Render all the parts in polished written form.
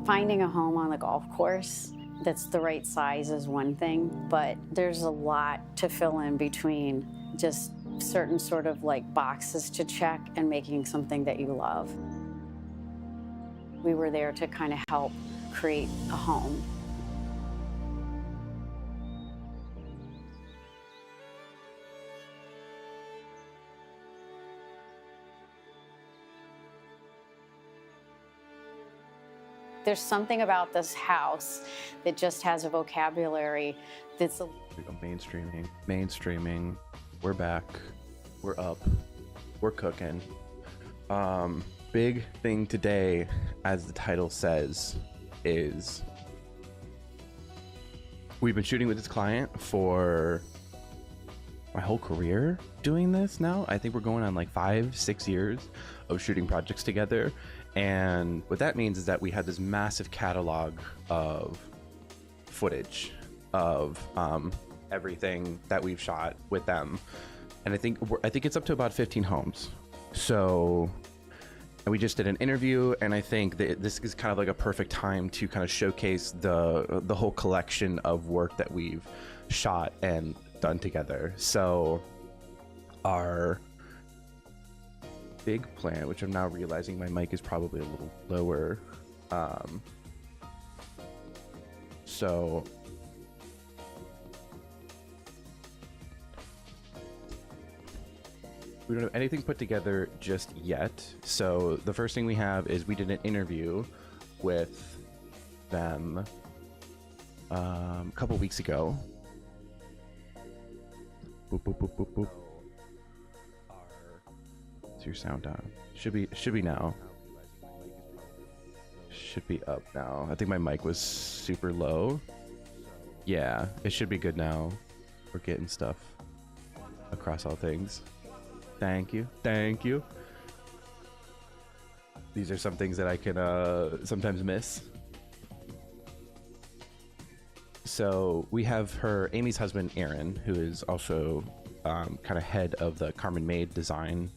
Finding a home on the golf course that's the right size is one thing, but there's a lot to fill in between just certain sort of like boxes to check and making something that you love. We were there to kind of help create a home. There's something about this house that just has a vocabulary that's mainstreaming. We're back. We're up. We're cooking. Big thing today, as the title says, is we've been shooting with this client for my whole career doing this now. I think we're going on like 5-6 years of shooting projects together. And what that means is that we have this massive catalog of footage of everything that we've shot with them. And I think it's up to about 15 homes. So we just did an interview, and I think that this is kind of like a perfect time to kind of showcase the whole collection of work that we've shot and done together. So our big plan, which I'm now realizing my mic is probably a little lower, so we don't have anything put together just yet. So the first thing we have is we did an interview with them a couple weeks ago. Boop, boop, boop, boop, boop. Is your sound on? Should be now. Should be up now. I think my mic was super low. Yeah, it should be good now. We're getting stuff across all things. Thank you. Thank you. These are some things that I can sometimes miss. So we have Amy's husband, Aaron, who is also kind of head of the Carmen Maid design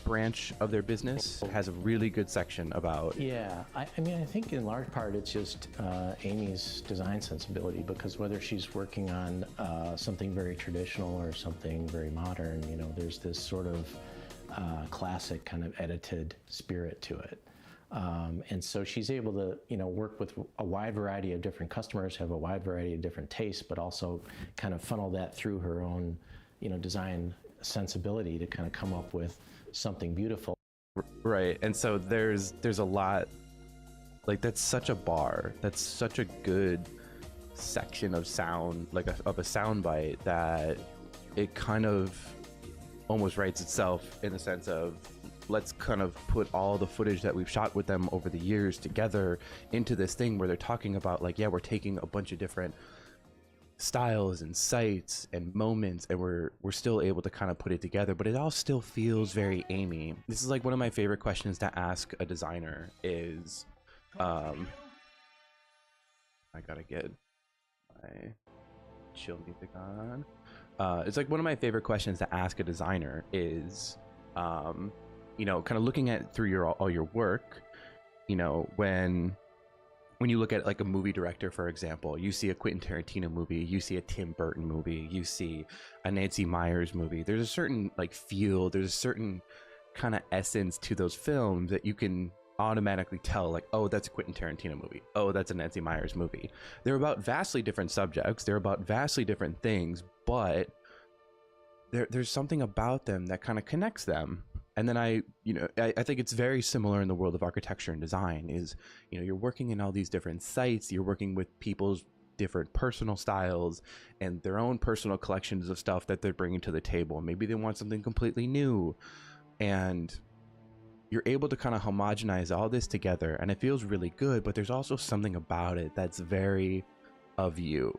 branch of their business. It has a really good section about... Yeah, I mean, I think in large part it's just Amy's design sensibility, because whether she's working on something very traditional or something very modern, you know, there's this sort of classic kind of edited spirit to it. And so she's able to, you know, work with a wide variety of different customers, have a wide variety of different tastes, but also kind of funnel that through her own, you know, design sensibility to kind of come up with something beautiful. Right. And so there's a lot, like, that's such a bar, that's such a good section of sound, like of a sound bite, that it kind of almost writes itself in the sense of, let's kind of put all the footage that we've shot with them over the years together into this thing where they're talking about, like, yeah, we're taking a bunch of different styles and sites and moments, and we're still able to kind of put it together, but it all still feels very Amy. This is like one of my favorite questions to ask a designer is, I gotta get my chill music on. It's like one of my favorite questions to ask a designer is, you know, kind of looking at through all your work, you know, when you look at like a movie director, for example, you see a Quentin Tarantino movie, you see a Tim Burton movie, you see a Nancy Meyers movie. There's a certain like feel, there's a certain kind of essence to those films that you can automatically tell, like, oh, that's a Quentin Tarantino movie. Oh, that's a Nancy Meyers movie. They're about vastly different subjects. They're about vastly different things, but there's something about them that kind of connects them. And then I think it's very similar in the world of architecture and design is, you know, you're working in all these different sites, you're working with people's different personal styles and their own personal collections of stuff that they're bringing to the table. Maybe they want something completely new, and you're able to kind of homogenize all this together, and it feels really good, but there's also something about it that's very of you,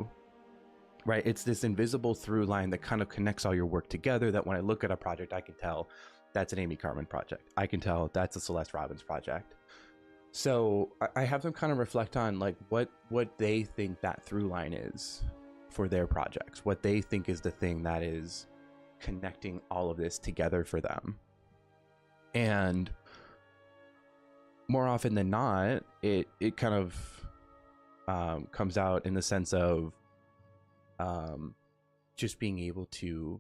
right? It's this invisible through line that kind of connects all your work together, that when I look at a project, I can tell that's an Amy Carmen project. I can tell that's a Celeste Robbins project. So I have them kind of reflect on like what they think that through line is for their projects, what they think is the thing that is connecting all of this together for them. And more often than not, it kind of comes out in the sense of just being able to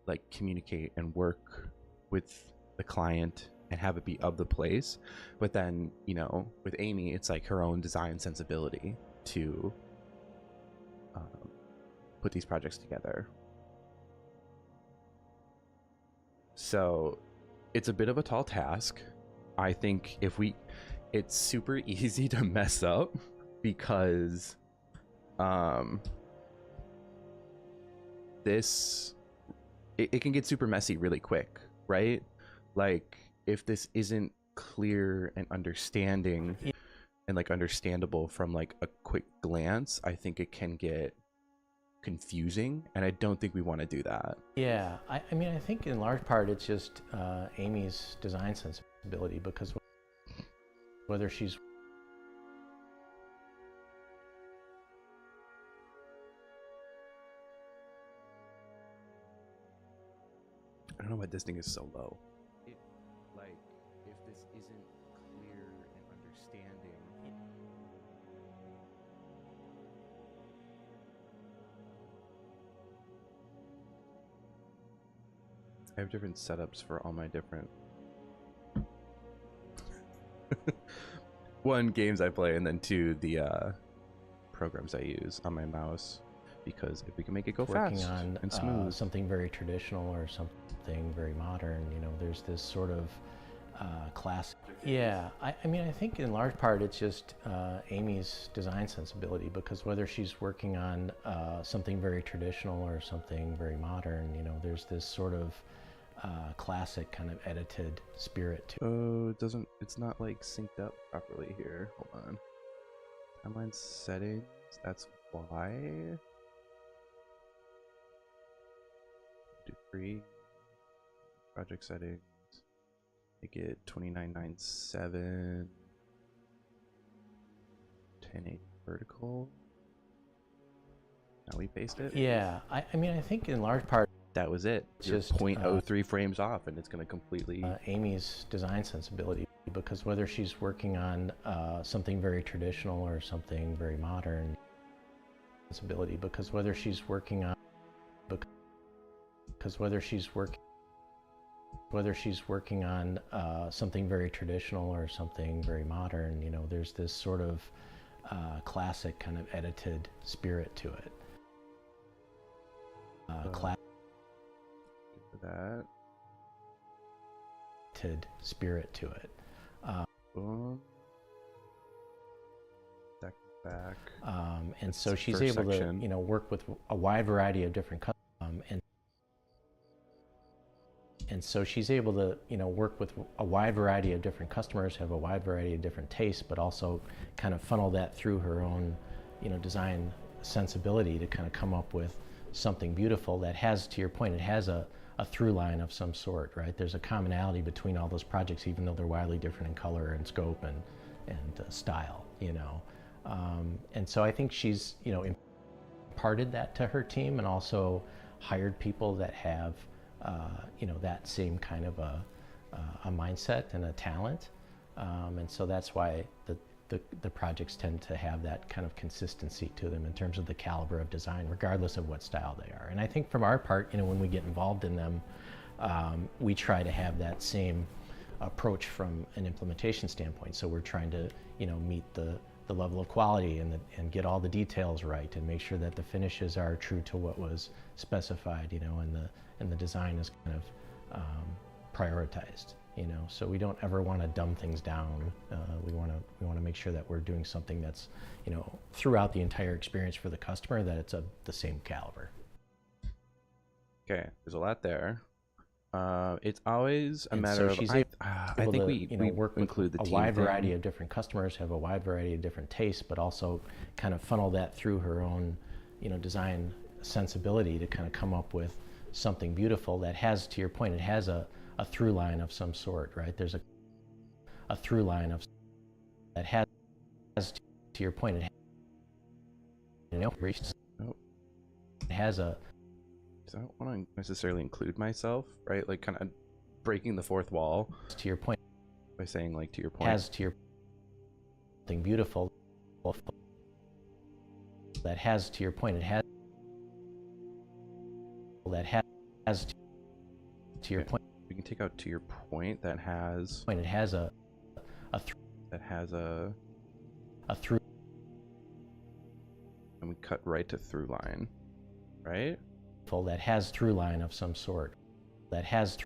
like communicate and work with the client and have it be of the place. But then, you know, with Amy, it's like her own design sensibility to put these projects together. So it's a bit of a tall task. I think it's super easy to mess up because it can get super messy really quick, right? Like if this isn't clear and understanding and like understandable from like a quick glance, I think it can get confusing, and I don't think we want to do that. Yeah, I mean, I think in large part it's just Amy's design sensibility, because whether she's I don't know why this thing is so low. Like if this isn't clear and understanding. I have different setups for all my different one, games I play, and then two, the programs I use on my mouse, because if we can make it go working fast on and smooth. something very traditional or something very modern, you know, there's this sort of classic. Yeah, I mean, I think in large part it's just Amy's design sensibility, because whether she's working on something very traditional or something very modern, you know, there's this sort of classic kind of edited spirit to it. Oh, it's not like synced up properly here. Hold on. Timeline settings, that's why. Do 3. Project settings. Make it 2997. 1080 vertical. Now we paste it. Yeah, I mean, I think in large part That was it. Just, 0.03 frames off, and it's going to completely. Amy's design sensibility, because whether she's working on something very traditional or something very modern, sensibility, because whether she's working on something very traditional or something very modern, you know, there's this sort of classic kind of edited spirit to it. That spirit to it. boom. Back. And so she's first able section. to, you know, work with a wide variety of different customers. And so she's able to, you know, work with a wide variety of different customers, have a wide variety of different tastes, but also kind of funnel that through her own, you know, design sensibility to kind of come up with something beautiful that has, to your point, it has a through line of some sort, right? There's a commonality between all those projects, even though they're wildly different in color and scope and style, you know. And so I think she's, you know, imparted that to her team, and also hired people that have, you know, that same kind of a mindset and a talent. And so that's why the projects tend to have that kind of consistency to them in terms of the caliber of design, regardless of what style they are. And I think from our part, you know, when we get involved in them, we try to have that same approach from an implementation standpoint. So we're trying to, you know, meet the level of quality and get all the details right, and make sure that the finishes are true to what was specified, you know, and the design is kind of prioritized. You know, so we don't ever want to dumb things down. We want to make sure that we're doing something that's, you know, throughout the entire experience for the customer, that it's of the same caliber. Okay, there's a lot there. It's always a And matter so of. she's I able think to, we you know, work with include the a team wide thing. variety of different customers, have a wide variety of different tastes, but also kind of funnel that through her own, you know, design sensibility to kind of come up with something beautiful that has, to your point, it has a through line of some sort, right? There's a through line of that has, to your point, it has, you know, it has a. I don't want to necessarily include myself, right? Like kind of breaking the fourth wall. To your point, by saying, like, to your point. Has to your something beautiful that has to your point. It has that has to your point. We can take out to your point that has. It has a that has a through. And we cut right to through line, right? That has through line of some sort. That has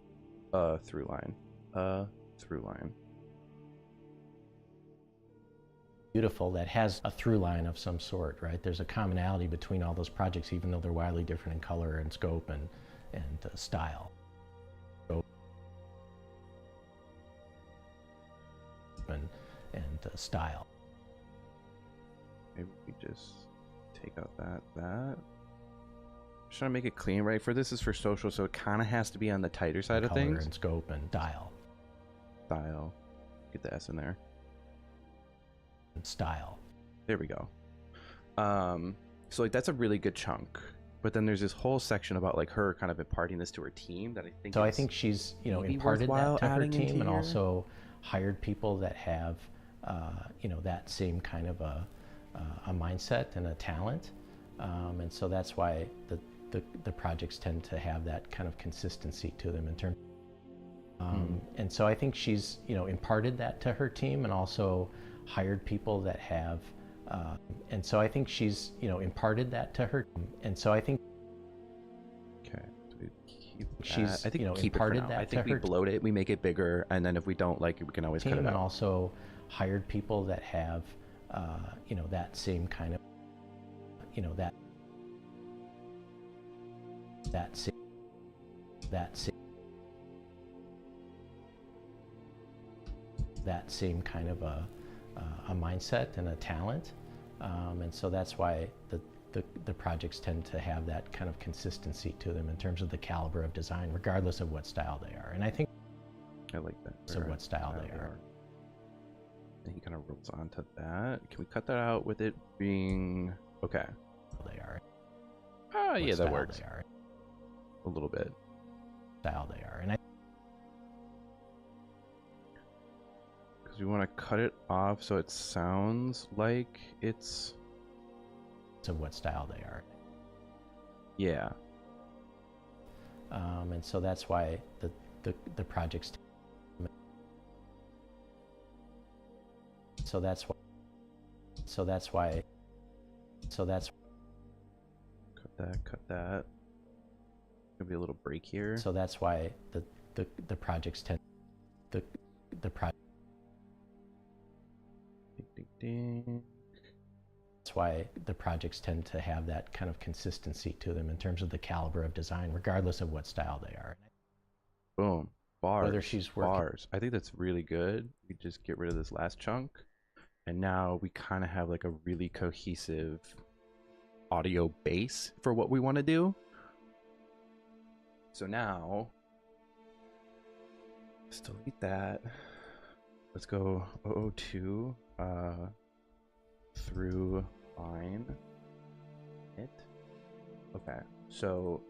through line. Through line. Beautiful. That has a through line of some sort, right? There's a commonality between all those projects, even though they're wildly different in color and scope and style. And style. Maybe we just take out that. Just trying to make it clean, right? For this is for social, so it kind of has to be on the tighter side of Color things. and scope and style. Get the S in there. Style. There we go. So like that's a really good chunk. But then there's this whole section about like her kind of imparting this to her team that I think. So I think she's imparted that to her team and also hired people that have that same kind of a mindset and a talent, and so that's why the projects tend to have that kind of consistency to them in terms. And so I think she's imparted that to her team and also hired people that have. And so I think she's imparted that to her, and so I think. Okay. So we keep she's that. I think keep imparted it for now. that I think to we her bloat it, we make it bigger, and then if we don't like it, we can always cut team it and out. also hired people that have that same kind of that same kind of a mindset and a talent, and so that's why the projects tend to have that kind of consistency to them in terms of the caliber of design, regardless of what style they are. And I think I like that. so what style they are. And he kind of rolls onto that. Can we cut that out with it being okay? They are. Ah, yeah, that works. They are. A little bit. Style they are, and because we want to cut it off so it sounds like it's. So what style they are. Yeah. And so that's why the projects. So that's why. Cut that. Gonna be a little break here. So that's why the projects tend the project. Ding, ding, ding. That's why the projects tend to have that kind of consistency to them in terms of the caliber of design, regardless of what style they are. Boom. Bars. Whether she's working. Bars. I think that's really good. We just get rid of this last chunk. And now we kind of have like a really cohesive audio base for what we want to do. So now, let's delete that. Let's go 002 through line. Okay, so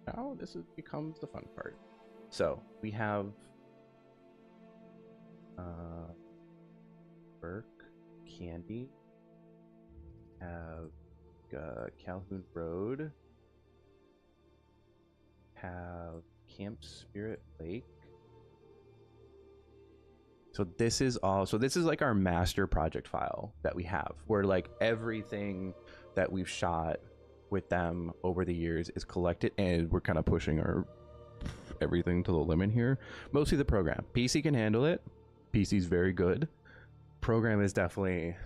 now becomes the fun part. So we have Burke, Candy, have Calhoun Road, have Camp Spirit Lake. So this is like our master project file that we have, where like everything that we've shot with them over the years is collected, and we're kind of pushing our everything to the limit here. Mostly the program. PC can handle it. PC's very good. Program is definitely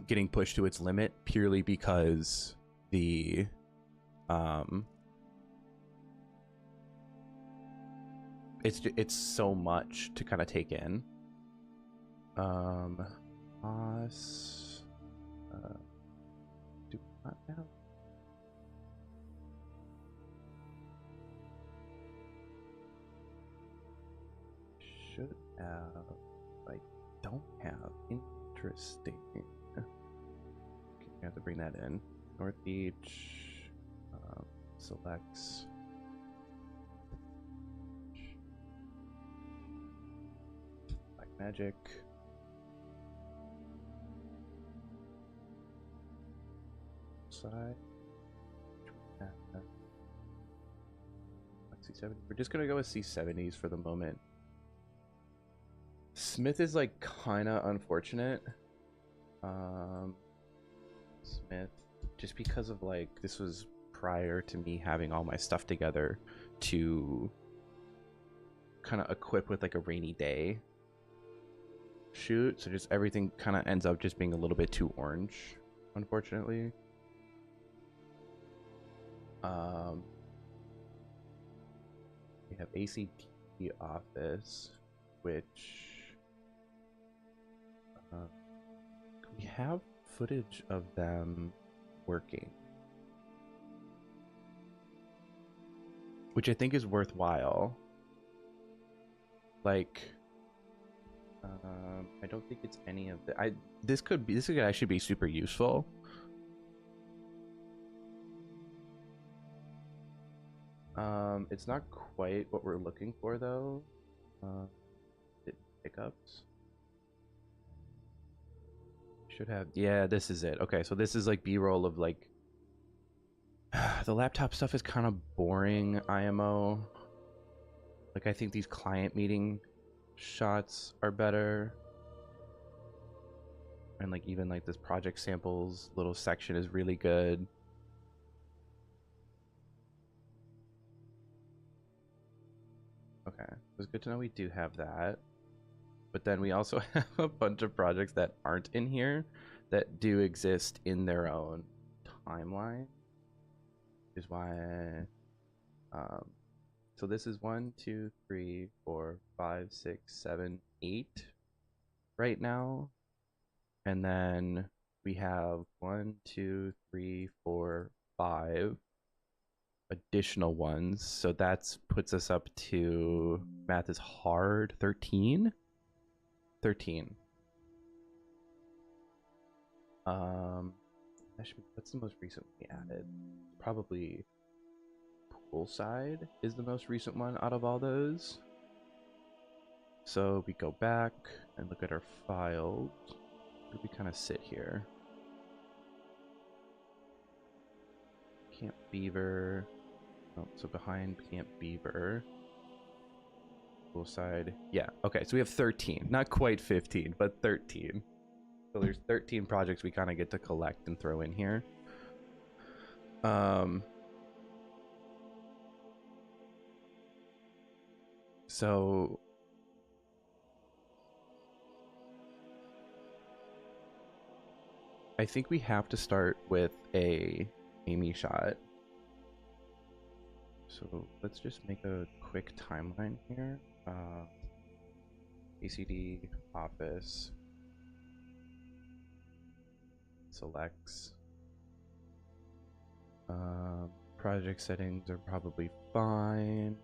getting pushed to its limit purely because the it's so much to kind of take in. Us do not have. Should have. I don't have. Interesting. Okay, I have to bring that in. North Beach selects. Magic. Side. C70. We're just gonna go with C70s for the moment. Smith is like kind of unfortunate. Smith, just because of like this was prior to me having all my stuff together to kind of equip with like a rainy day shoot, so just everything kind of ends up just being a little bit too orange, unfortunately. We have ACT office, which we have footage of them working, which I think is worthwhile. Like, I don't think it's any of the. This could actually be super useful. It's not quite what we're looking for though. Pickups. Should have. Yeah, this is it. Okay, so this is like B-roll of like. The laptop stuff is kind of boring. IMO. Like I think these client meeting shots are better. And like even like this project samples little section is really good. Okay, it's good to know we do have that. But then we also have a bunch of projects that aren't in here that do exist in their own timeline. Is why so this is 1, 2, 3, 4, 5, 6, 7, 8 right now. And then we have 1, 2, 3, 4, 5 additional ones. So that's puts us up to, math is hard, 13. What's the most recent we added? Probably Poolside is the most recent one out of all those. So we go back and look at our files. We kind of sit here. Camp Beaver. Oh, so behind Camp Beaver. Poolside. Yeah, okay, so we have 13. Not quite 15, but 13. So there's 13 projects we kind of get to collect and throw in here. So I think we have to start with a Amy shot. So let's just make a quick timeline here. ACD office selects. Project settings are probably fine.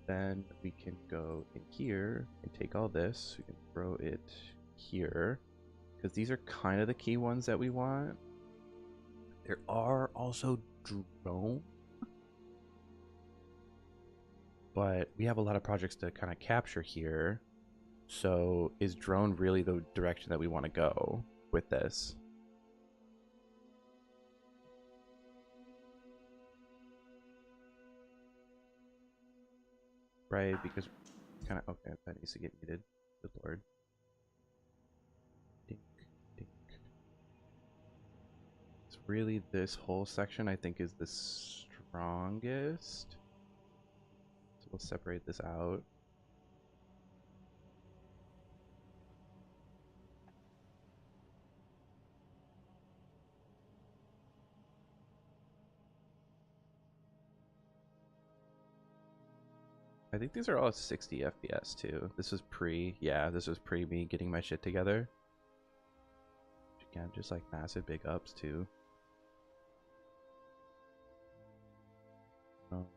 Then we can go in here and take all this. We can throw it here because these are kind of the key ones that we want. There are also drone, but we have a lot of projects to kind of capture here. So is drone really the direction that we want to go with this? Right, because kind of, okay, that needs to get muted. Good lord. Dink, dink. It's really this whole section I think is the strongest. So we'll separate this out. I think these are all 60 FPS too. This was this was pre me getting my shit together. Again, just like massive big ups too. Oh.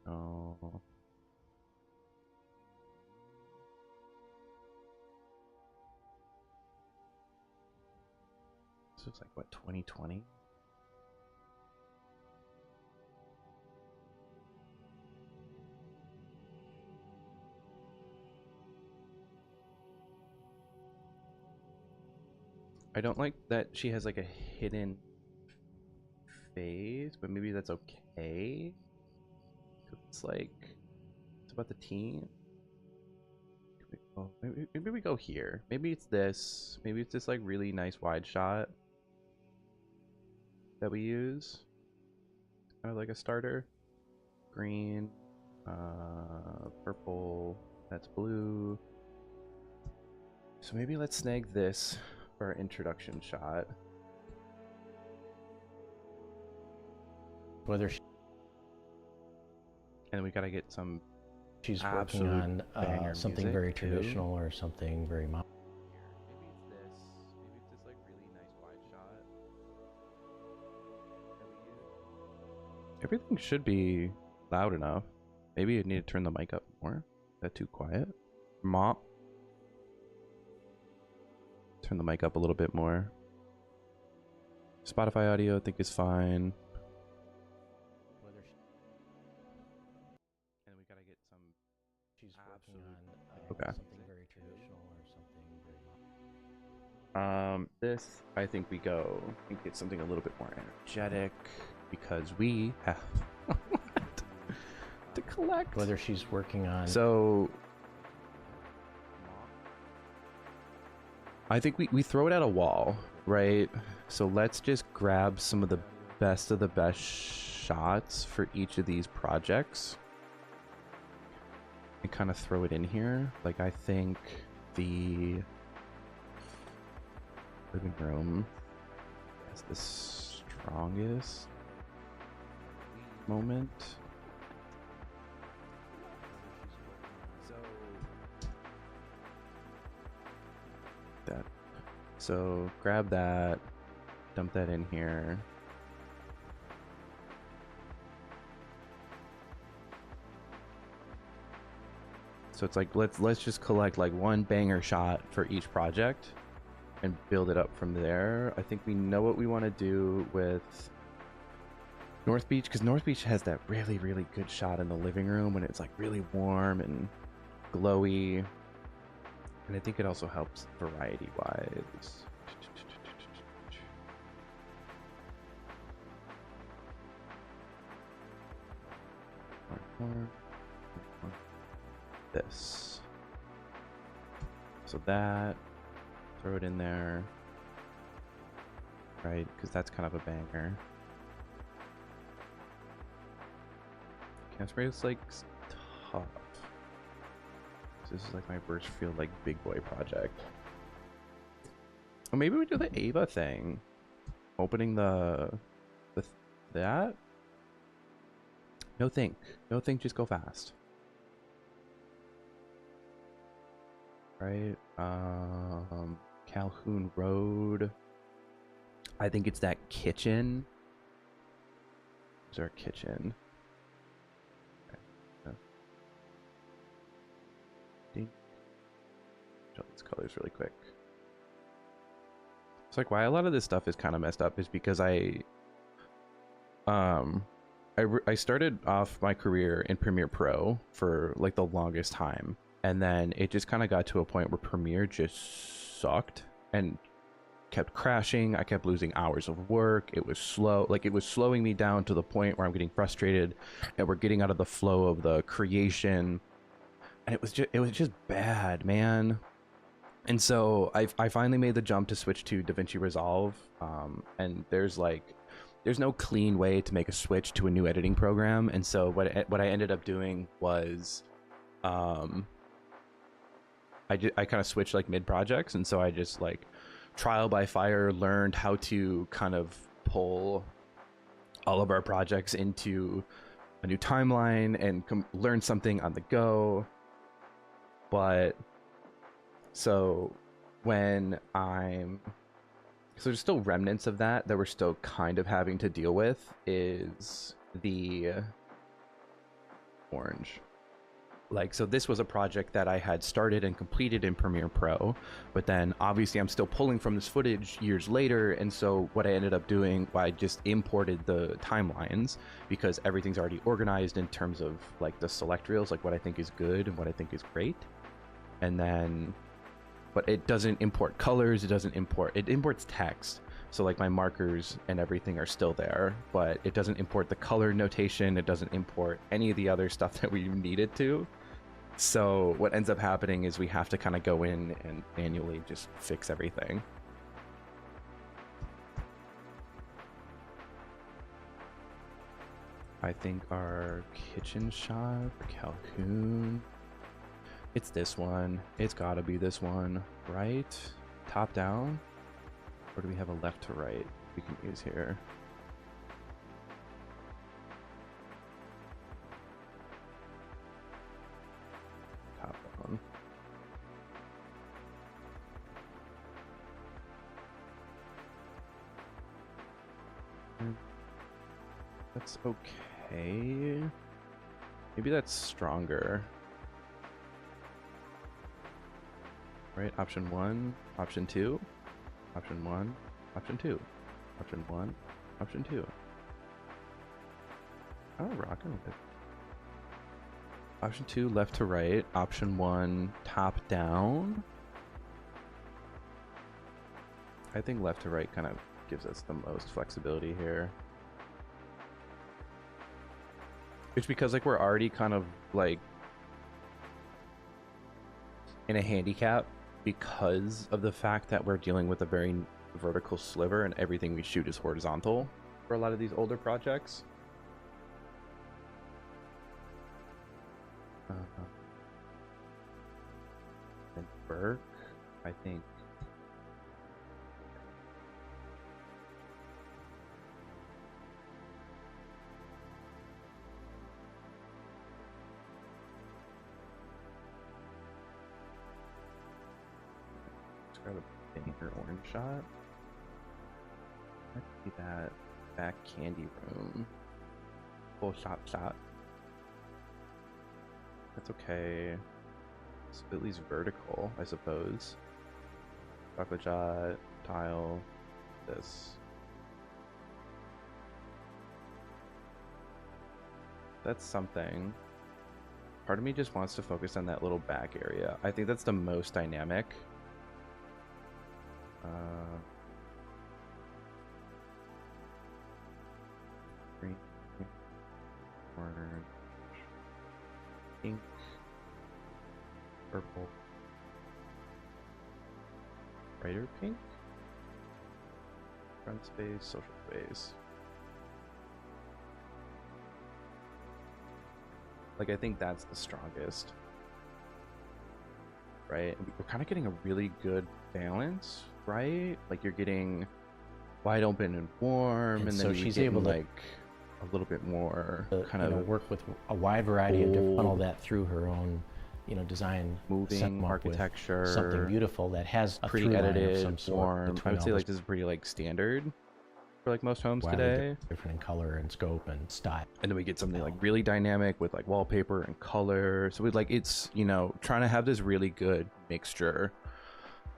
Oh. This looks like what, 2020? I don't like that she has like a hidden face, but maybe that's okay. It's like, it's about the team. Oh, maybe we go here. Maybe it's this. Maybe it's this like really nice wide shot that we use. Kind of like a starter. Green, purple, that's blue. So maybe let's snag this for our introduction shot. Whether And we gotta get some she's working absolute on banger something music, very too. traditional or something very modern. Maybe it's this. Maybe it's this like really nice wide shot that we use. Everything should be loud enough. Maybe you need to turn the mic up more. Is that too quiet? Mop. Turn the mic up a little bit more. Spotify audio I think is fine. And we gotta get some She's working on Okay. something very traditional or something very modern. This I think we go and get something a little bit more energetic because we have to collect. Whether she's working on So I think we throw it at a wall, right? So let's just grab some of the best shots for each of these projects and kind of throw it in here. Like I think the living room has the strongest moment. That. So grab that, dump that in here. So it's like let's just collect like one banger shot for each project and build it up from there. I think we know what we want to do with North Beach because North Beach has that really, really good shot in the living room when it's like really warm and glowy. And I think it also helps variety-wise. This. So that, throw it in there. Right, because that's kind of a banger. Casper is like tough. This is like my first field like big boy project. Or maybe we do the Ava thing. Opening that. No think, just go fast. Right? Calhoun Road. I think it's that kitchen. Is our kitchen? Show these colors really quick. It's like why a lot of this stuff is kind of messed up is because I started off my career in Premiere Pro for like the longest time, and then it just kind of got to a point where Premiere just sucked and kept crashing. I kept losing hours of work. It was slow, like it was slowing me down to the point where I'm getting frustrated and we're getting out of the flow of the creation, and it was just bad, man. And so I finally made the jump to switch to DaVinci Resolve, and there's no clean way to make a switch to a new editing program. And so what I ended up doing was I kind of switched like mid projects, and so I just like trial by fire learned how to kind of pull all of our projects into a new timeline and learn something on the go. But so when so there's still remnants of that we're still kind of having to deal with is the orange. Like, so this was a project that I had started and completed in Premiere Pro, but then obviously I'm still pulling from this footage years later. And so what I ended up doing, I just imported the timelines because everything's already organized in terms of like the select reels, like what I think is good and what I think is great. And then but it doesn't import colors. It imports text. So like my markers and everything are still there, but it doesn't import the color notation. It doesn't import any of the other stuff that we needed to. So what ends up happening is we have to kind of go in and manually just fix everything. I think our kitchen shot, Calhoun, it's this one. It's gotta be this one, right? Top down? Or do we have a left to right we can use here? Top down. That's okay. Maybe that's stronger. Right, option 1, option 2, option 1, option 2, option 1, option 2. Oh, rocking with it. Option 2, left to right. Option 1, top down. I think left to right kind of gives us the most flexibility here. It's because like we're already kind of like in a handicap because of the fact that we're dealing with a very vertical sliver and everything we shoot is horizontal for a lot of these older projects. And Burke, I think. Grab a Filmmaker orange shot. Let's see that back candy room. Full shot. That's okay. It's at least vertical, I suppose. Chocolate shot, tile, this. That's something. Part of me just wants to focus on that little back area. I think that's the most dynamic. Green, orange, pink, purple, brighter pink, front space, social space. Like, I think that's the strongest, right? We're kind of getting a really good balance, right? Like, you're getting wide open and warm, and then so she's able to like a little bit more kind of work with a wide variety of different, funnel that through her own, design, moving architecture, something beautiful that has a pretty through line edited, of some sort warm. I would say like this is pretty like standard for like most homes today. Different in color and scope and style. And then we get something like really dynamic with like wallpaper and color. So we like, it's, trying to have this really good mixture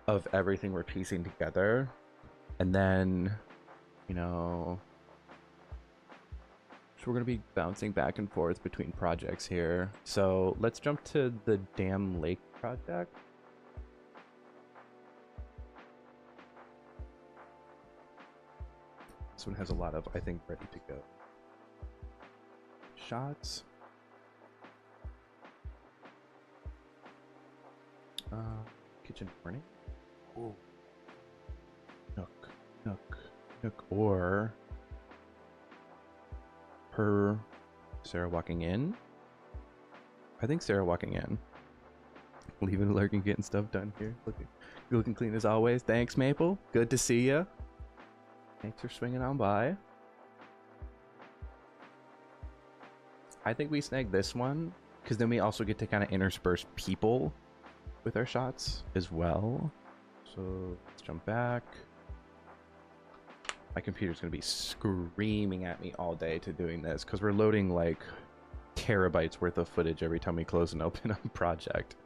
of everything we're piecing together. And then, so we're going to be bouncing back and forth between projects here. So let's jump to the Dam Lake project. This one has a lot of, I think, ready to go shots. Kitchen morning. Ooh. Nook, or her, Sarah walking in. I think Sarah walking in. Leaving, lurking, getting stuff done here. Looking clean as always. Thanks, Maple. Good to see ya. Thanks for swinging on by. I think we snag this one because then we also get to kind of intersperse people with our shots as well. So let's jump back. My computer's gonna be screaming at me all day to doing this because we're loading like terabytes worth of footage every time we close and open a project.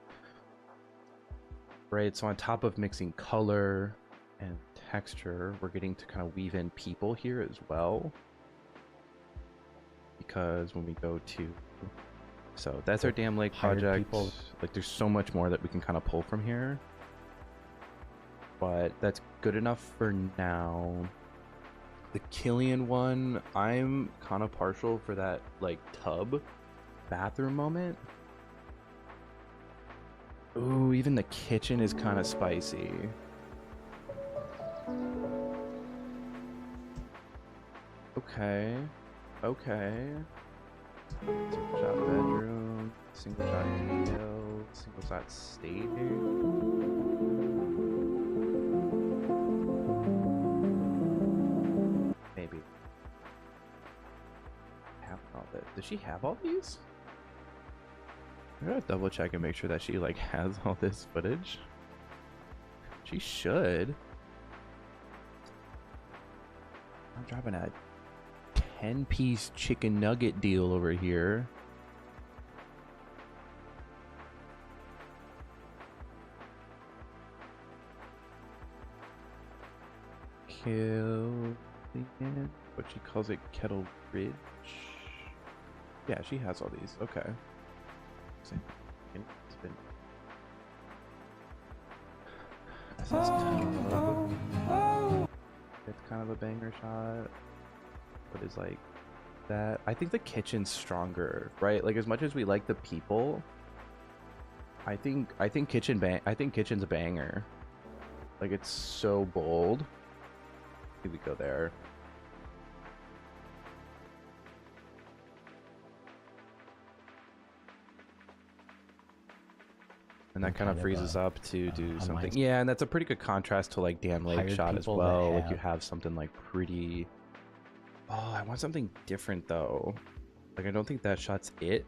Right, so on top of mixing color and texture, we're getting to kind of weave in people here as well. Because when we go to, so that's our Dam Lake project. Like there's so much more that we can kind of pull from here. but that's good enough for now. The Killian one, I'm kind of partial for that like tub bathroom moment. Ooh, even the kitchen is kind of spicy. Okay. Okay. Single shot bedroom, single shot detail, single shot staging. Maybe. Have all that. Does she have all these? I gotta double check and make sure that she like has all this footage. She should. I'm dropping a 10-piece chicken nugget deal over here. Kill, what she calls it, Kettle Ridge. Yeah, she has all these. Okay. It's been SS Tub. It's kind of a banger shot. But is like that. I think the kitchen's stronger, right? Like as much as we like the people, I think kitchen's a banger. Like it's so bold. Here we go there. And that kind of frees us up to do something. Yeah, and that's a pretty good contrast to like Dan Lake shot as well. Like you have something like pretty. Oh, I want something different though. Like I don't think that shot's it.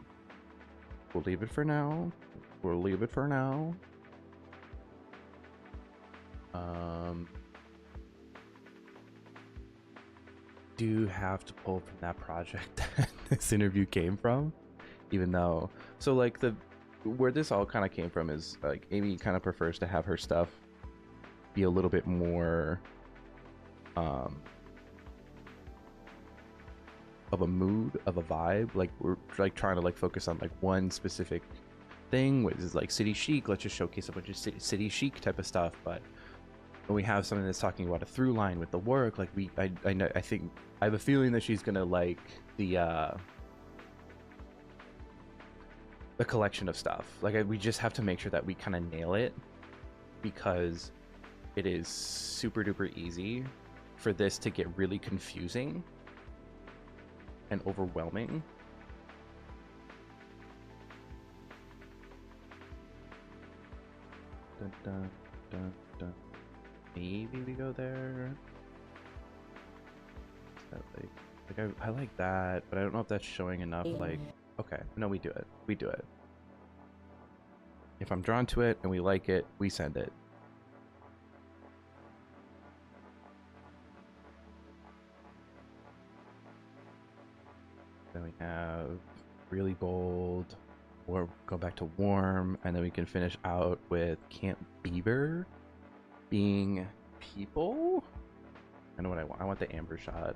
We'll leave it for now. We'll leave it for now. Do have to pull from that project that this interview came from, even though like where this all kind of came from is like Amy kind of prefers to have her stuff be a little bit more of a mood, of a vibe. Like we're like trying to like focus on like one specific thing, which is like city chic. Let's just showcase a bunch of city chic type of stuff. But when we have something that's talking about a through line with the work, like I think I have a feeling that she's gonna like the collection of stuff. Like we just have to make sure that we kind of nail it, because it is super duper easy for this to get really confusing and overwhelming. Dun, dun, dun, dun. Maybe we go there. I like that, but I don't know if that's showing enough. Like, okay, no, we do it. We do it. If I'm drawn to it and we like it, we send it. Then we have really bold, or go back to warm, and then we can finish out with Camp Beaver being people. I know what I want. I want the amber shot.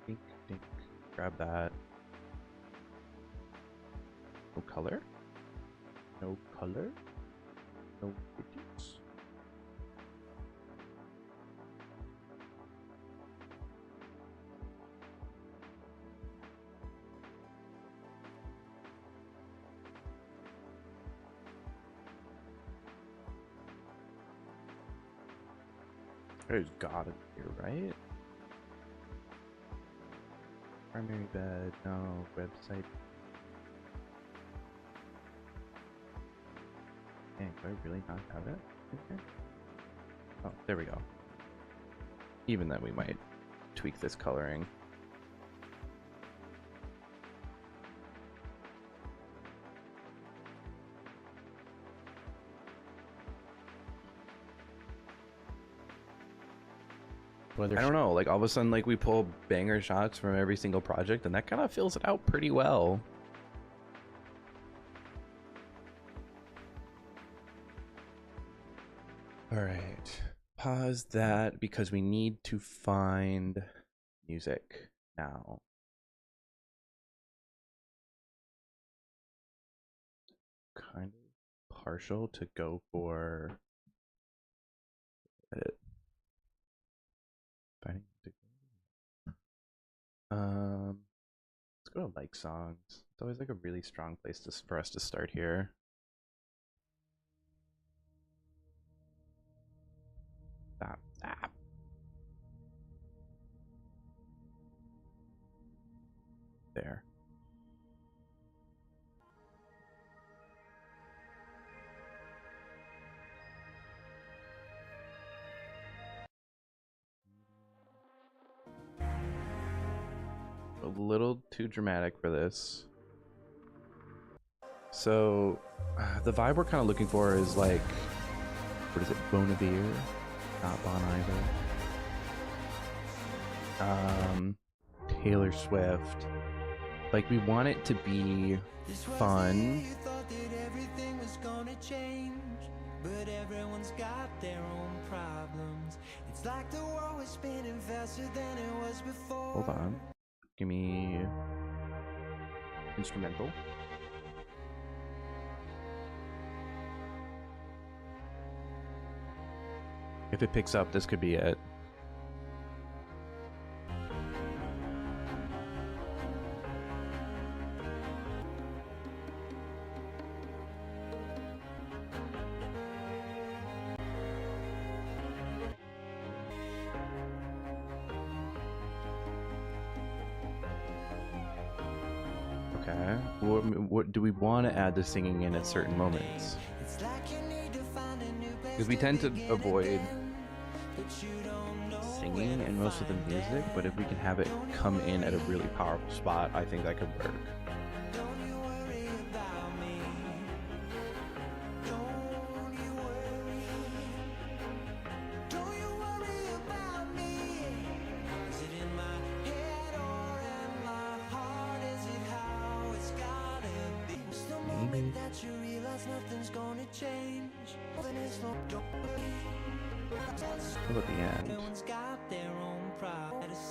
Dink, dink. Grab that. No color. No color. No pictures. There's gotta be here, right? Primary bed, no. Website. Dang, do I really not have it in here? Oh, there we go. Even then, we might tweak this coloring. I don't know, like all of a sudden like we pull banger shots from every single project and that kind of fills it out pretty well. All right, pause that because we need to find music now. partial to go for edit. Let's go to like songs. It's always like a really strong place for us to start here. Stop. There. A little too dramatic for this. So the vibe we're kind of looking for is like, what is it, Bon Iver, not Bon Iver. Taylor Swift. Like, we want it to be fun. But everyone's got their own problems. It's like the world was spinning faster than it was before. Hold on. Give me instrumental. If it picks up, this could be it. Okay. What do we want to add the singing in at certain moments? Because we tend to avoid singing in most of the music, but if we can have it come in at a really powerful spot, I think that could work. What about the end?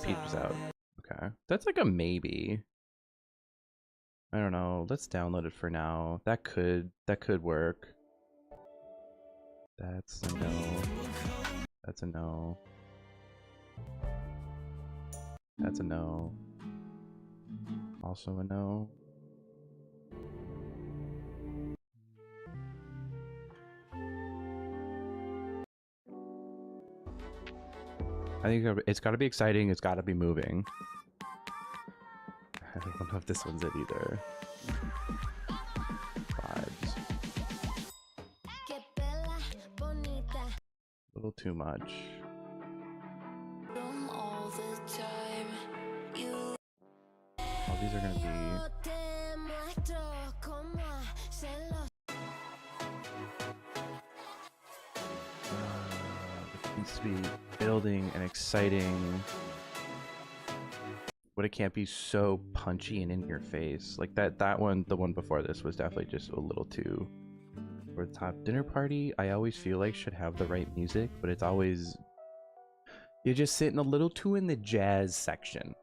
Peeps out. Okay. That's like a maybe. I don't know. Let's download it for now. That could work. That's a no. That's a no. That's a no. Also a no. I think it's got to be exciting. It's got to be moving. I don't know if this one's it either. Vibes. A little too much. Oh, these are gonna be. Needs to be building and exciting, but it can't be so punchy and in your face. Like that one, the one before this was definitely just a little too over the top. Dinner Party, I always feel like should have the right music, but it's always, you're just sitting a little too in the jazz section.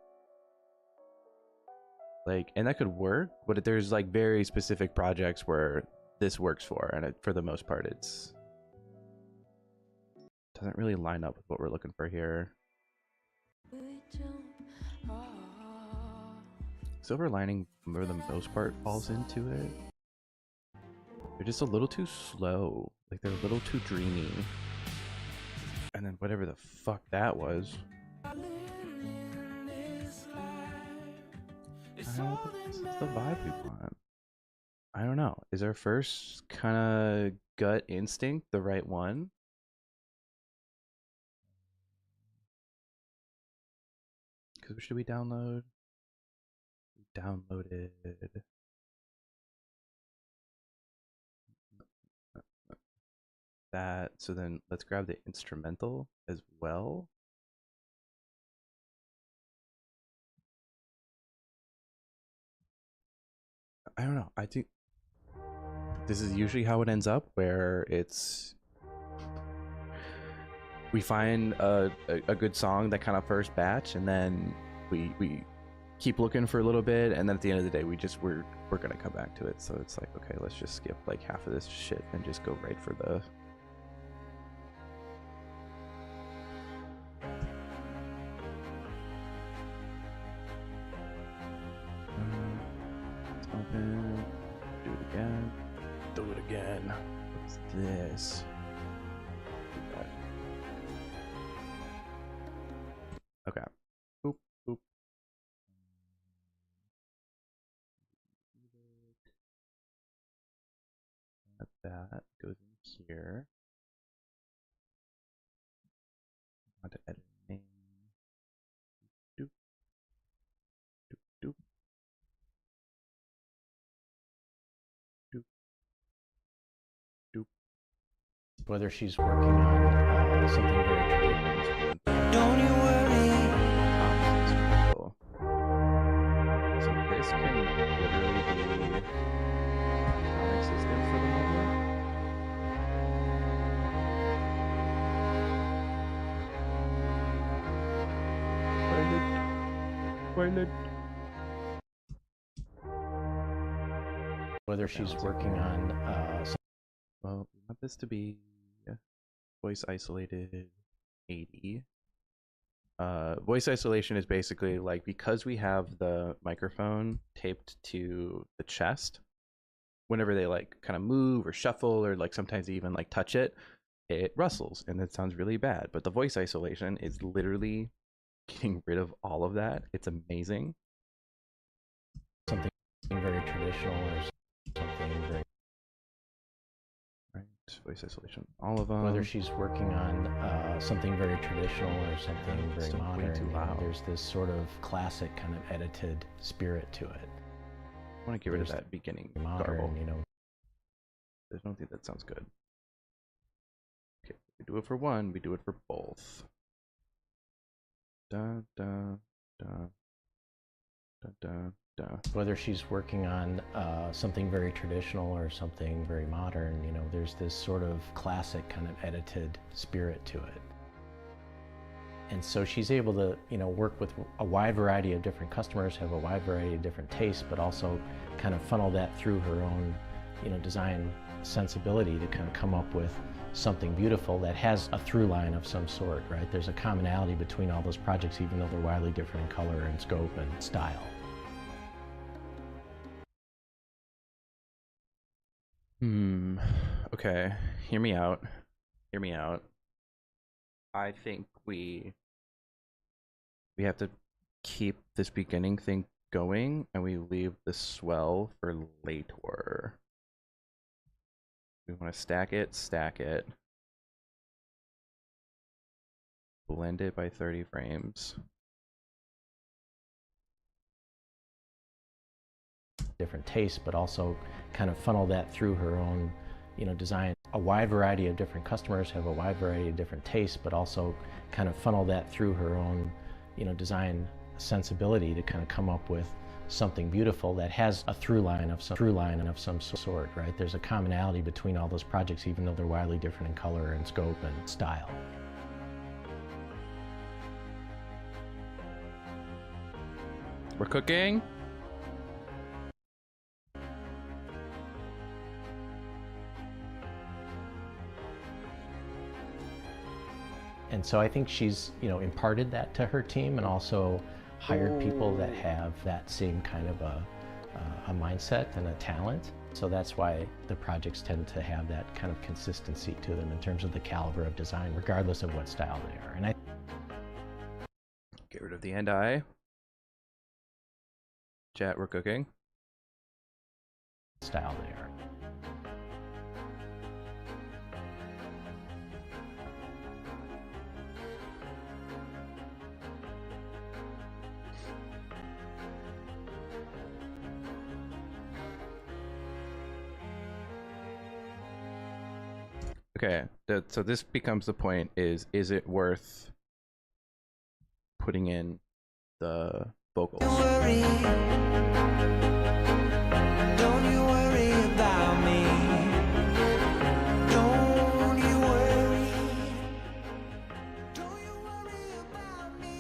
Like, and that could work, but there's like very specific projects where this works for, and for the most part it's doesn't really line up with what we're looking for here. Silver Lining, for the most part, falls into it. They're just a little too slow. Like, they're a little too dreamy. And then whatever the fuck that was. I don't think this is the vibe we want. I don't know. Is our first kind of gut instinct the right one? What should we download? We downloaded that, so then let's grab the instrumental as well. I don't know. I think this is usually how it ends up, where it's we find a good song, that kind of first batch, and then we keep looking for a little bit, and then at the end of the day, we're gonna come back to it. So it's like, okay, let's just skip like half of this shit and just go right for the. Let's open. Do it again. Do it again. What's this? Do that. Okay. Boop boop. That goes in here. I want to edit name. Doop. Doop doop. Doop. Doop. Whether she's working on something very traditional. Don't you worry. Cool. So this can literally be non-existent for the moment. Toilet. Whether she's working on Well, we want this to be voice isolated 80. Voice isolation is basically like, because we have the microphone taped to the chest, whenever they like kind of move or shuffle or like sometimes they even like touch it, it rustles and it sounds really bad. But the voice isolation is literally getting rid of all of that. It's amazing. something very traditional or something very. Right, voice isolation, all of them. Whether she's working on something very traditional or something very Still way modern, too you know, loud. there's this sort of classic kind of edited spirit to it. I want to get rid of there's that beginning Modern, garble. you know. There's no thing that sounds good. Okay, we do it for one, we do it for both. Da da da da da da. Whether she's working on something very traditional or something very modern, you know, there's this sort of classic kind of edited spirit to it. And so she's able to, you know, work with a wide variety of different customers, have a wide variety of different tastes, but also kind of funnel that through her own, you know, design sensibility to kind of come up with something beautiful that has a through line of some sort, right? There's a commonality between all those projects, even though they're wildly different in color and scope and style. Okay, hear me out. Hear me out. I think we have to keep this beginning thing going, and we leave the swell for later. We want to stack it. Blend it by 30 frames. Different tastes, but also kind of funnel that through her own, you know, design. A wide variety of different customers have a wide variety of different tastes, but also kind of funnel that through her own, you know, design sensibility to kind of come up with something beautiful that has a through line of some sort, right? There's a commonality between all those projects, even though they're wildly different in color and scope and style. We're cooking. And so I think she's, you know, imparted that to her team and also hired people that have that same kind of a mindset and a talent. So that's why the projects tend to have that kind of consistency to them in terms of the caliber of design, regardless of what style they are. And I Get rid of the end eye. Chat, we're cooking. style they are. Okay, so this becomes the point: is it worth putting in the vocals? Don't worry. Don't you worry about me. Don't you worry. Don't you worry about me.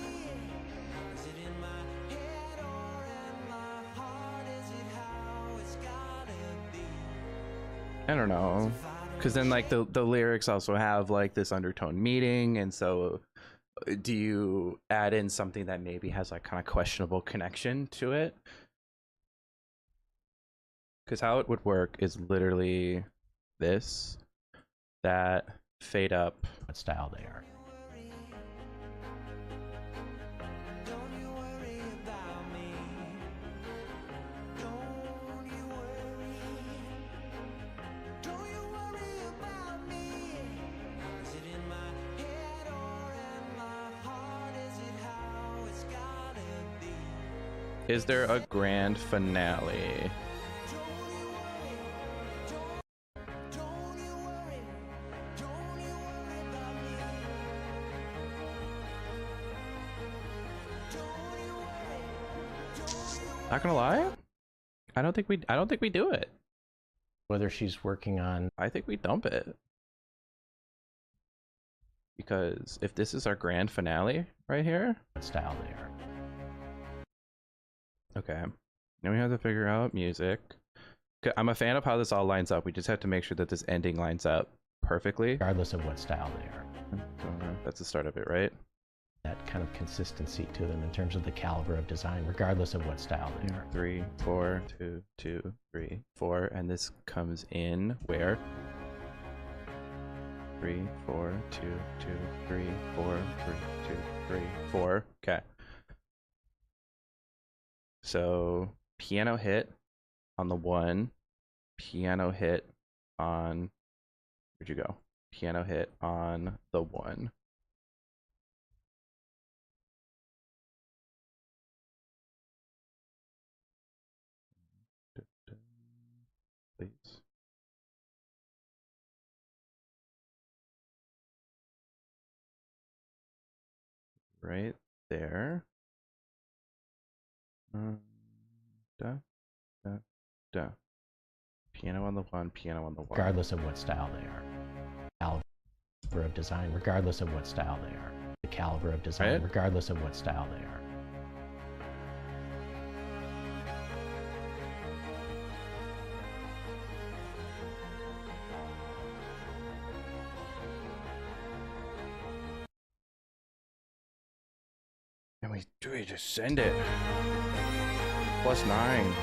Is it in my head or I don't know, because then like the lyrics also have like this undertone meaning, and so do you add in something that maybe has like kind of questionable connection to it? Because how it would work is literally this, that, fade up. What style they are. Don't you worry about me. Don't you worry. Don't you worry about me. Is it in my head or in my heart? Is it how it's gotta be? Is there a grand finale? Don't you worry. Don't you worry. Don't you worry about me. Don't you worry. Don't you Not gonna lie, I don't think we do it. Whether she's working on I think we dump it. Because if this is our grand finale right here, what style they are. okay, now we have to figure out music. I'm a fan of how this all lines up. We just have to make sure that this ending lines up perfectly. Regardless of what style they are. That's the start of it, right? That kind of consistency to them in terms of the caliber of design, regardless of what style they are. 3, 4, 2, 2, 3, 4, and this comes in where? 3, 4, 2, 2, 3, 4, 3, 2, 3, 4. Okay. So piano hit on the 1, piano hit on, where'd you go? Piano hit on the 1. Please. Right there. Da, da, da. Piano on the 1, piano on the 1. Regardless of what style they are. Caliber of design, regardless of what style they are. The caliber of design, Right. regardless of what style they are. And we just send it. +9.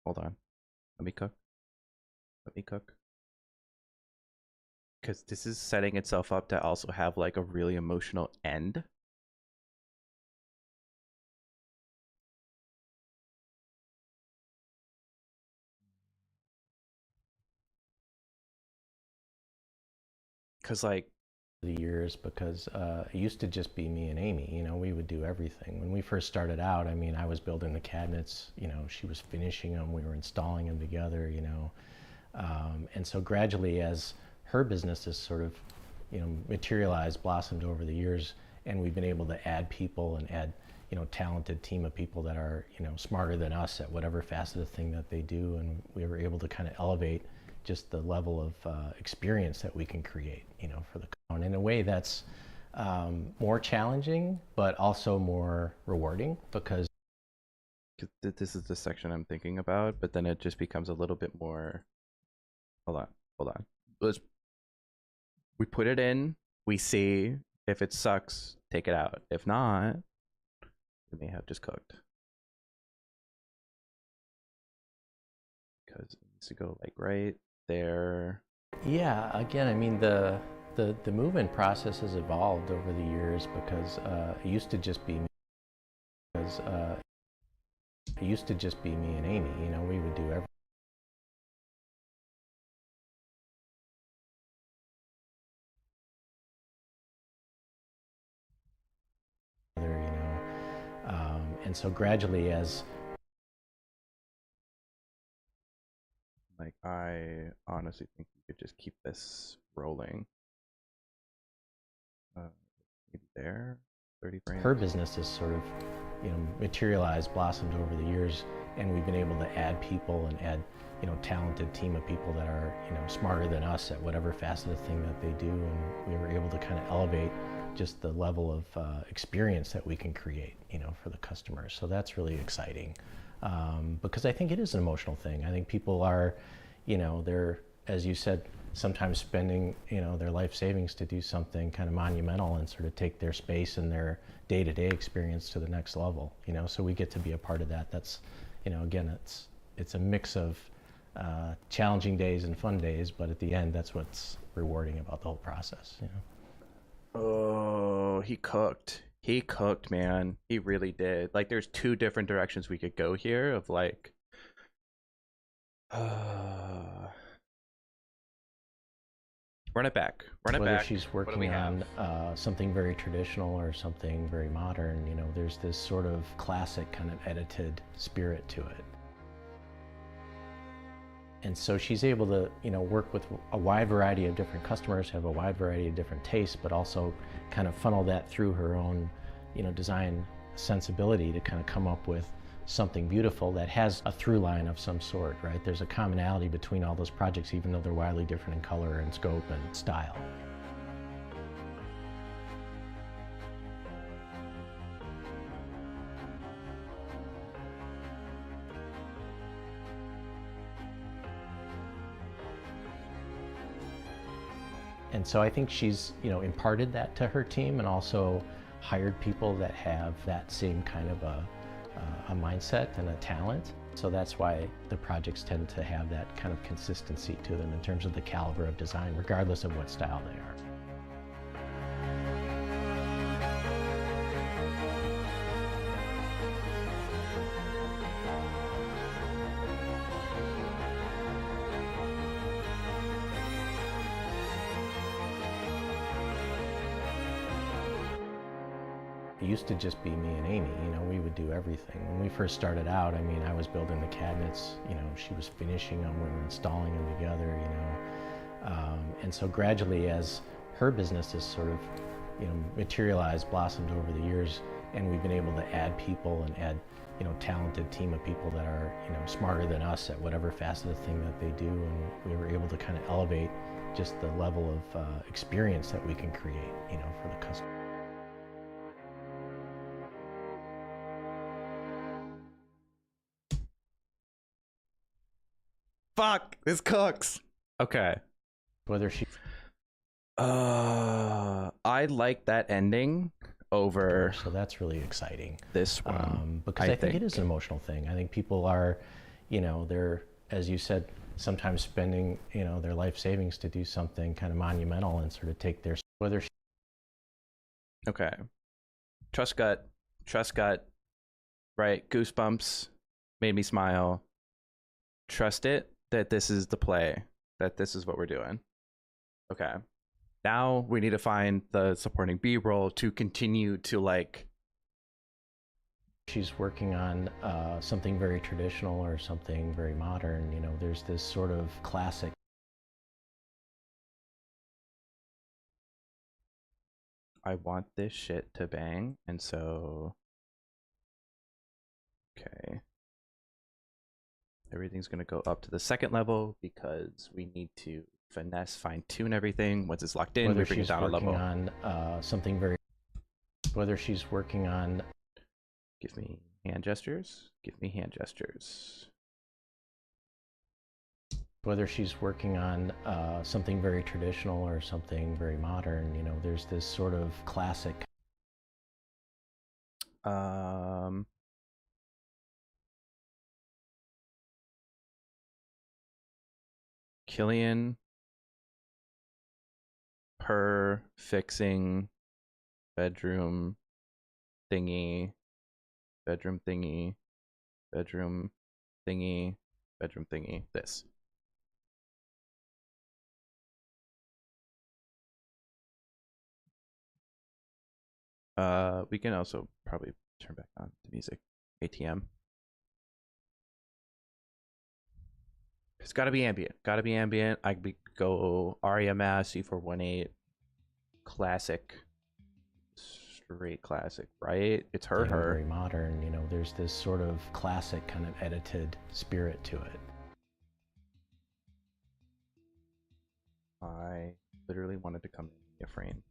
Hold on. Let me cook. Let me cook. Because this is setting itself up to also have like a really emotional end. Because like The years, because it used to just be me and Amy. You know, we would do everything. When we first started out, I mean, I was building the cabinets, you know, she was finishing them, we were installing them together, you know. And so gradually, as her business has sort of, you know, materialized, blossomed over the years, and we've been able to add people and add, you know, talented team of people that are, you know, smarter than us at whatever facet of thing that they do, and we were able to kind of elevate just the level of experience that we can create, you know, for the and in a way that's more challenging, but also more rewarding, because this is the section I'm thinking about, but then it just becomes a little bit more. Hold on. We put it in, we see if it sucks, take it out. If not, we may have just cooked. Because it needs to go like right there. yeah, again, I mean, the movement process has evolved over the years, because it used to just be me, and Amy, you know, we would do everything. You know, and so gradually, as Like, I honestly think you could just keep this rolling. Maybe there, 30 frames. her business has sort of, you know, materialized, blossomed over the years, and we've been able to add people and add, you know, talented team of people that are, you know, smarter than us at whatever facet of thing that they do, and we were able to kind of elevate just the level of experience that we can create, you know, for the customers. So that's really exciting, because I think it is an emotional thing. I think people are, you know, they're, as you said, sometimes spending, you know, their life savings to do something kind of monumental and sort of take their space and their day-to-day experience to the next level, you know. So we get to be a part of that. That's, you know, again, it's a mix of challenging days and fun days, but at the end, that's what's rewarding about the whole process, you know. Oh, he cooked. He cooked, man. He really did. Like, there's two different directions we could go here of like, run it back. Run it Whether back. she's What do we working have? on something very traditional or something very modern, you know, there's this sort of classic kind of edited spirit to it. And so she's able to, you know, work with a wide variety of different customers, have a wide variety of different tastes, but also kind of funnel that through her own, you know, design sensibility to kind of come up with something beautiful that has a through line of some sort, right? There's a commonality between all those projects, even though they're wildly different in color and scope and style. And so I think she's, you know, imparted that to her team and also hired people that have that same kind of a mindset and a talent. So that's why the projects tend to have that kind of consistency to them in terms of the caliber of design, regardless of what style they are. It used to just be me and Amy, you know, we would do everything. When we first started out, I mean, I was building the cabinets, you know, she was finishing them, we were installing them together, you know. And so gradually, as her business has sort of, you know, materialized, blossomed over the years, and we've been able to add people and add, you know, talented team of people that are, you know, smarter than us at whatever facet of thing that they do, and we were able to kind of elevate just the level of experience that we can create, you know, for the customer. Fuck, this cooks. Okay. Whether she I like that ending over So that's really exciting, this one. because I think it is an emotional thing. I think people are, you know, they're, as you said, sometimes spending, you know, their life savings to do something kind of monumental and sort of take their, whether she Okay. Trust gut, right? Goosebumps made me smile. Trust it that this is the play, that this is what we're doing. Okay. Now we need to find the supporting B-roll to continue to like. she's working on something very traditional or something very modern, you know, there's this sort of classic. I want this shit to bang, and so. Okay. Everything's going to go up to the second level because we need to finesse, fine tune everything. Once it's locked in, Whether we bring it she's down a working level. on something very, whether she's working on Give me hand gestures. Give me hand gestures. whether she's working on something very traditional or something very modern, you know, there's this sort of classic. Killian per fixing bedroom thingy, bedroom thingy, bedroom thingy, bedroom thingy. This. We can also probably turn back on the music. ATM. It's gotta be ambient. Gotta be ambient. I could go REMS C418 classic Great classic, right? It's her, you know, very her. modern. You know, there's this sort of classic kind of edited spirit to it. I literally wanted to come in a frame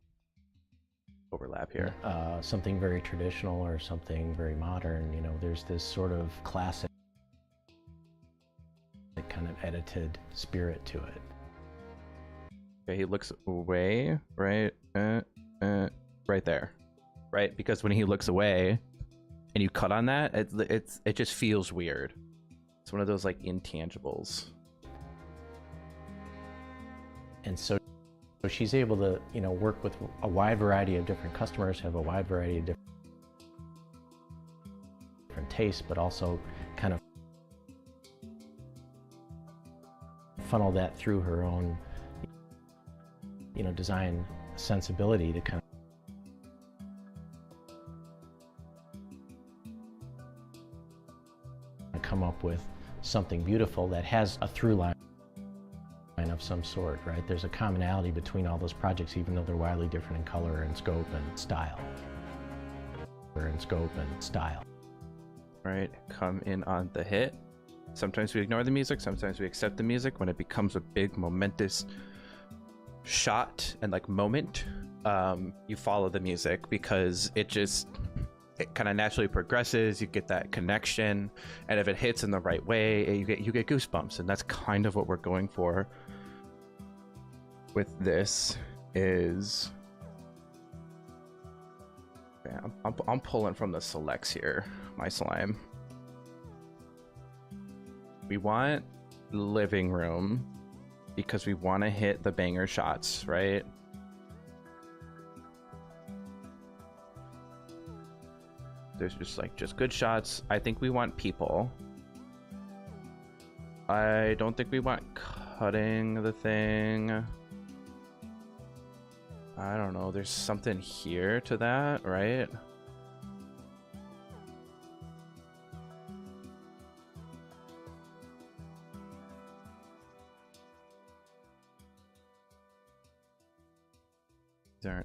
overlap here. Something very traditional or something very modern. You know, there's this sort of classic kind of edited spirit to it. Okay, he looks away, right? Right there, right? Because when he looks away, and you cut on that, it just feels weird. It's one of those like intangibles. And so she's able to, you know, work with a wide variety of different customers, have a wide variety of different tastes, but also kind of funnel that through her own, you know, design sensibility to kind of come up with something beautiful that has a through line of some sort, right? There's a commonality between all those projects, even though they're wildly different in color and scope and style. Right, come in on the hit. Sometimes we ignore the music, sometimes we accept the music. When it becomes a big momentous shot and like moment, you follow the music because it kind of naturally progresses. You get that connection, and if it hits in the right way, you get goosebumps, and that's kind of what we're going for with this. Is okay, I'm pulling from the selects here, my slime. We want living room because we want to hit the banger shots, right? There's just good shots. I think we want people. I don't think we want cutting the thing. I don't know. There's something here to that, right?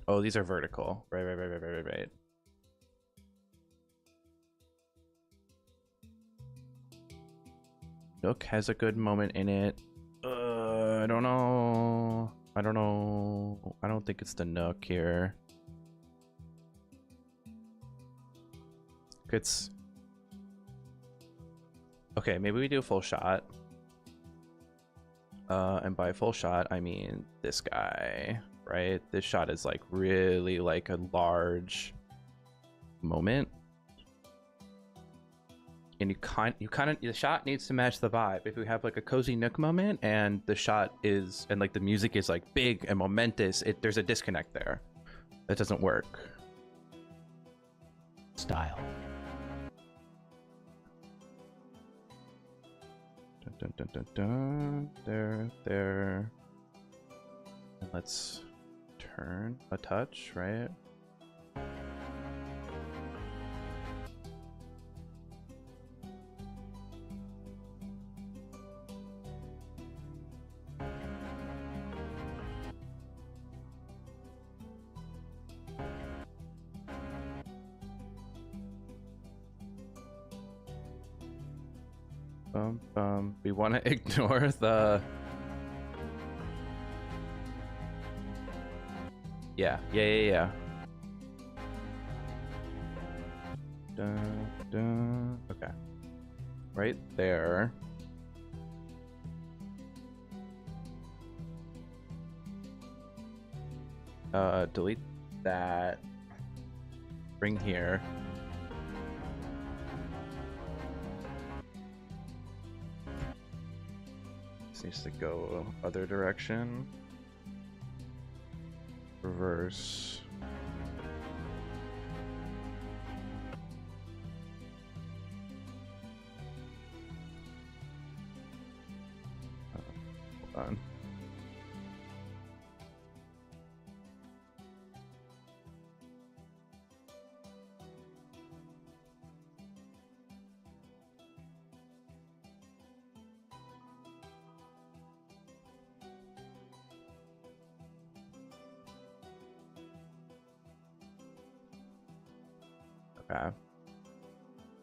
Oh, these are vertical. Right. Nook has a good moment in it. I don't know. I don't think it's the Nook here. It's okay. Maybe we do a full shot. And by full shot, I mean this guy, right? This shot is like really like a large moment. And the shot needs to match the vibe. If we have like a cozy Nook moment and the shot is, and like the music is like big and momentous, there's a disconnect there. That doesn't work. Style. Dun, dun, dun, dun, dun. There. And let's turn a touch, right? We want to ignore the... Yeah. Dun, dun. Okay. Right there. Delete that. Bring here. Needs to go other direction. Reverse. Hold on. Okay.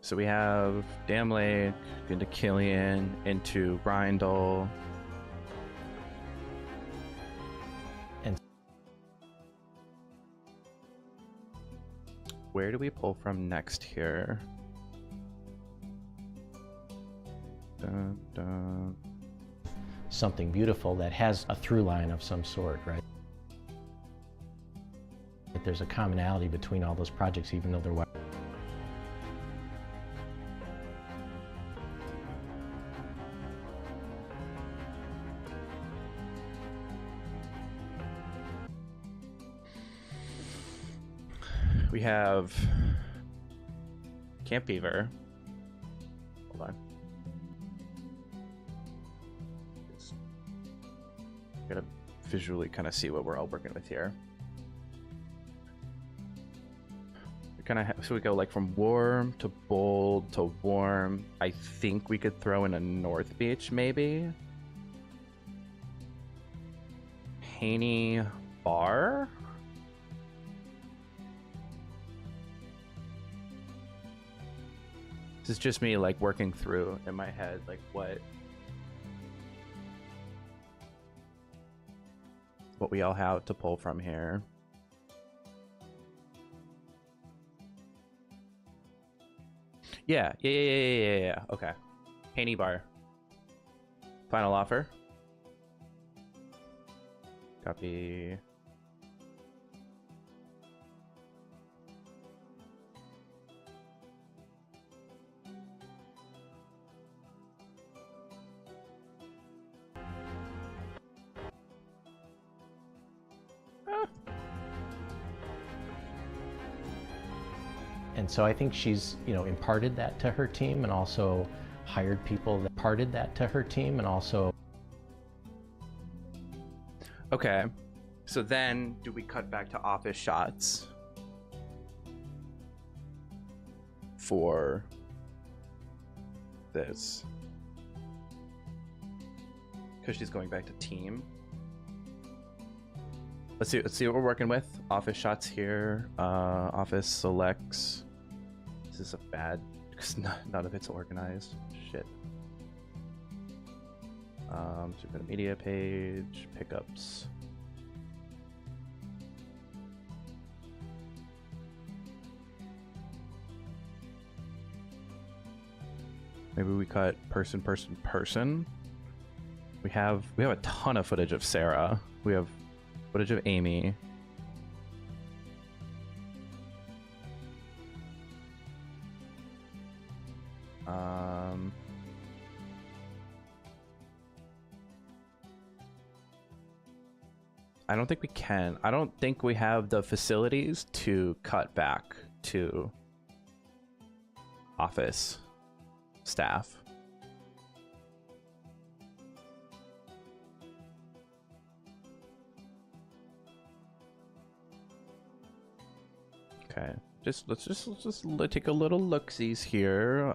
So we have Dam Lake into Killian into Grindel. And Where do we pull from next here? Dun, dun. something beautiful that has a through line of some sort, right? That there's a commonality between all those projects, even though they're We have Camp Beaver. Hold on. Just gotta visually kind of see what we're all working with here. We kind of so we go like from warm to bold to warm. I think we could throw in a North Beach maybe. Haney Bar. This is just me like working through in my head like what we all have to pull from here. Yeah. Okay. Haney Bar. Final offer. Copy. And so I think she's, imparted that to her team and also hired people that imparted that to her team and also. Okay. So then do we cut back to office shots for this? Because she's going back to team. Let's see what we're working with. Office shots here. Office selects. This is a bad because none of it's organized. Shit. So we go to media page, pickups. Maybe we cut person. We have a ton of footage of Sarah. We have footage of Amy. I don't think we can. I don't think we have the facilities to cut back to office staff. Okay, let's just take a little look-sees here.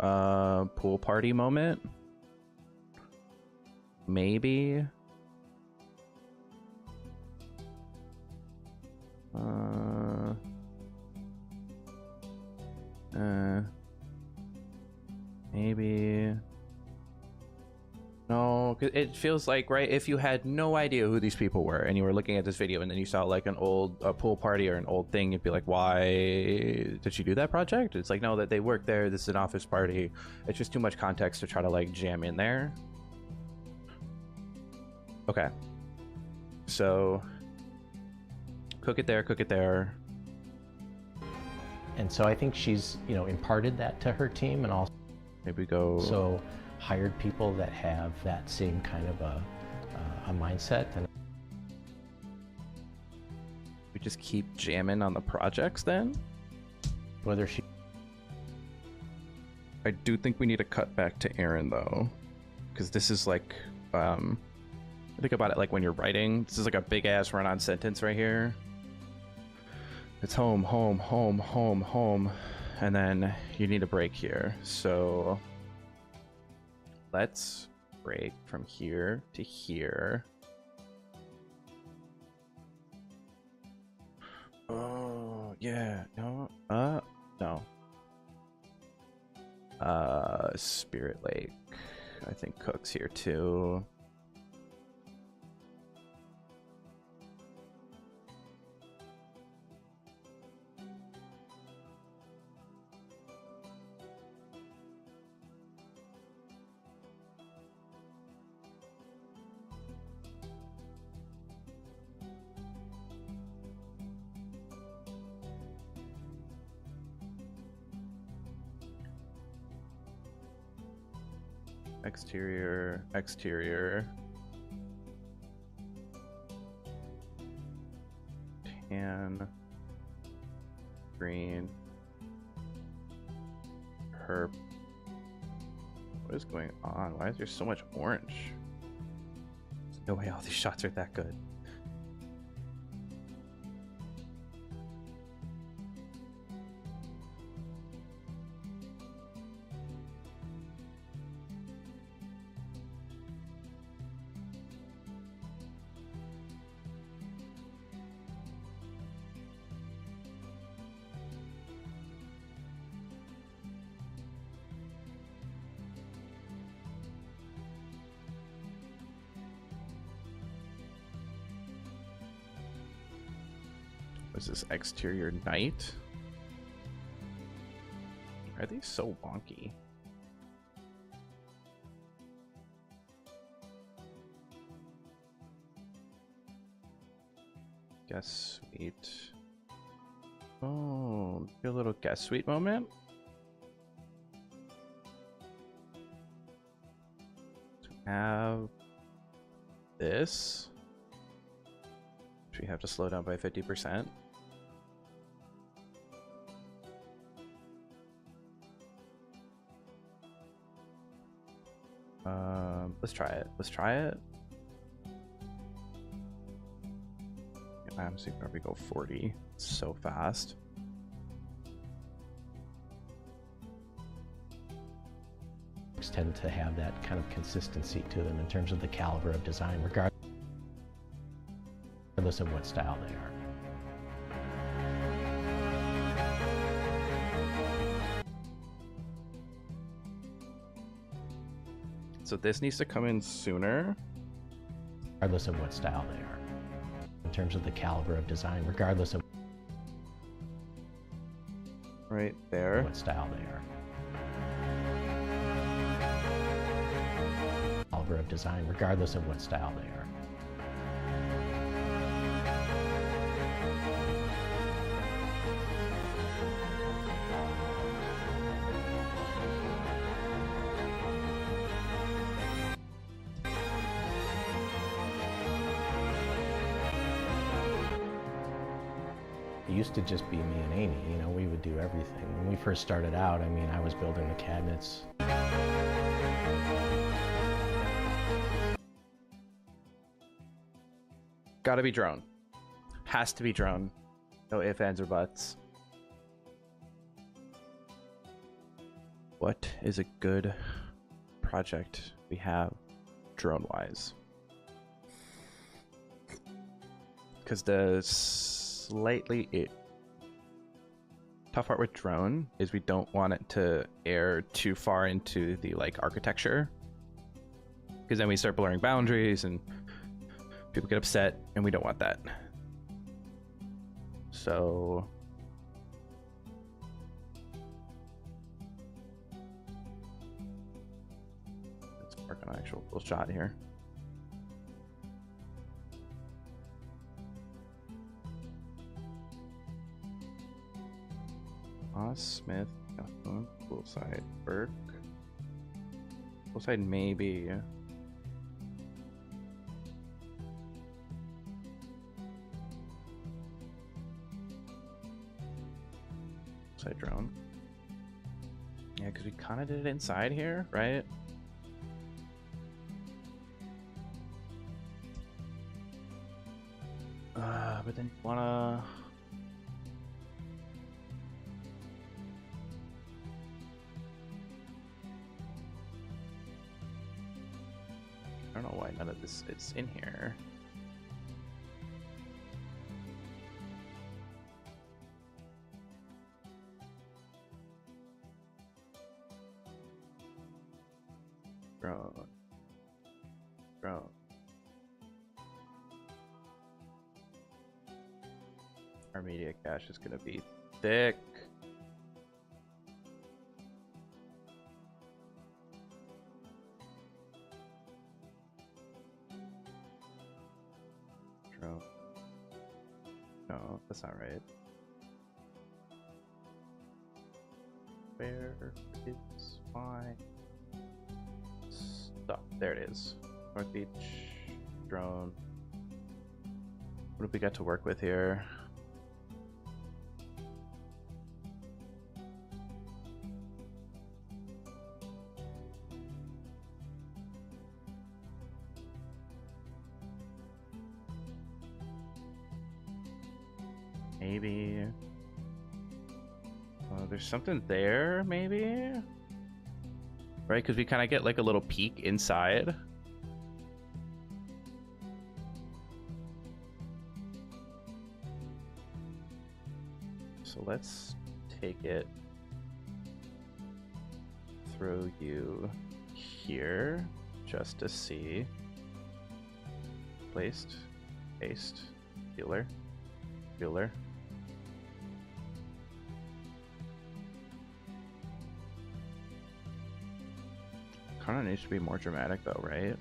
Pool party moment. Maybe. Maybe. No, 'cause it feels like, right, if you had no idea who these people were and you were looking at this video and then you saw like a pool party or an old thing, you'd be like, why did she do that project? It's like, no, that they work there, this is an office party. It's just too much context to try to like jam in there. Okay. So cook it there. And so I think she's, imparted that to her team and also. Maybe go. So hired people that have that same kind of a mindset. And we just keep jamming on the projects then? whether she. I do think we need to cut back to Aaron though, because this is like, think about it like when you're writing. This is like a big ass run-on sentence right here. It's home, and then you need a break here. So let's break from here to here. Oh yeah, no. Spirit Lake. I think Cook's here too. Exterior, exterior. Tan, green, herb. What is going on? Why is there so much orange? There's no way all these shots are that good. What is this, exterior night? Are these so wonky? Guest suite. Oh, a little guest suite moment. To have this, which we have to slow down by 50%. Let's try it. Let's try it. I'm seeing where we go 40 so fast. Tend to have that kind of consistency to them in terms of the caliber of design, regardless of what style they are. So this needs to come in sooner. Regardless of what style they are. In terms of the caliber of design, regardless of Right there. what style they are. Caliber of design, regardless of what style they are. It used to just be me and Amy, you know, we would do everything. When we first started out, I mean, I was building the cabinets. Gotta be drone. Has to be drone. No ifs, ands, or buts. What is a good project we have drone-wise? Because the tough part with drone is we don't want it to air too far into the like architecture, because then we start blurring boundaries and people get upset, and we don't want that. So let's work on an actual full shot here. Smith, poolside, Burke. Poolside maybe. Poolside drone. Yeah, because we kind of did it inside here, right? But then you wanna. I don't know why none of this is in here. Drone. Drone. Our media cache is gonna be thick. Drone. No, that's not right. Where is my stuff? There it is. North Beach, drone. What have we got to work with here? Maybe. There's something there, maybe? Right, because we kind of get like a little peek inside. So let's take it, throw you here just to see. Placed, paste, Bueller, Bueller. Kind of needs to be more dramatic though, right?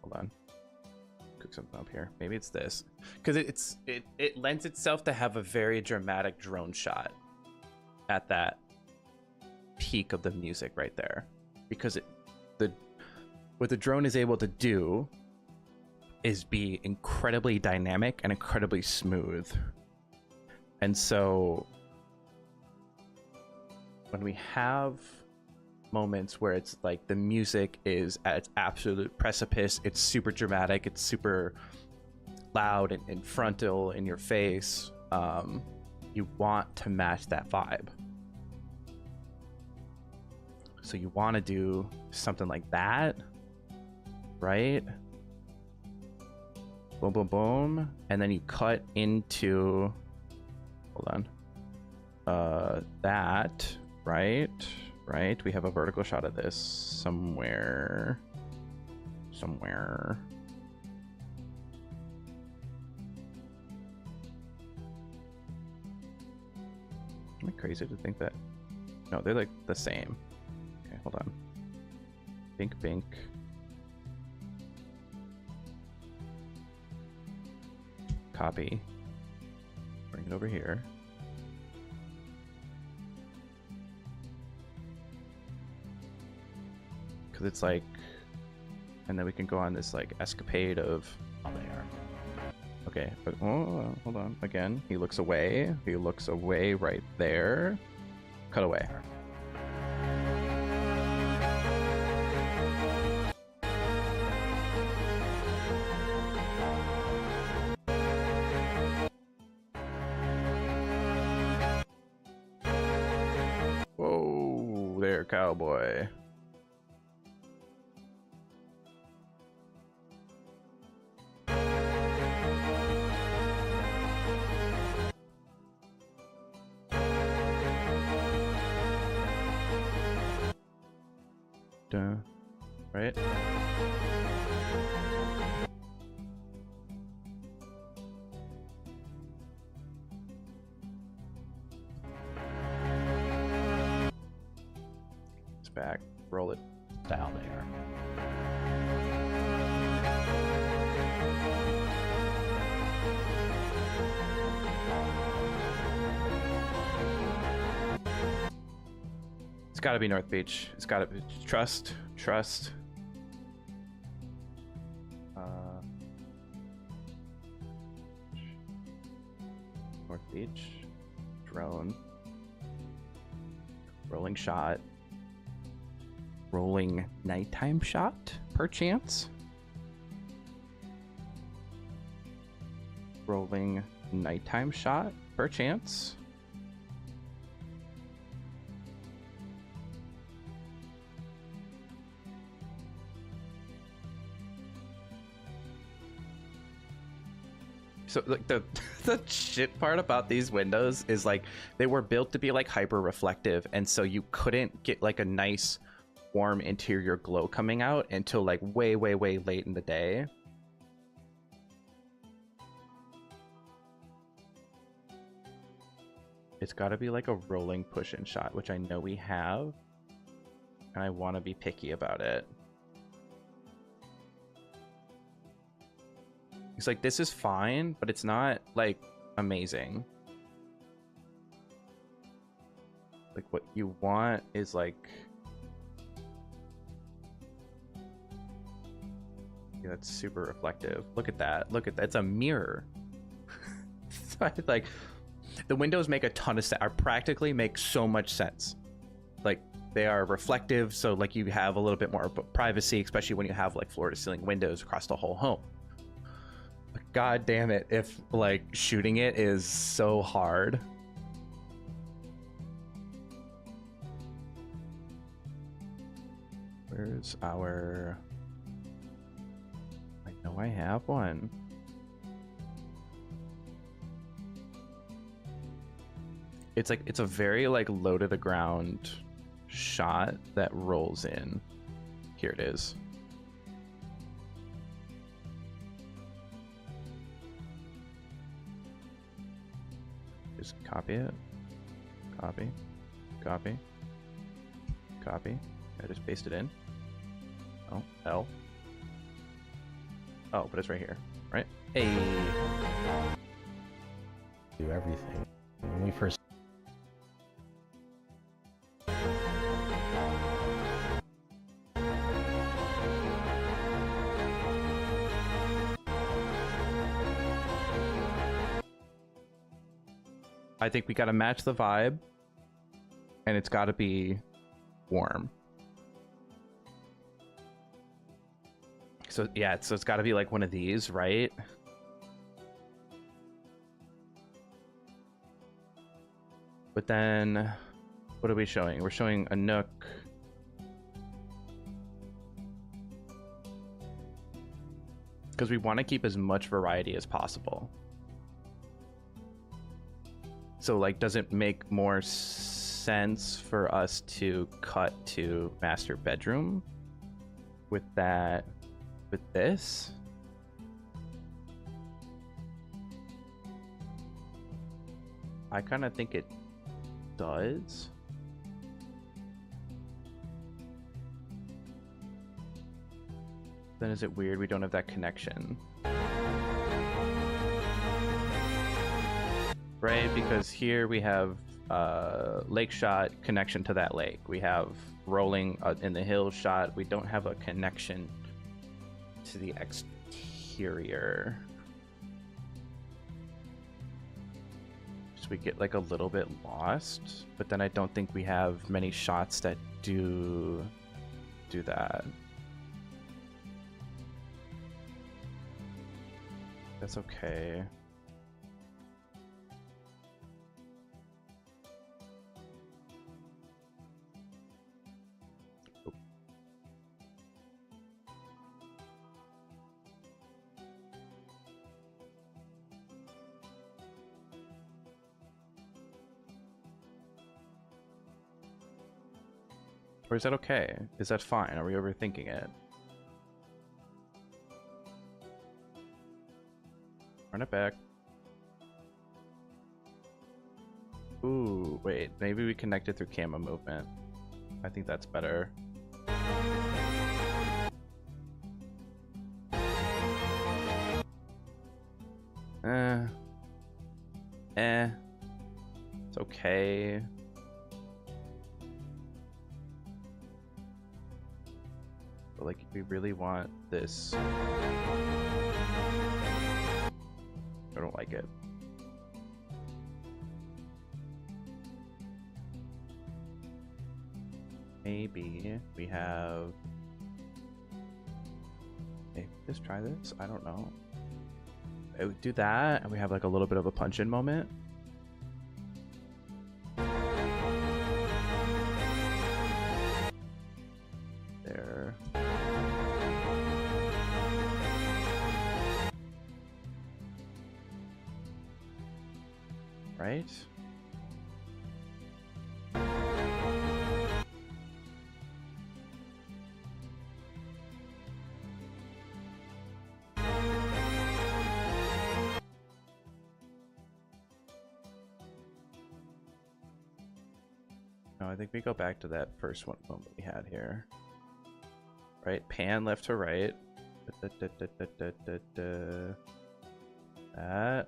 Hold on. Cook something up here. Maybe it's this. Because it lends itself to have a very dramatic drone shot at that peak of the music right there. Because what the drone is able to do is be incredibly dynamic and incredibly smooth. And so when we have moments where it's like the music is at its absolute precipice, it's super dramatic, it's super loud and frontal in your face, you want to match that vibe. So you want to do something like that, right? Boom, boom, boom. And then you cut into, hold on, that, right? Right? We have a vertical shot of this somewhere. Somewhere. Am I crazy to think that? No, they're like the same. Okay, hold on. Bink, bink. Copy. Bring it over here. Because it's like, and then we can go on this like escapade of, Oh, they are. okay, but oh, hold on, again, he looks away right there, cut away. Whoa, there, cowboy. Right? It's back. Roll it. Style they are. It's gotta be North Beach. It's gotta be trust. North Beach. Drone. Rolling shot. Rolling nighttime shot, perchance. Rolling nighttime shot, perchance. So like the the shit part about these windows is like they were built to be like hyper reflective, and so you couldn't get like a nice warm interior glow coming out until like way late in the day. It's got to be like a rolling push-in shot, which I know we have, and I want to be picky about it. It's like, this is fine, but it's not like amazing. Like what you want is like, yeah, that's super reflective. Look at that. Look at that. It's a mirror. So like the windows make a ton of sense, are practically make so much sense. Like they are reflective, so like you have a little bit more privacy, especially when you have like floor to ceiling windows across the whole home. But god damn it if like shooting it is so hard. Where's our... I know I have one. It's like, it's a very like low to the ground shot that rolls in. Here it is. Just copy it. Copy. Copy. Copy. I just paste it in. Oh, L. Oh, but it's right here, right? Hey. Do everything. When we first I think we gotta match the vibe, and it's gotta be warm. So yeah, so it's gotta be like one of these, right? But then, what are we showing? We're showing a nook. Because we want to keep as much variety as possible. So like, does it make more sense for us to cut to master bedroom with that, with this? I kind of think it does. Then is it weird we don't have that connection? Right, because here we have lake shot, connection to that lake. We have rolling in the hill shot. We don't have a connection to the exterior. So we get like a little bit lost, but then I don't think we have many shots that do that. That's okay. Or is that okay? Is that fine? Are we overthinking it? Run it back. Ooh, wait. Maybe we connect it through camera movement. I think that's better. It's okay. But like, we really want this. I don't like it. Maybe we have... Hey, just try this? I don't know. I would do that, and we have like a little bit of a punch-in moment. There. right? No, I think we go back to that first one moment we had here. Right, pan left to right. That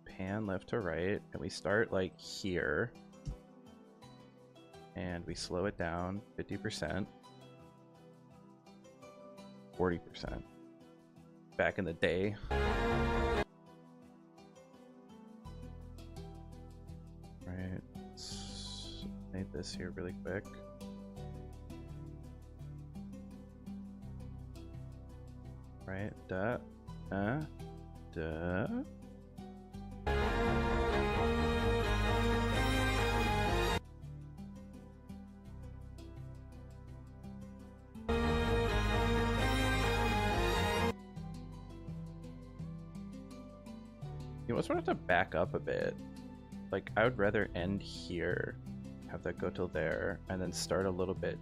pan left to right, and we start like here, and we slow it down 50%, 40%. Back in the day. Right, let's make this here really quick. Right, duh. You almost want to back up a bit. Like, I would rather end here, have that go till there, and then start a little bit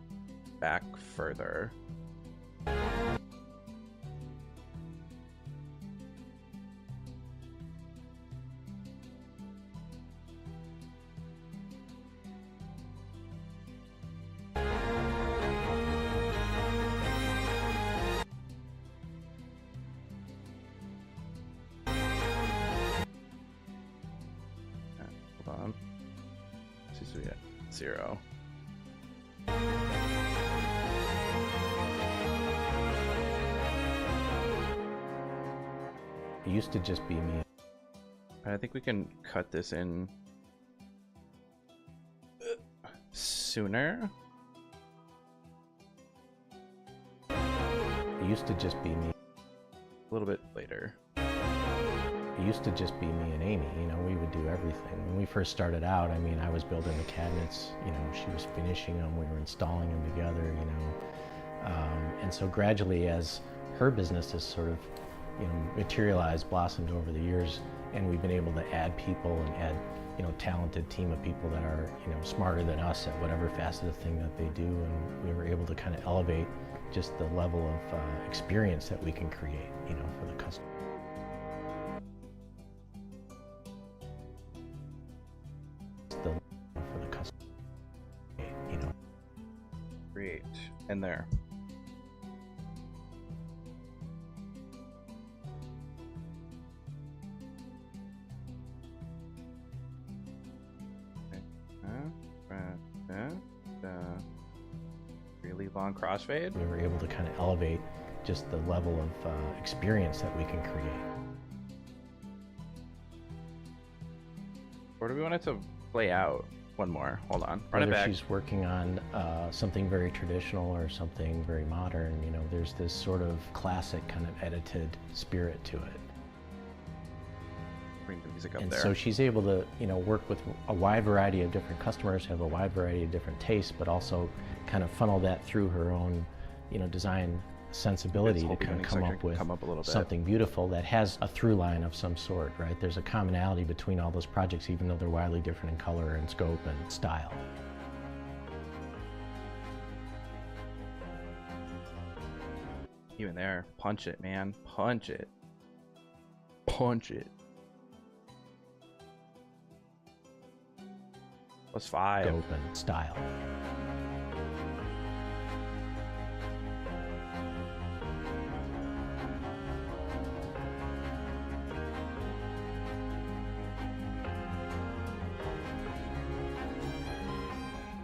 back further. Hold on. See, so we got 0. It used to just be me. I think we can cut this in sooner. It used to just be me. A little bit later. It used to just be me and Amy. You know, we would do everything. When we first started out, I mean, I was building the cabinets. You know, she was finishing them. We were installing them together. You know, and so gradually, as her business has sort of, you know, materialized, blossomed over the years, and we've been able to add people and add, you know, talented team of people that are, you know, smarter than us at whatever facet of thing that they do, and we were able to kind of elevate just the level of experience that we can create, you know, for the customer. For the customer, you know. Create. And there. Really long crossfade. We were able to kind of elevate just the level of experience that we can create. Or do we want it to play out? One more. Hold on. Run it Whether back. she's working on something very traditional or something very modern, you know, there's this sort of classic kind of edited spirit to it. Bring the music up And there. so she's able to, you know, work with a wide variety of different customers, have a wide variety of different tastes, but also kind of funnel that through her own, you know, design sensibility to kind of come up with a little bit. something beautiful that has a through line of some sort, right? There's a commonality between all those projects, even though they're wildly different in color and scope and style. Even there. Punch it, man. Punch it. Punch it. +5. Scope and style.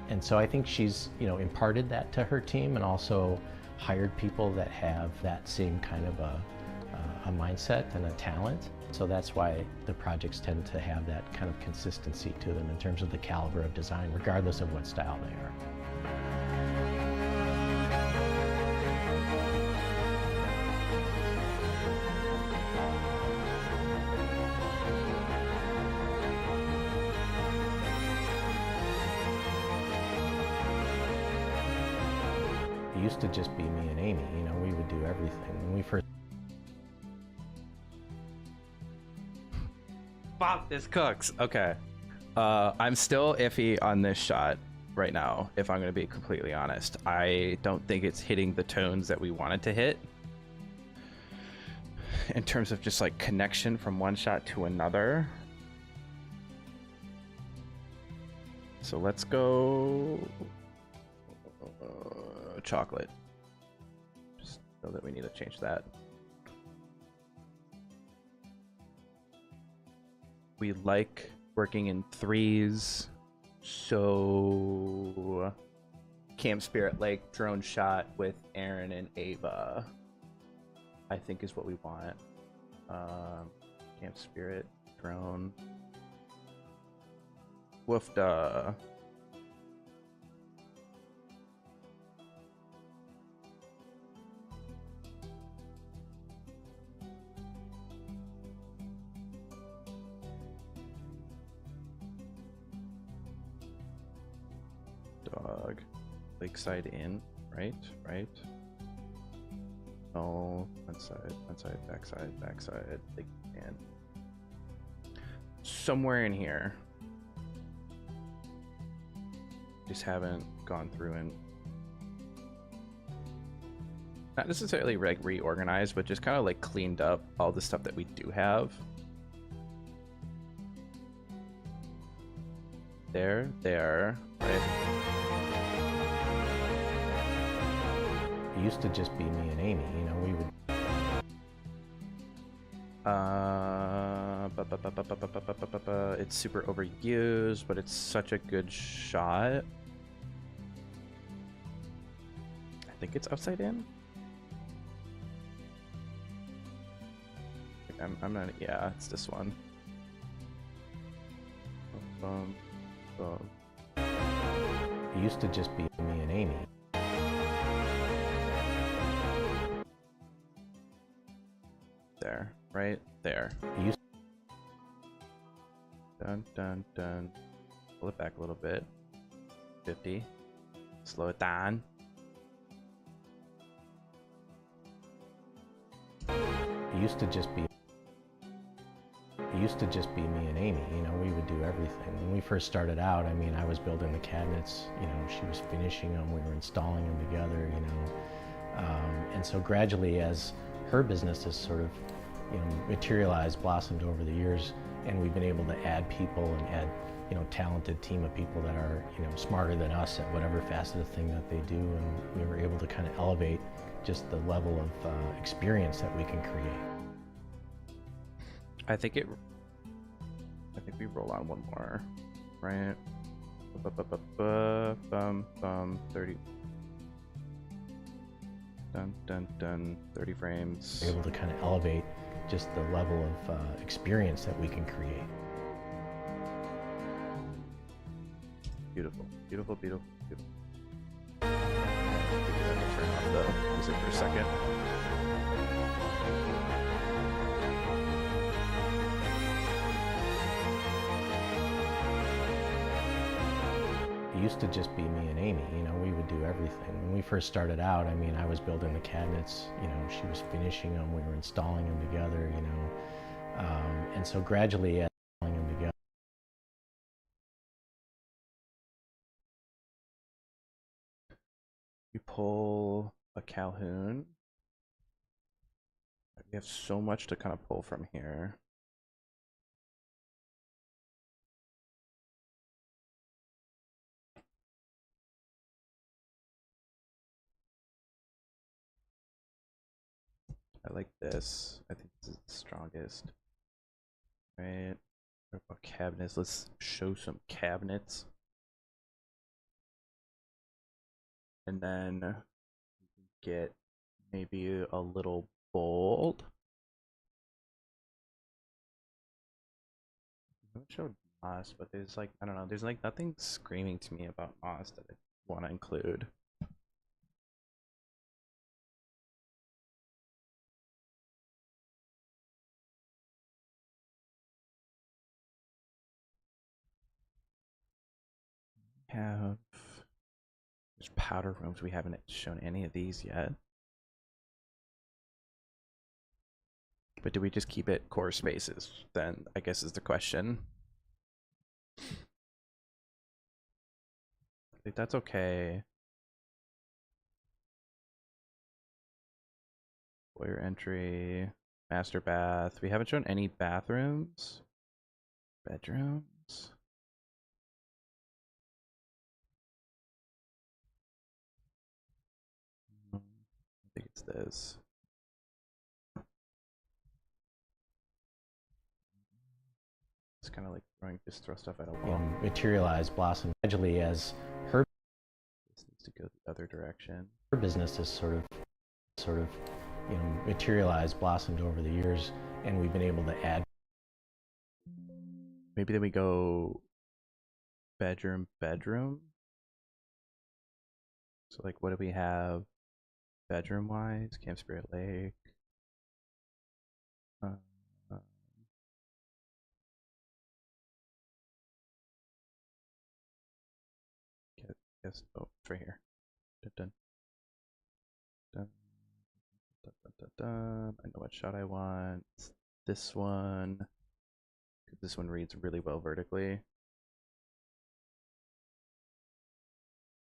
And so I think she's, you know, imparted that to her team and also hired people that have that same kind of a mindset and a talent. So that's why the projects tend to have that kind of consistency to them in terms of the caliber of design, regardless of what style they are. It used to just be me and Amy, you know, we would do everything. When we first Fuck, this cooks. Okay. I'm still iffy on this shot right now, if I'm going to be completely honest. I don't think it's hitting the tones that we wanted to hit in terms of just like connection from one shot to another. So let's go chocolate. Just know that we need to change that. We like working in threes, so Camp Spirit Lake drone shot with Aaron and Ava, I think is what we want. Camp Spirit drone. Woofda. Dog. Lakeside Inn. Right. Oh, front side, back side, Lake Inn. Somewhere in here. Just haven't gone through and not necessarily like reorganized, but just kind of like cleaned up all the stuff that we do have. There, right? It used to just be me and Amy, you know, we would. It's super overused, but it's such a good shot. I think it's upside in. I'm not. Yeah, it's this one. It used to just be me and Amy. There, right there. It used Dun. Pull it back a little bit. 50. Slow it down. It used to just be me and Amy, you know, we would do everything. When we first started out, I mean, I was building the cabinets, you know, she was finishing them, we were installing them together, you know. And so gradually, as her business has sort of, you know, materialized, blossomed over the years, and we've been able to add people and add, you know, talented team of people that are, you know, smarter than us at whatever facet of thing that they do, and we were able to kind of elevate just the level of experience that we can create. I think we roll on one more, right? 30. Dun. 30 frames. We're able to kind of elevate just the level of experience that we can create. Beautiful. Turn off the music for a second. It used to just be me and Amy, you know, we would do everything. When we first started out, I mean, I was building the cabinets, you know, she was finishing them, we were installing them together, you know. And so gradually, as installing them together, We pull a Calhoun. We have so much to kind of pull from here. I like this. I think this is the strongest. Right. What about cabinets? Let's show some cabinets. And then get maybe a little bold. I showed Moss, but there's like, I don't know, there's like nothing screaming to me about Moss that I want to include. Have there's powder rooms. We haven't shown any of these yet. But do we just keep it core spaces? Then I guess is the question. Like, that's okay. Foyer entry, master bath. We haven't shown any bathrooms. Bedrooms. I think it's this. It's kind of like just throw stuff at a wall. Materialize, blossom gradually as her This needs to go the other direction. business is sort of materialized, blossomed over the years, and we've been able to add. Maybe then we go bedroom. So like, what do we have bedroom wise? Camp Spirit Lake. Guess oh, it's right here. Dun, dun, dun, dun, dun, dun. I know what shot I want. It's this one. This one reads really well vertically.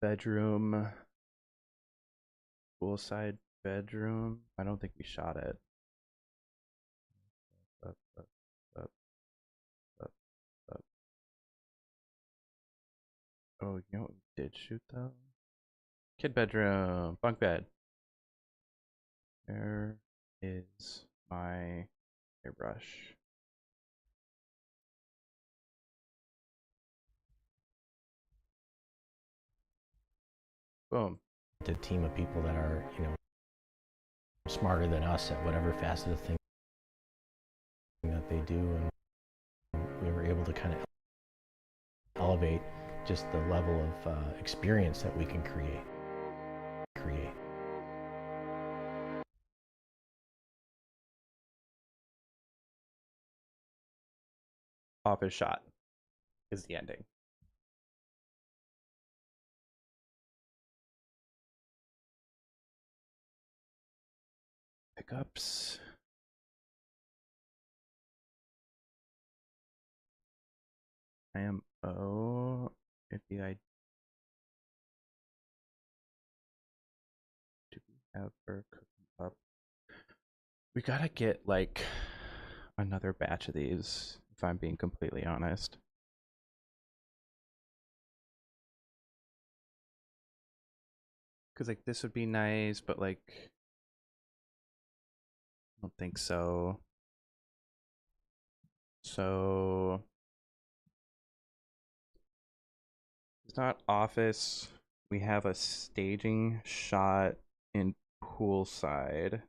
Bedroom. Poolside bedroom. I don't think we shot it. Up. Oh, you know what we did shoot though? Kid bedroom. Bunk bed. Where is my airbrush? Boom. A team of people that are, smarter than us at whatever facet of thing that they do, and we were able to kind of elevate just the level of experience that we can create. Office shot is the ending. Pickups. I am O. If the I do we have her cooking up? We gotta get like another batch of these, if I'm being completely honest. Because like this would be nice, but like I don't think so. So it's not office. We have a staging shot in poolside.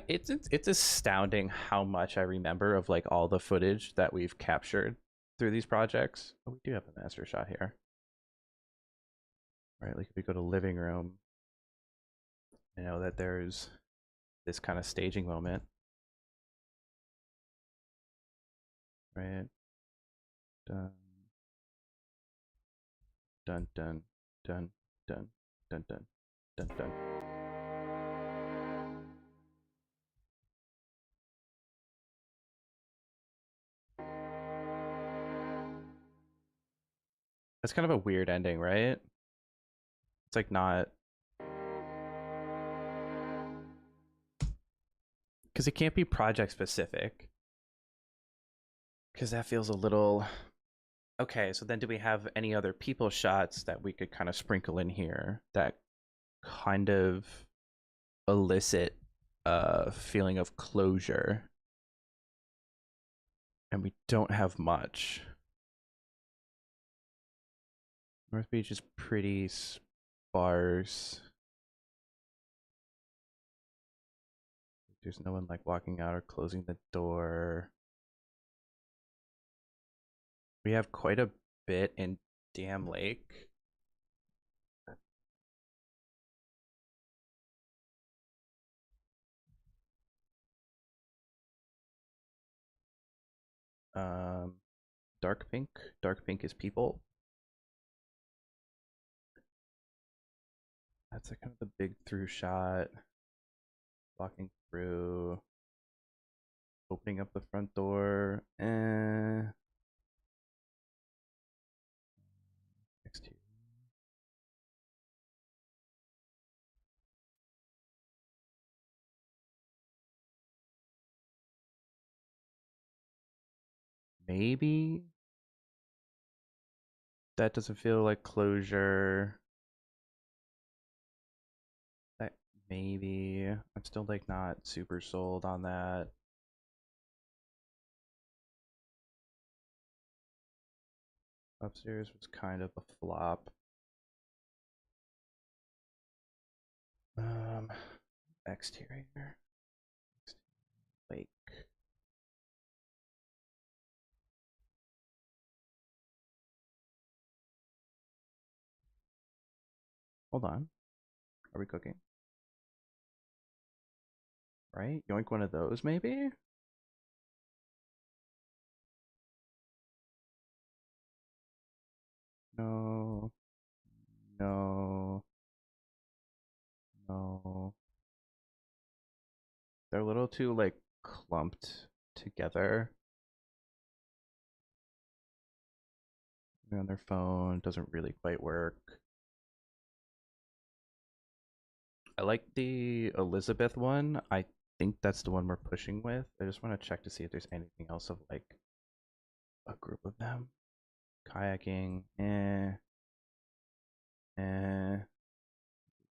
It's astounding how much I remember of like all the footage that we've captured through these projects. Oh, we do have a master shot here. All right, like if we go to living room, I know that there's this kind of staging moment. Right. Dun dun dun dun dun dun dun dun dun. That's kind of a weird ending, right? It's like not, because it can't be project specific, because that feels a little okay. So then do we have any other people shots that we could kind of sprinkle in here that kind of elicit a feeling of closure? And we don't have much. North Beach is pretty sparse. There's no one like walking out or closing the door. We have quite a bit in Dam Lake. Dark pink. Dark pink is people. That's like kind of the big through shot. Walking through. Opening up the front door. maybe that doesn't feel like closure. That maybe I'm still like not super sold on that. Upstairs was kind of a flop. Exterior. Lake. Hold on. Are we cooking? Right? Yoink one of those, maybe? No. No. No. They're a little too, like, clumped together. They're on their phone. Doesn't really quite work. I like the Elizabeth one. I think that's the one we're pushing with. I just want to check to see if there's anything else of, like, a group of them. Kayaking,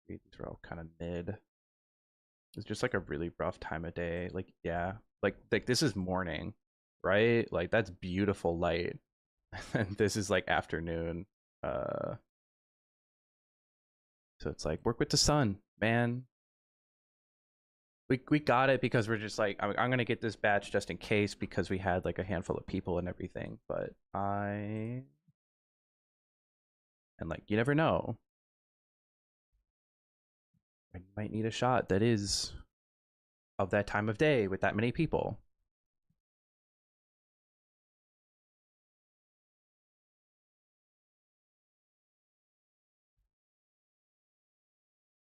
these are all kind of mid. It's just like a really rough time of day. Like, yeah, like this is morning, right? Like that's beautiful light, and this is like afternoon. So it's like work with the sun, man. We got it because we're just like I'm gonna get this batch just in case because we had like a handful of people and everything. But and like you never know. You might need a shot that is of that time of day with that many people.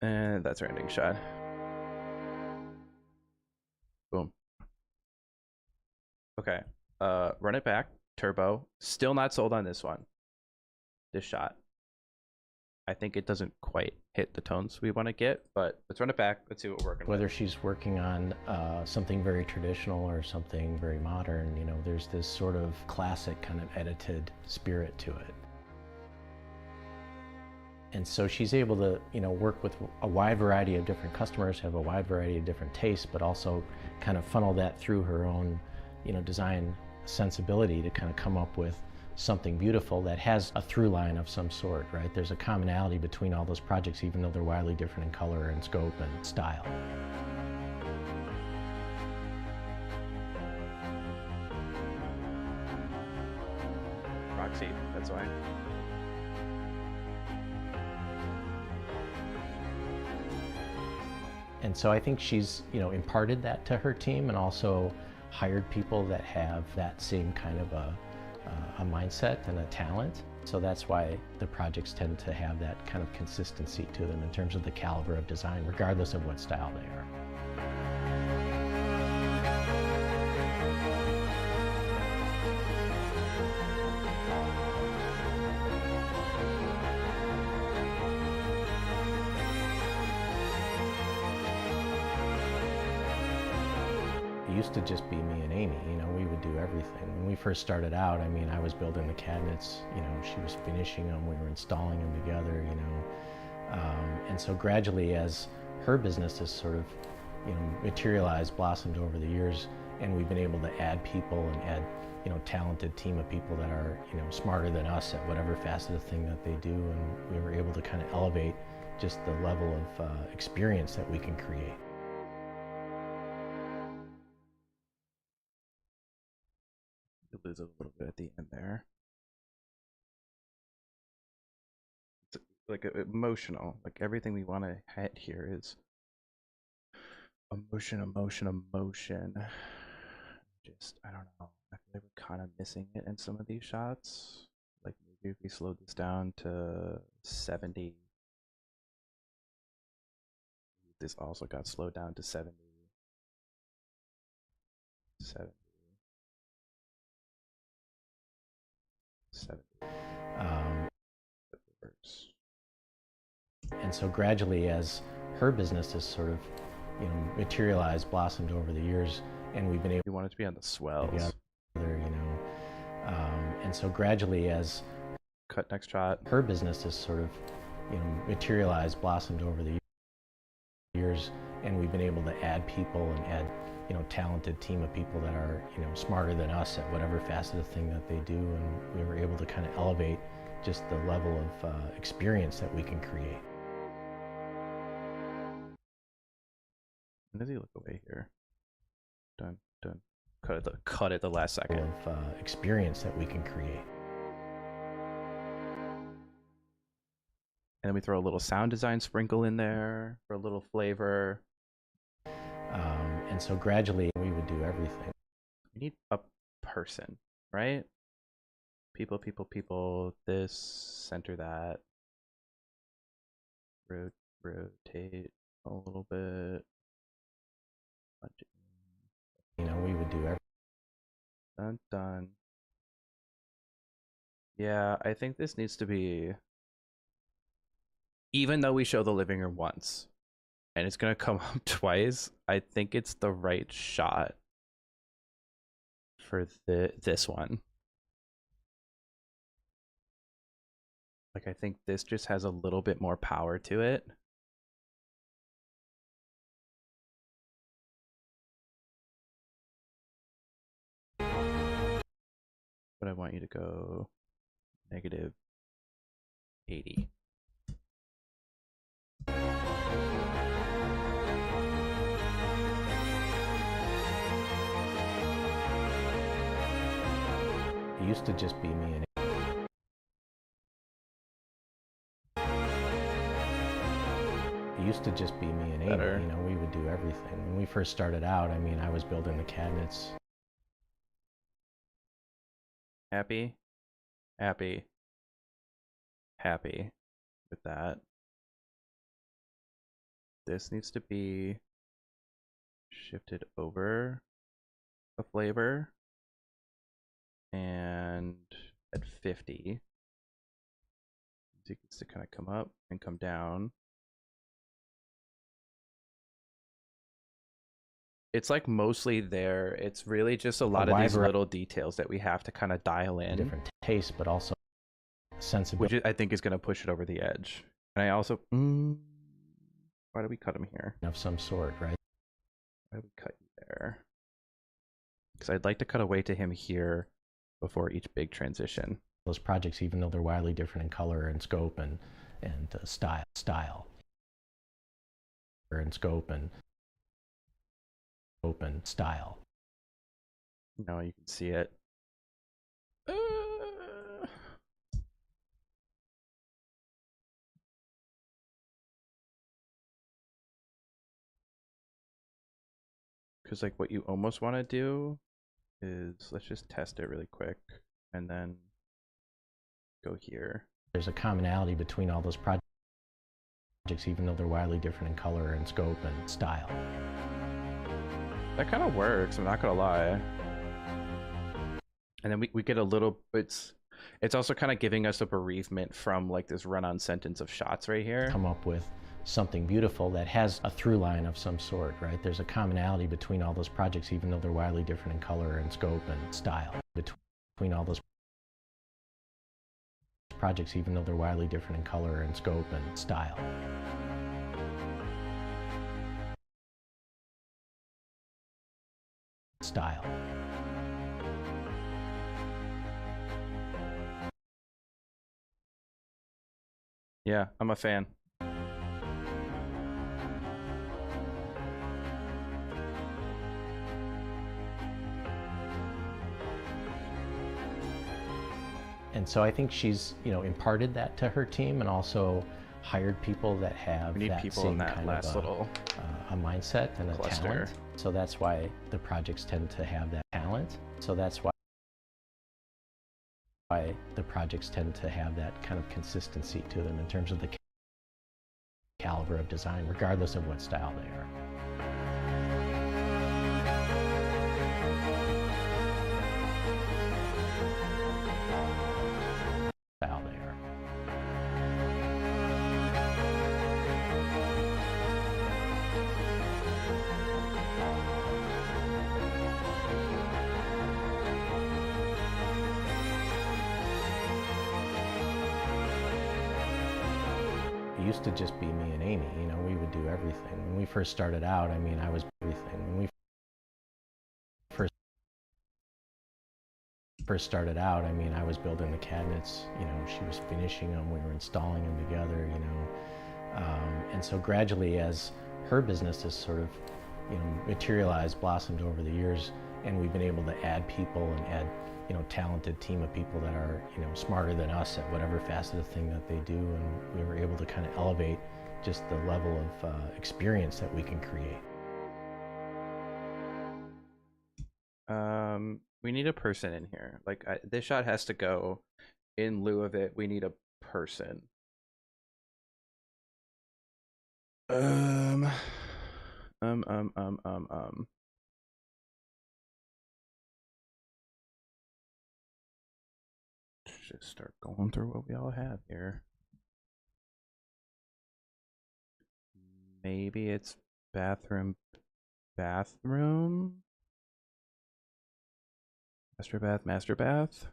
And that's our ending shot. Boom. Okay. Run it back. Turbo. Still not sold on this one. This shot. I think it doesn't quite hit the tones we want to get, but let's run it back. Let's see what we're working with. Whether she's working on something very traditional or something very modern, you know, there's this sort of classic kind of edited spirit to it. And so she's able to, you know, work with a wide variety of different customers, have a wide variety of different tastes, but also kind of funnel that through her own, you know, design sensibility to kind of come up with something beautiful that has a through line of some sort, right? There's a commonality between all those projects, even though they're wildly different in color and scope and style. Roxy, that's why. And so I think she's, you know, imparted that to her team and also hired people that have that same kind of a mindset and a talent. So that's why the projects tend to have that kind of consistency to them in terms of the caliber of design, regardless of what style they are. It used to just be me and Amy, you know, we would do everything. When we first started out, I mean, I was building the cabinets, you know, she was finishing them, we were installing them together, you know. And so gradually as her business has sort of, you know, materialized, blossomed over the years, and we've been able to add people and add, you know, talented team of people that are, you know, smarter than us at whatever facet of thing that they do, and we were able to kind of elevate just the level of experience that we can create. You lose it a little bit at the end there. It's like emotional. Like everything we want to hit here is emotion, emotion, emotion. Just I don't know. I feel like we're kind of missing it in some of these shots. Like maybe if we slowed this down to 70. This also got slowed down to 70. 70. 70. And so gradually as her business has sort of, you know, materialized, blossomed over the years, and we've been able We want it to be on the swells. together, you know, And so gradually, as Cut next shot. her business has sort of, materialized, blossomed over the years, and we've been able to add people and add, talented team of people that are, smarter than us at whatever facet of thing that they do, and we were able to kind of elevate just the level of experience that we can create. When does he look away here? Done. Cut it the last second. Of experience that we can create. And then we throw a little sound design sprinkle in there for a little flavor. And so gradually we would do everything. We need a person, right? People, this, center that. Rotate a little bit. We would do everything. Done. Yeah, I think this needs to be, even though we show the living room once and it's gonna come up twice, I think it's the right shot for this one. Like, I think this just has a little bit more power to it. But I want you to go -80. It used to just be me and Amy. Better. We would do everything. When we first started out, I was building the cabinets. Happy with that. This needs to be shifted over a flavor and at 50. It gets to kind of come up and come down. It's like mostly there. It's really just a lot of these little details that we have to kind of dial in. Different taste, but also sensibility. Which I think is going to push it over the edge. And I also, why do we cut him here? Of some sort, right? Why do we cut you there? Because I'd like to cut away to him here before each big transition. Those projects, even though they're wildly different in color and scope and style, and scope and open style. No, you can see it. Because like what you almost want to do is, let's just test it really quick and then go here. There's a commonality between all those projects, even though they're wildly different in color and scope and style. That kind of works, I'm not gonna lie. And then we get a little, it's also kind of giving us a bereavement from like this run-on sentence of shots right here. Come up with something beautiful that has a through line of some sort, right? There's a commonality between all those projects, even though they're wildly different in color and scope and style. Between all those projects, even though they're wildly different in color and scope and style. Style. Yeah, I'm a fan. And so I think she's, imparted that to her team and also hired people that have We need that people same in that kind last of little a mindset and cluster. a talent. So that's why the projects tend to have that talent. So that's why the projects tend to have that kind of consistency to them in terms of the caliber of design, regardless of what style they are. Style they are. used to just be me and Amy. You know, we would do everything. When we first started out, I mean, I was everything. When we first started out, I mean, I was building the cabinets, you know, she was finishing them, we were installing them together, you know. And so gradually, as her business has sort of, you know, materialized, blossomed over the years, and we've been able to add people and add, you know, talented team of people that are, you know, smarter than us at whatever facet of thing that they do, and we were able to kind of elevate just the level of experience that we can create. We need a person in here. Like, this shot has to go. In lieu of it, we need a person. Um. Just start going through what we all have here. Maybe it's bathroom. Master bath.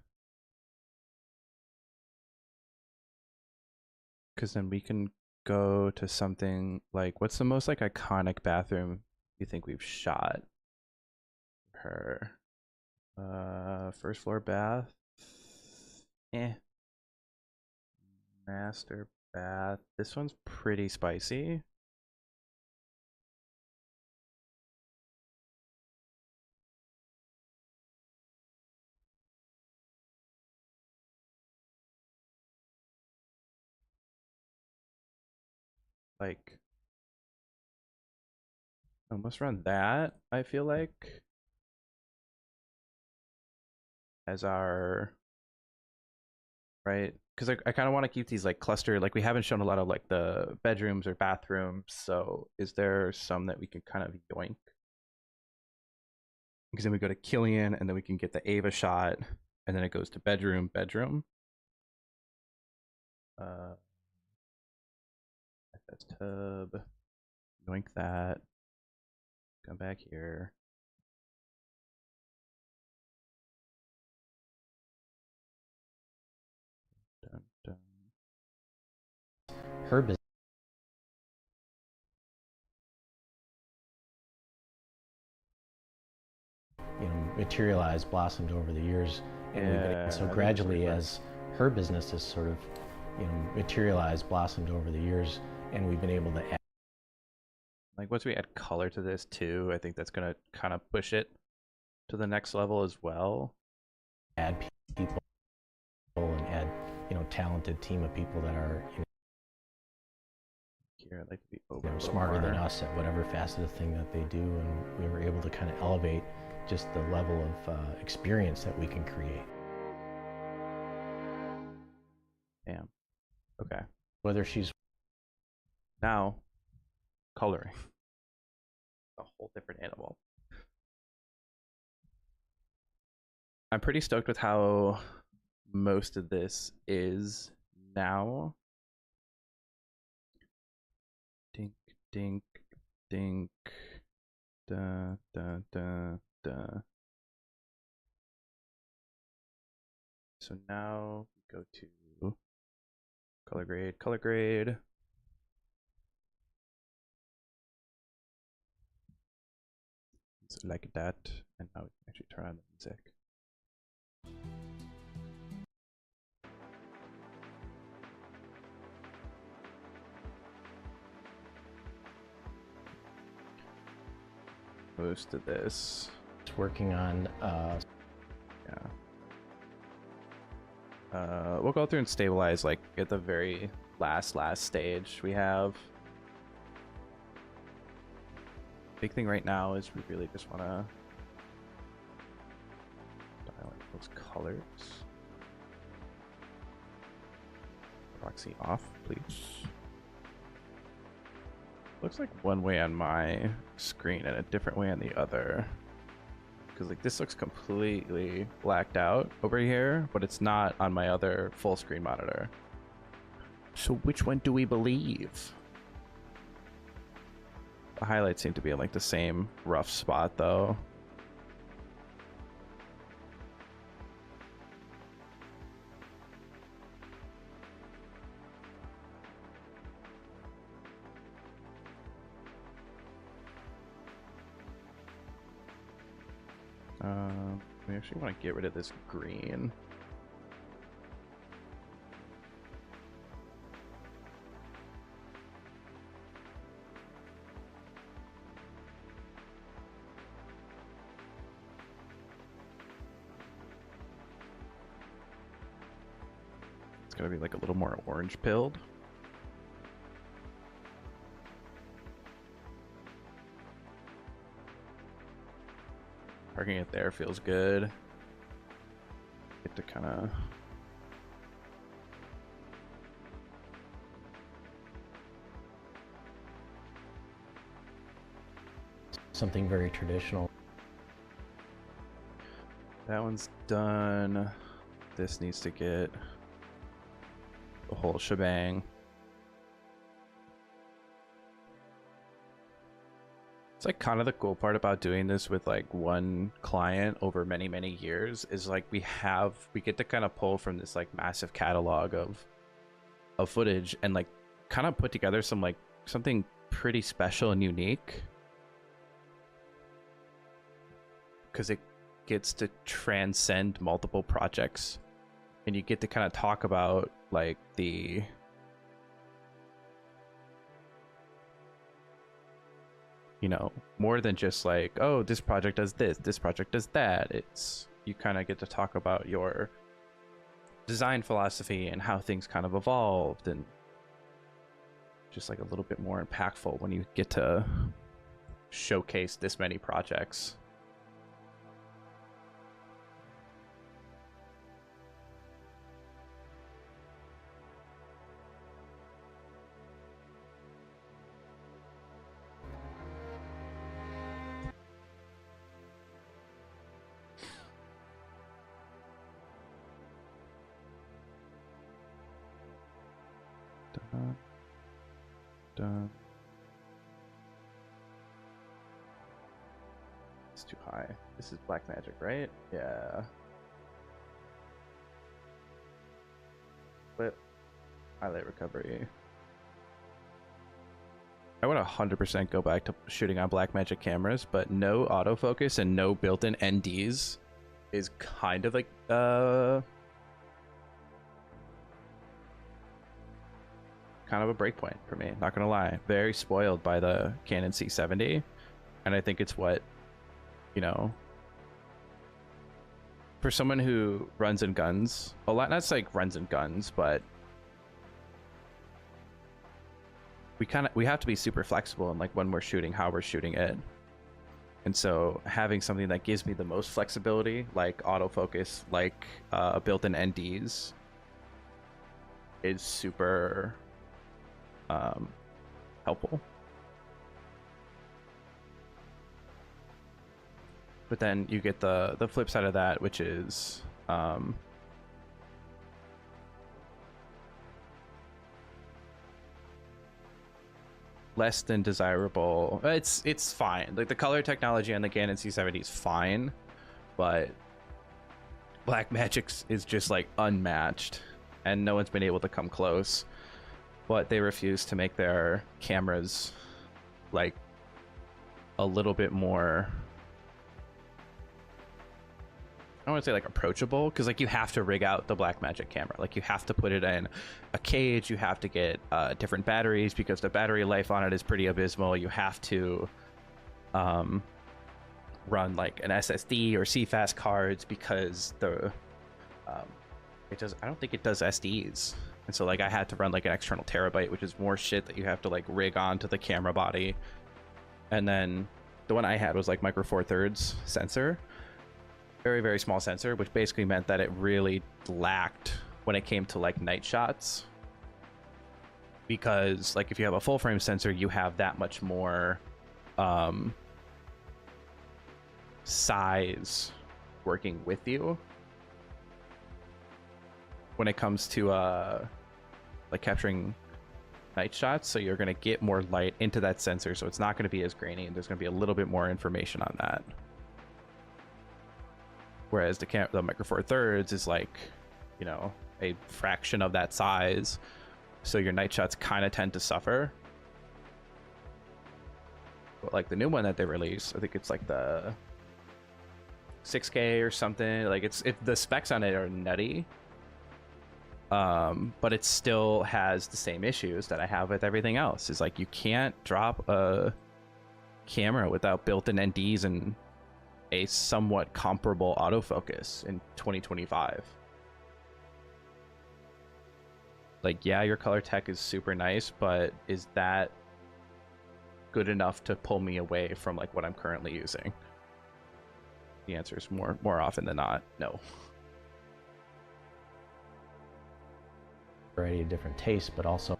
Because then we can go to something like, what's the most like iconic bathroom you think we've shot? Her. First floor bath. Master bath. This one's pretty spicy. Like, almost run that, I feel like, as our, right? Because I kind of want to keep these like clustered. Like, we haven't shown a lot of like the bedrooms or bathrooms. So is there some that we can kind of yoink? Because then we go to Killian, and then we can get the Ava shot, and then it goes to bedroom. That's tub. Yoink that. Come back here. Dun, dun. Her business, you know, materialized, blossomed over the years, and Yeah, so I think gradually, that's right. as her business has sort of, you know, materialized, blossomed over the years, and we've been able to add, Like, once we add color to this too, I think that's gonna kind of push it to the next level as well. add people and add, you know, talented team of people that are, you Here, I'd like to be know, over a little smarter than more. us at whatever facet of thing that they do, and we were able to kind of elevate just the level of experience that we can create. Damn. Okay. Whether she's Now, coloring. A whole different animal. I'm pretty stoked with how most of this is now. Dink, dink, dink. Da, da, da, da. So now we go to color grade. So like that, and now we can actually turn on the music. Most of this, working on yeah. We'll go through and stabilize like at the very last stage we have. Big thing right now is we really just want to dial in those colors. Proxy off, please. Looks like one way on my screen and a different way on the other. Because like this looks completely blacked out over here, but it's not on my other full screen monitor. So which one do we believe? The highlights seem to be in like the same rough spot though. We actually want to get rid of this green. It's gonna be like a little more orange pilled. Parking it there feels good. Get to kind of Something very traditional. that one's done. This needs to get the whole shebang. It's like kind of the cool part about doing this with like one client over many, many years is like we get to kind of pull from this like massive catalog of footage and like kind of put together some like something pretty special and unique, because it gets to transcend multiple projects and you get to kind of talk about like the more than just like, oh, this project does this project does that. It's you kind of get to talk about your design philosophy and how things kind of evolved, and just like a little bit more impactful when you get to showcase this many projects. Dun. It's too high. This is black magic, right? Yeah. But highlight recovery. I would 100% go back to shooting on black magic cameras, but no autofocus and no built-in NDs is kind of like kind of a breakpoint for me, not gonna lie. Very spoiled by the Canon C70, and I think it's what, for someone who runs and guns a lot, not like runs and guns, but we have to be super flexible in like when we're shooting, how we're shooting it. And so having something that gives me the most flexibility, like autofocus, like built-in NDs, is super helpful. But then you get the flip side of that, which is less than desirable. It's fine. Like the color technology on the Canon C70 is fine, but Blackmagic is just like unmatched, and no one's been able to come close. But they refuse to make their cameras like a little bit more, I don't want to say like approachable, because like you have to rig out the Blackmagic camera. Like you have to put it in a cage, you have to get different batteries because the battery life on it is pretty abysmal. You have to run like an SSD or CFast cards because the I don't think it does SDs. And so like I had to run like an external terabyte, which is more shit that you have to like rig onto the camera body. And then the one I had was like micro four thirds sensor, very, very small sensor, which basically meant that it really lacked when it came to like night shots. Because like if you have a full frame sensor, you have that much more size working with you when it comes to like capturing night shots. So you're going to get more light into that sensor, so it's not going to be as grainy, and there's going to be a little bit more information on that. Whereas the micro four thirds is like, a fraction of that size, so your night shots kind of tend to suffer. But like the new one that they released, I think it's like the 6K or something. Like the specs on it are nutty. But it still has the same issues that I have with everything else. Is like you can't drop a camera without built-in NDs and a somewhat comparable autofocus in 2025. Like, yeah, your color tech is super nice, but is that good enough to pull me away from like what I'm currently using? The answer is more often than not, no. Variety of different tastes, but also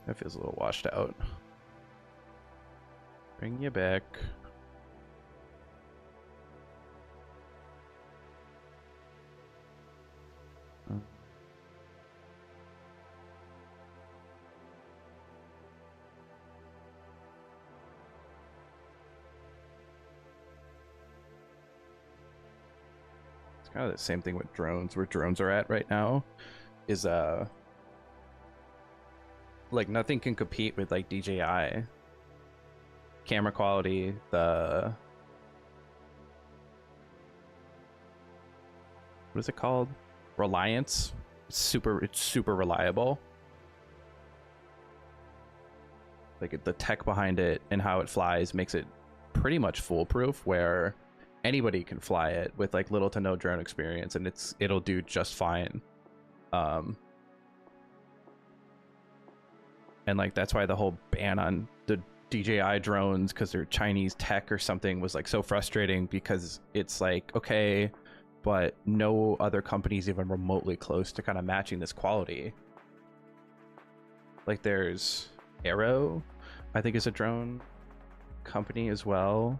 That feels a little washed out. Bring you back. It's kind of the same thing with drones. Where drones are at right now is like nothing can compete with like DJI. Camera quality, the what is it called? Reliance. It's super reliable. Like the tech behind it and how it flies makes it pretty much foolproof, where anybody can fly it with like little to no drone experience and it'll do just fine. And like that's why the whole ban on the DJI drones, because they're Chinese tech or something, was like so frustrating, because it's like, okay, but no other company's even remotely close to kind of matching this quality. Like there's Arrow, I think is a drone company as well,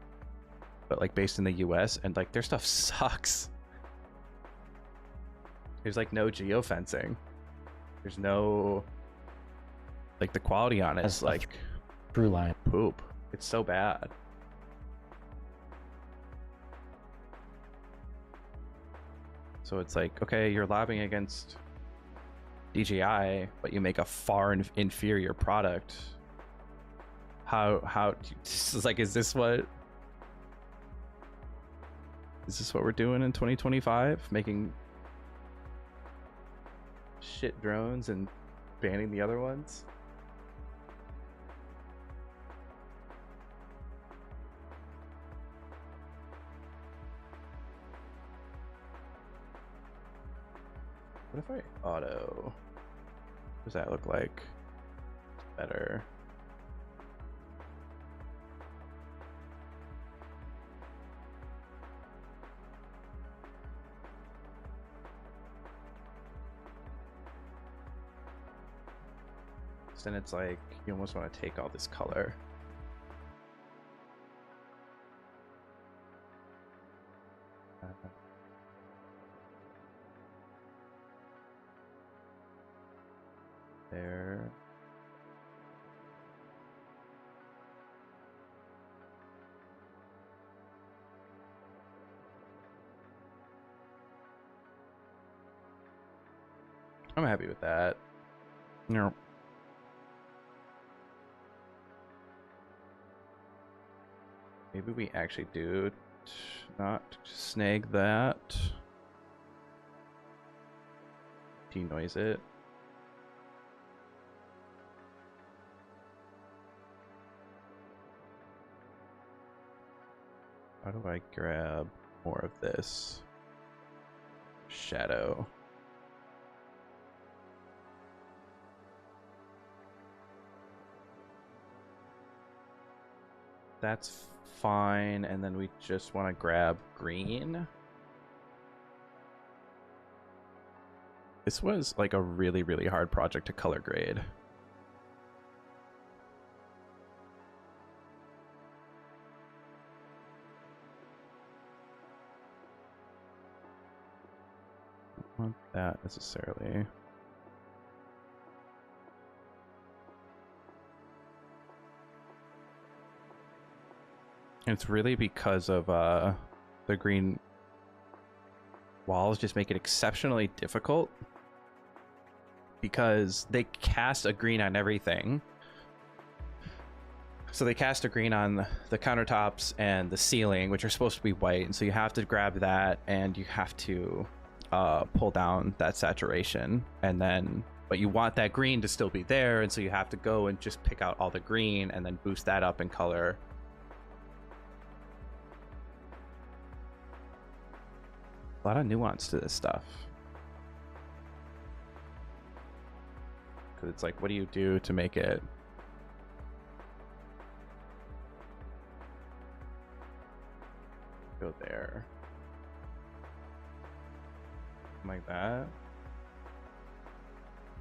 but like based in the US, and like their stuff sucks. There's like no geofencing. There's no, like the quality on it's like through line. Poop. It's so bad. So it's like, okay, you're lobbying against DJI, but you make a far inferior product. How it's like, is this what we're doing in 2025? Making shit drones and banning the other ones? What if I auto? What does that look like? Better. So then it's like you almost want to take all this color. There. I'm happy with that. No. Maybe we actually do not snag that. Denoise it. How do I grab more of this? Shadow. That's fine, and then we just want to grab green. This was like a really hard project to color grade. Don't want that necessarily. It's really because of the green walls just make it exceptionally difficult because they cast a green on everything. So they cast a green on the countertops and the ceiling, which are supposed to be white, and so you have to grab that and you have to pull down that saturation, and then but you want that green to still be there, and so you have to go and just pick out all the green and then boost that up in color. A lot of nuance to this stuff. Because it's like, what do you do to make it go there? Like that.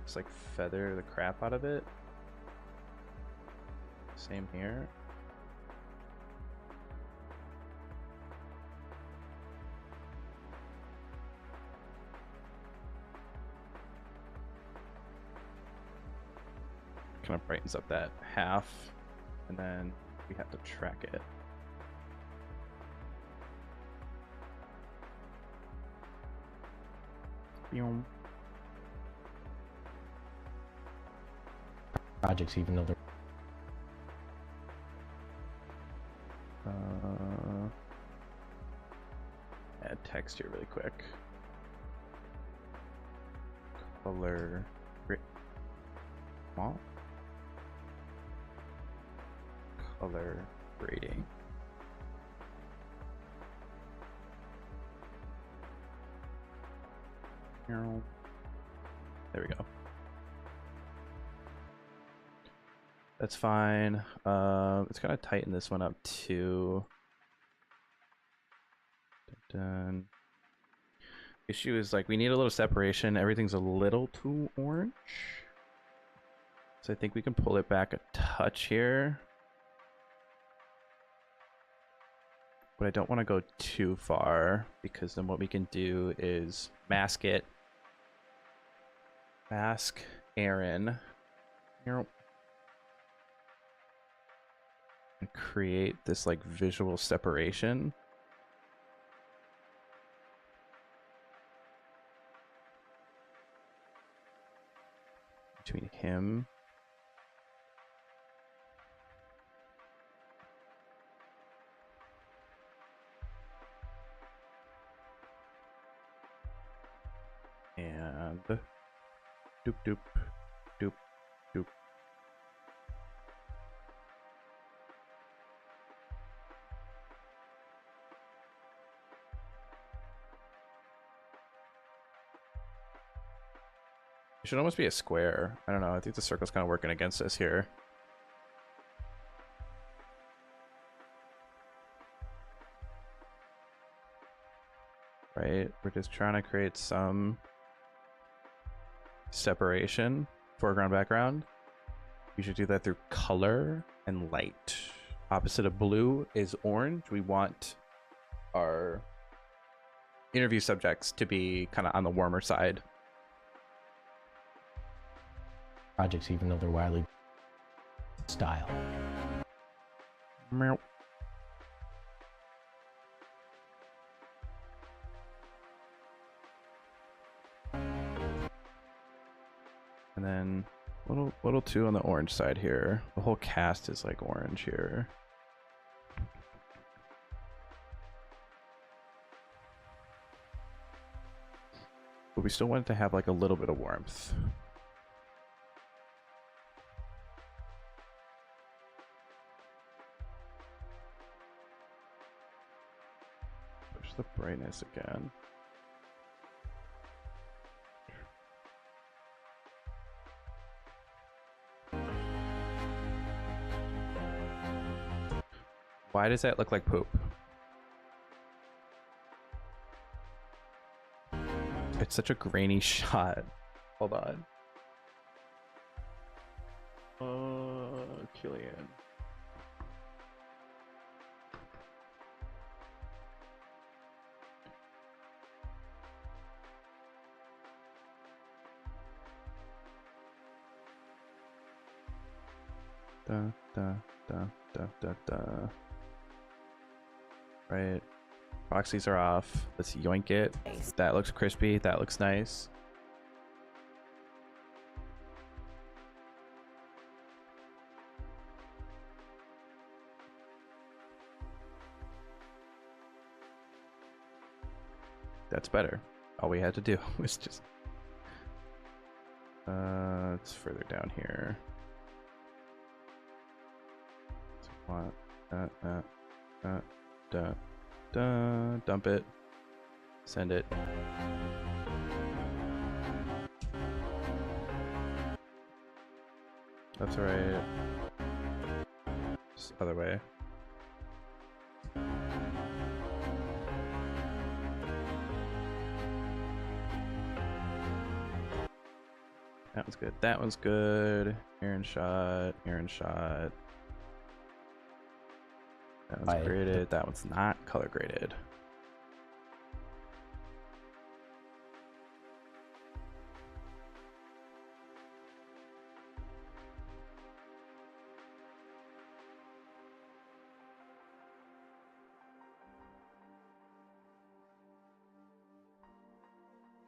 Just like feather the crap out of it. Same here. Kind of brightens up that half, and then we have to track it. Boom. Projects, even though they're add text here really quick. Color small. Color grading. There we go. That's fine. It's gonna tighten this one up too. Done. Issue is like we need a little separation. Everything's a little too orange. So I think we can pull it back a touch here. But I don't want to go too far because then what we can do is mask it. Mask Aaron. And create this like visual separation. Between him and doop doop doop doop. It should almost be a square. I don't know. I think the circle's kind of working against us here. Right? We're just trying to create some separation, foreground, background. We should do that through color and light. Opposite of blue is orange. We want our interview subjects to be kind of on the warmer side. projects, even though they're widely style. Meow. And then little too on the orange side here. The whole cast is like orange here. But we still want it to have like a little bit of warmth. Push the brightness again. Why does that look like poop? It's such a grainy shot. Hold on. Killian. Da da da da da da. Right. Proxies are off. Let's yoink it. Nice. That looks crispy. That looks nice. That's better. All we had to do was just it's further down here. So what? Dump it. Send it. That's right. Just other way. That one's good. That one's good. Aaron shot. Aaron shot. That one's graded. That one's not color graded.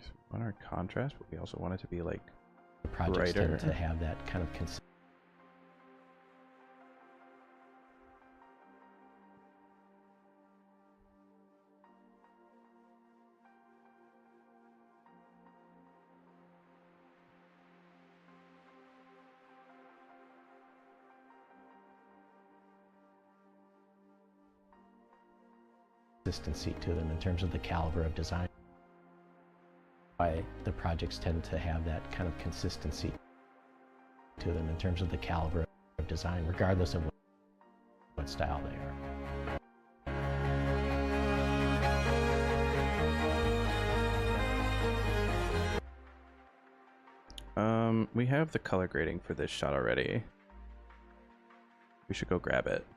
So we want our contrast, but we also want it to be like Projects brighter. tend to have that kind of consistency to them in terms of the caliber of design. Why the projects tend to have that kind of consistency to them in terms of the caliber of design, regardless of what style they are. We have the color grading for this shot already. We should go grab it.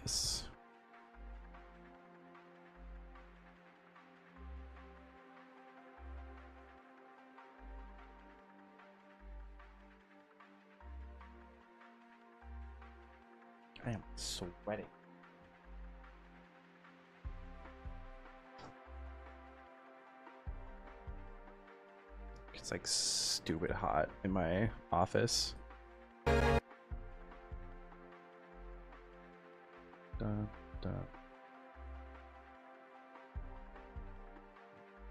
This. I am sweating. It's like stupid hot in my office.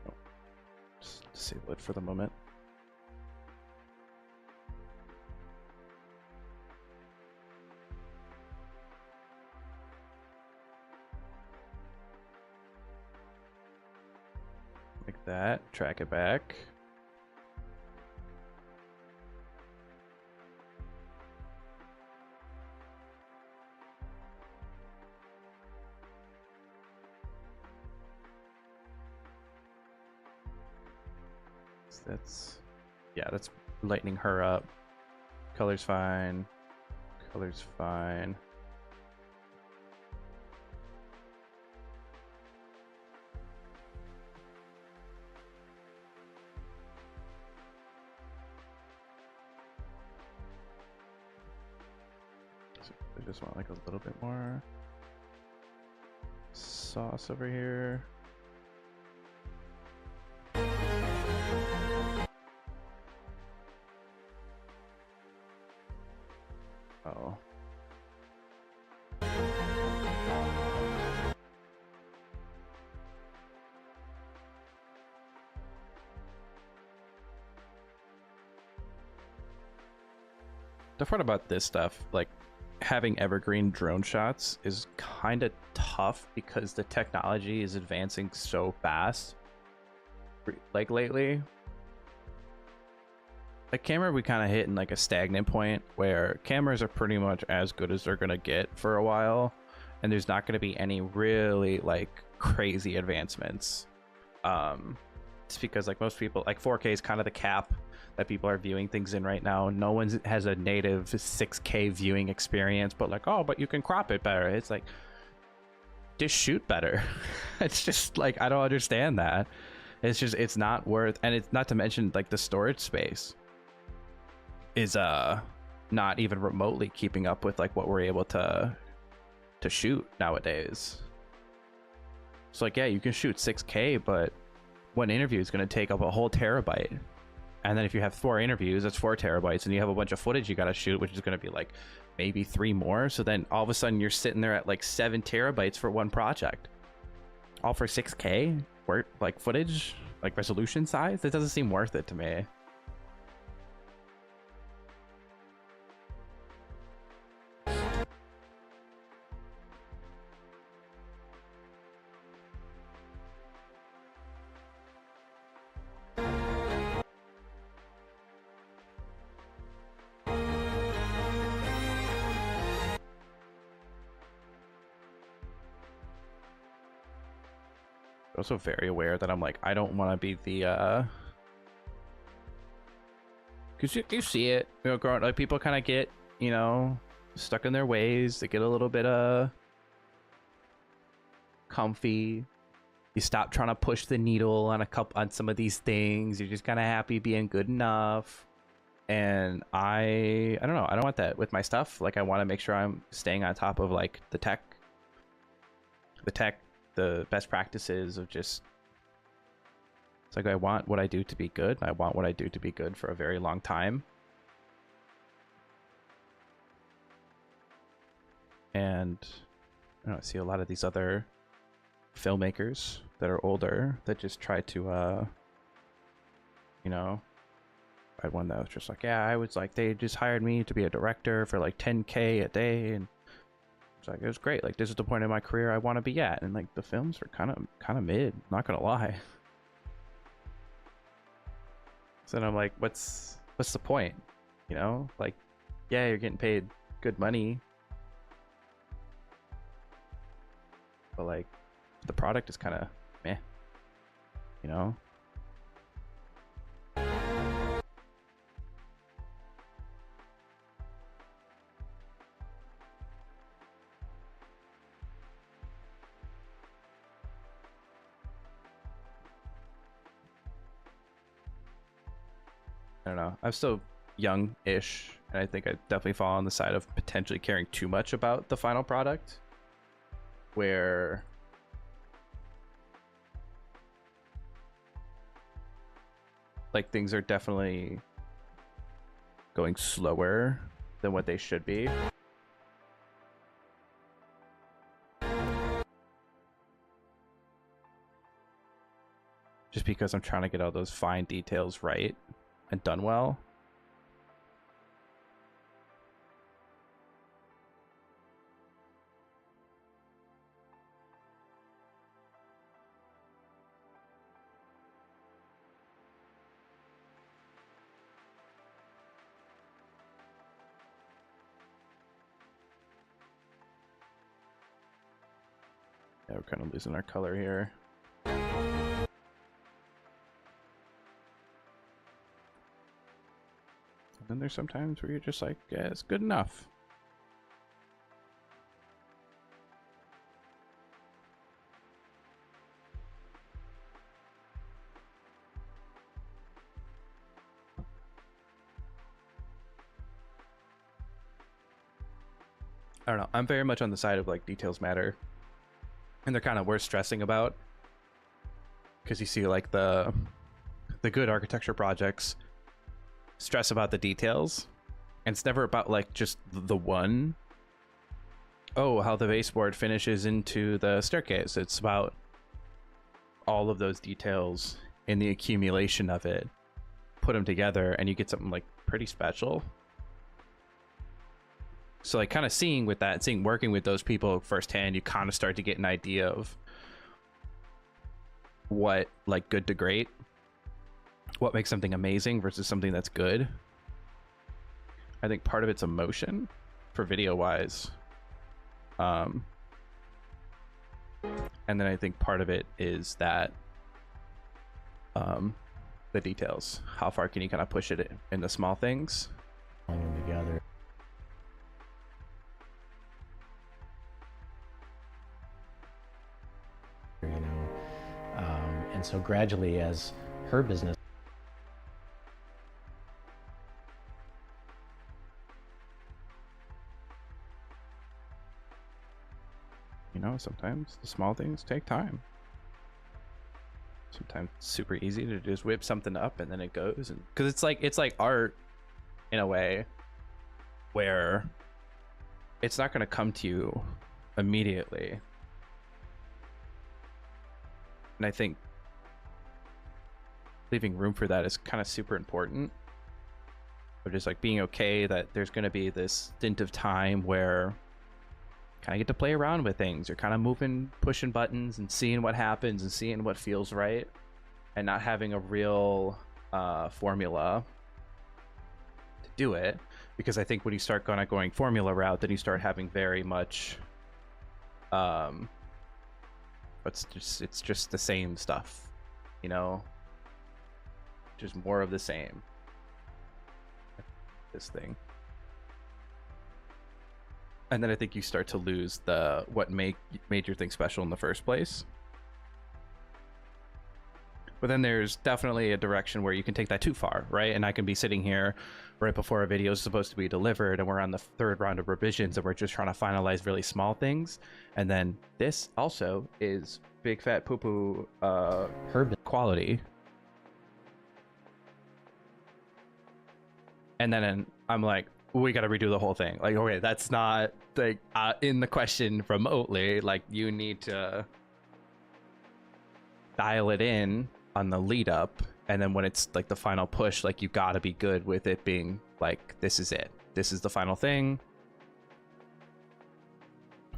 Oh, just disable it for the moment. Like that. Track it back. That's, yeah, that's lightening her up. Color's fine. Color's fine. So I just want like a little bit more sauce over here. Oh. The part about this stuff, like having evergreen drone shots, is kind of tough because the technology is advancing so fast. Like lately, like camera, we kind of hit in like a stagnant point where cameras are pretty much as good as they're gonna get for a while, and there's not gonna be any really like crazy advancements. It's because like most people, like 4K is kind of the cap that people are viewing things in right now. No one has a native 6K viewing experience, but like, oh, but you can crop it better. It's like, just shoot better. It's just like, I don't understand that. It's just, it's not worth, and it's not to mention like the storage space is not even remotely keeping up with like what we're able to shoot nowadays. So like, yeah, you can shoot 6K, but one interview is going to take up a whole terabyte. And then if you have 4 interviews, that's 4 terabytes, and you have a bunch of footage you got to shoot, which is going to be like maybe 3 more. So then all of a sudden you're sitting there at like 7 terabytes for one project, all for 6K worth, like footage, like resolution size. It doesn't seem worth it to me. Also very aware that I'm like, I don't want to be the because you see it, you know, growing, like people kind of get, you know, stuck in their ways. They get a little bit comfy. You stop trying to push the needle on some of these things. You're just kind of happy being good enough. And I don't know, I don't want that with my stuff. Like I want to make sure I'm staying on top of like the best practices of just, it's like I want what I do to be good. I want what I do to be good for a very long time. And I don't know, I see a lot of these other filmmakers that are older that just try to you know, I had one that was just like, yeah, I was like, they just hired me to be a director for like 10K a day, and it's like, it was great. Like, this is the point in my career I want to be at. And like the films are kind of mid, not gonna lie. So then I'm like, what's the point? You know, like, yeah, you're getting paid good money, but like the product is kind of meh, you know. I don't know. I'm still young-ish, and I think I definitely fall on the side of potentially caring too much about the final product, where like things are definitely going slower than what they should be. Just because I'm trying to get all those fine details right and done well. Yeah, we're kind of losing our color here. Then there's sometimes where you're just like, yeah, it's good enough. I don't know. I'm very much on the side of like details matter, and they're kind of worth stressing about, because you see like the good architecture projects stress about the details, and it's never about like just the one, oh, how the baseboard finishes into the staircase. It's about all of those details and the accumulation of it, put them together, and you get something like pretty special. So like kind of seeing working with those people firsthand, you kind of start to get an idea of what like good to great, what makes something amazing versus something that's good. I think part of it's emotion for video wise. And then I think part of it is that the details. How far can you kind of push it in the small things? Pulling them together. You know, and so gradually, as her business, You know, sometimes the small things take time. Sometimes it's super easy to just whip something up and then it goes, and because it's like art in a way where it's not going to come to you immediately. And I think leaving room for that is kind of super important. Or just like being okay that there's going to be this stint of time where kind of get to play around with things. You're kind of moving, pushing buttons and seeing what happens and seeing what feels right, and not having a real formula to do it. Because I think when you start kind of going formula route, then you start having very much it's just the same stuff, you know, just more of the same. This thing. And then I think you start to lose the what made your thing special in the first place. But then there's definitely a direction where you can take that too far, right? And I can be sitting here right before a video is supposed to be delivered, and we're on the third round of revisions, and we're just trying to finalize really small things. And then this also is big fat poo poo her quality. And then I'm like, we got to redo the whole thing. Like, okay, that's not like in the question remotely. Like, you need to dial it in on the lead up, and then when it's like the final push, like, you got to be good with it being like, this is it. This is the final thing.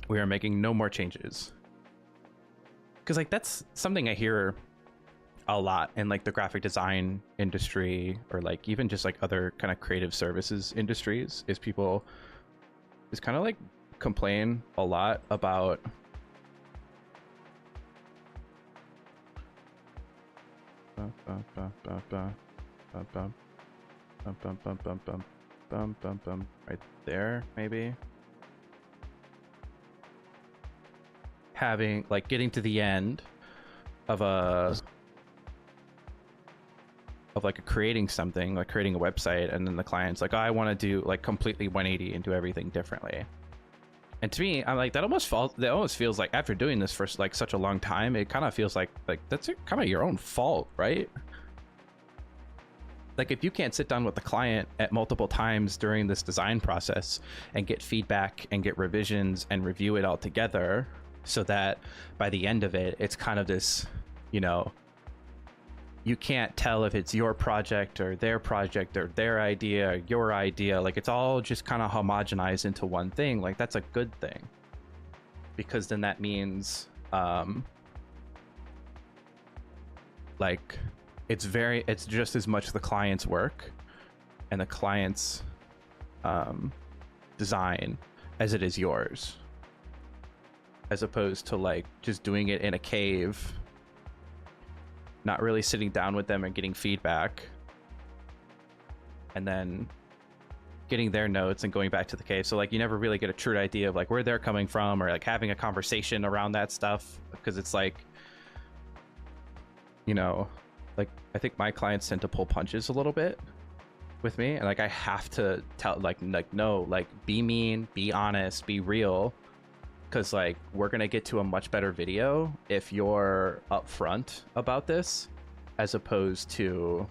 We are making no more changes. Because like that's something I hear a lot in like the graphic design industry, or like even just like other kind of creative services industries, is people just kind of like complain a lot about right there, maybe having like getting to the end of like creating something, like creating a website, and then the client's like, oh, I want to do like completely 180 and do everything differently. And to me, I'm like, that almost feels like, after doing this for like such a long time, it kind of feels like that's kind of your own fault, right? Like, if you can't sit down with the client at multiple times during this design process and get feedback and get revisions and review it all together, so that by the end of it, it's kind of this, you know, you can't tell if it's your project or their idea or your idea. Like, it's all just kind of homogenized into one thing. Like, that's a good thing, because then that means like it's just as much the client's work and the client's design as it is yours, as opposed to like just doing it in a cave, not really sitting down with them and getting feedback, and then getting their notes and going back to the cave. So like, you never really get a true idea of like where they're coming from, or like having a conversation around that stuff, because it's like, you know, like, I think my clients tend to pull punches a little bit with me, and like I have to tell like no, like, be mean, be honest, be real, because like we're gonna get to a much better video if you're upfront about this, as opposed to,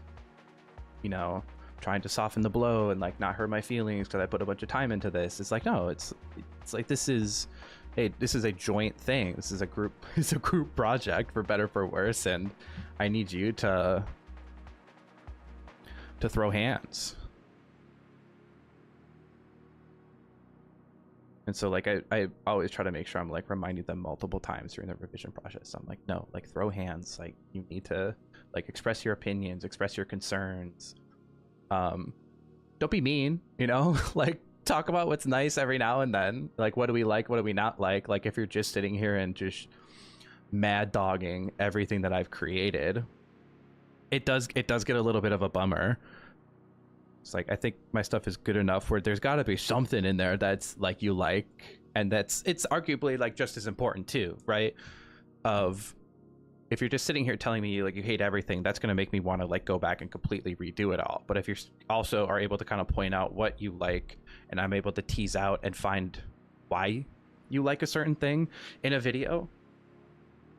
you know, trying to soften the blow and like not hurt my feelings because I put a bunch of time into this. It's like, no, it's like, this is a joint thing. This is a group it's a group project, for better for worse, and I need you to throw hands. And so like I always try to make sure I'm like reminding them multiple times during the revision process. I'm like, no, like, throw hands. Like, you need to like express your opinions, express your concerns. Don't be mean, you know, like, talk about what's nice every now and then. Like, what do we like, what do we not like? Like, if you're just sitting here and just mad dogging everything that I've created, it does get a little bit of a bummer. It's like, I think my stuff is good enough where there's got to be something in there that's like you like, and it's arguably like just as important too, right? Of, if you're just sitting here telling me like you hate everything, that's going to make me want to like go back and completely redo it all. But if you also are able to kind of point out what you like, and I'm able to tease out and find why you like a certain thing in a video,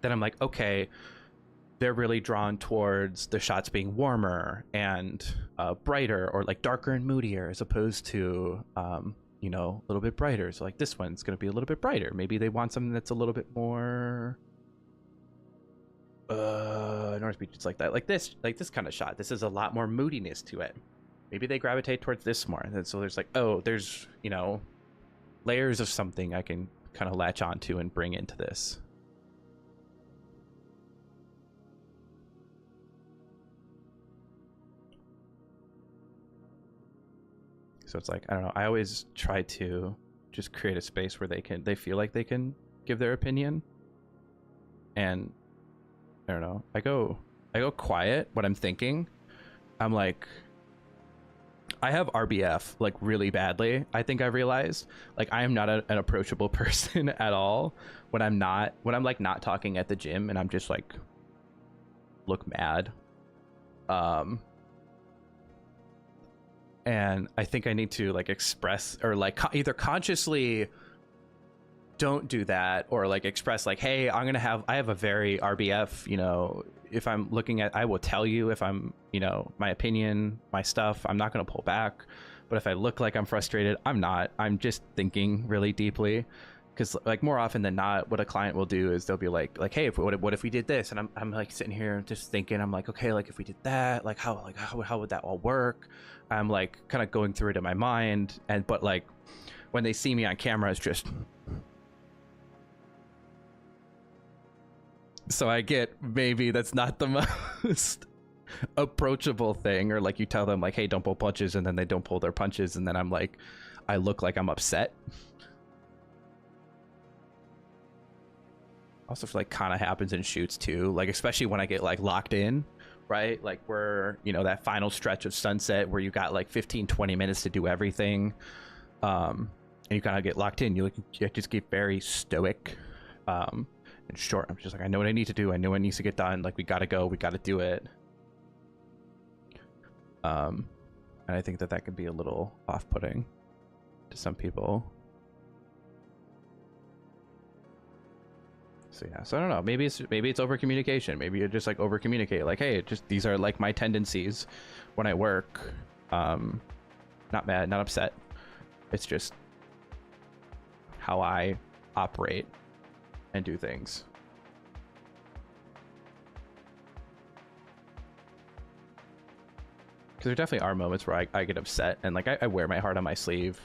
then I'm like, okay, they're really drawn towards the shots being warmer and brighter, or like darker and moodier, as opposed to you know, a little bit brighter. So like this one's going to be a little bit brighter. Maybe they want something that's a little bit more North Beach. It's like that, like this kind of shot. This is a lot more moodiness to it. Maybe they gravitate towards this more. And so there's like, oh, there's, you know, layers of something I can kind of latch onto and bring into this. So it's like, I don't know, I always try to just create a space where they feel like they can give their opinion. And I don't know, I go quiet when I'm thinking. I'm like, I have RBF like really badly. I think I realized, like, I am not an approachable person at all when I'm like not talking at the gym and I'm just like look mad. And I think I need to like express, or like either consciously don't do that, or like express like, hey, I have a very RBF, you know, if I'm looking at, I will tell you if I'm, you know, my opinion, my stuff, I'm not going to pull back. But if I look like I'm frustrated, I'm not. I'm just thinking really deeply. Because like more often than not, what a client will do is they'll be like, hey, what if we did this? And I'm like sitting here just thinking, I'm like, okay, like if we did that, like how would that all work? I'm like kind of going through it in my mind, but like when they see me on camera, it's just, so I get, maybe that's not the most approachable thing, or like you tell them like, hey, don't pull punches, and then they don't pull their punches, and then I'm like, I look like I'm upset. Also like kind of happens in shoots too, like especially when I get like locked in, right? Like we're, you know, that final stretch of sunset where you got like 15-20 minutes to do everything, and you kind of get locked in. You just get very stoic and short. I'm just like, I know what I need to do, I know what needs to get done, like we gotta go, we gotta do it. And I think that can be a little off-putting to some people. So yeah, so I don't know, maybe it's over communication. Maybe you just like over communicate, like, hey, just these are like my tendencies when I work. Not mad, not upset, it's just how I operate and do things. Because there definitely are moments where I get upset and like I wear my heart on my sleeve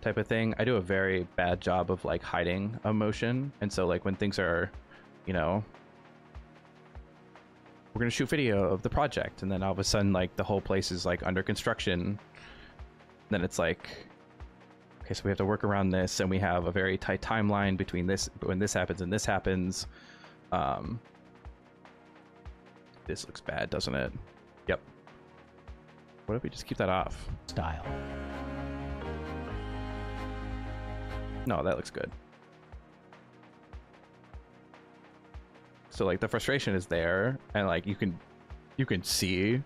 type of thing. I do a very bad job of like hiding emotion, and so like when things are, you know, we're gonna shoot video of the project, and then all of a sudden like the whole place is like under construction, then it's like, okay, so we have to work around this, and we have a very tight timeline between this, when this happens and this happens. This looks bad, doesn't it? Yep. What if we just keep that off? Style. No, that looks good. So like the frustration is there, and like you can see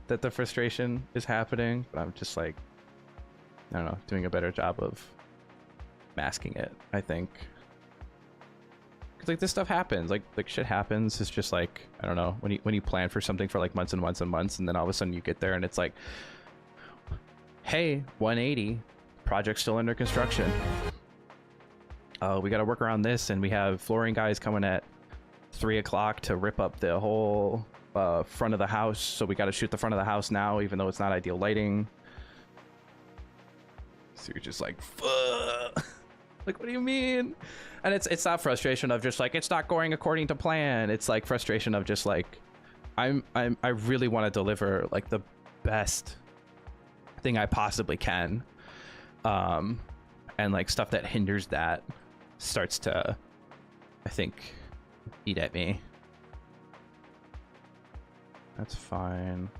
that the frustration is happening, but I'm just like, I don't know, doing a better job of masking it, I think. Cause like this stuff happens, like shit happens. It's just like, I don't know, when you plan for something for like months and months and months, and then all of a sudden you get there and it's like, hey, 180, project's still under construction. We got to work around this, and we have flooring guys coming at 3 o'clock to rip up the whole front of the house, so we got to shoot the front of the house now, even though it's not ideal lighting. So you're just like, fuck. Like, what do you mean? And it's not frustration of just like, it's not going according to plan. It's like frustration of just like, I really want to deliver like the best thing I possibly can. And like stuff that hinders that starts to, I think, eat at me. That's fine.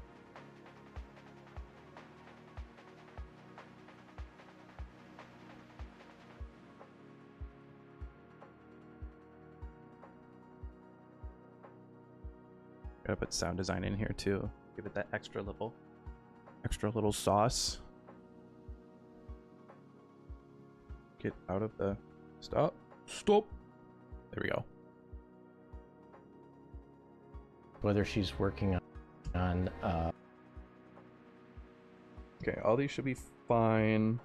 Gotta put sound design in here too. Give it that extra little sauce. Get out of the stop. There we go. Whether she's working on Okay, all these should be fine.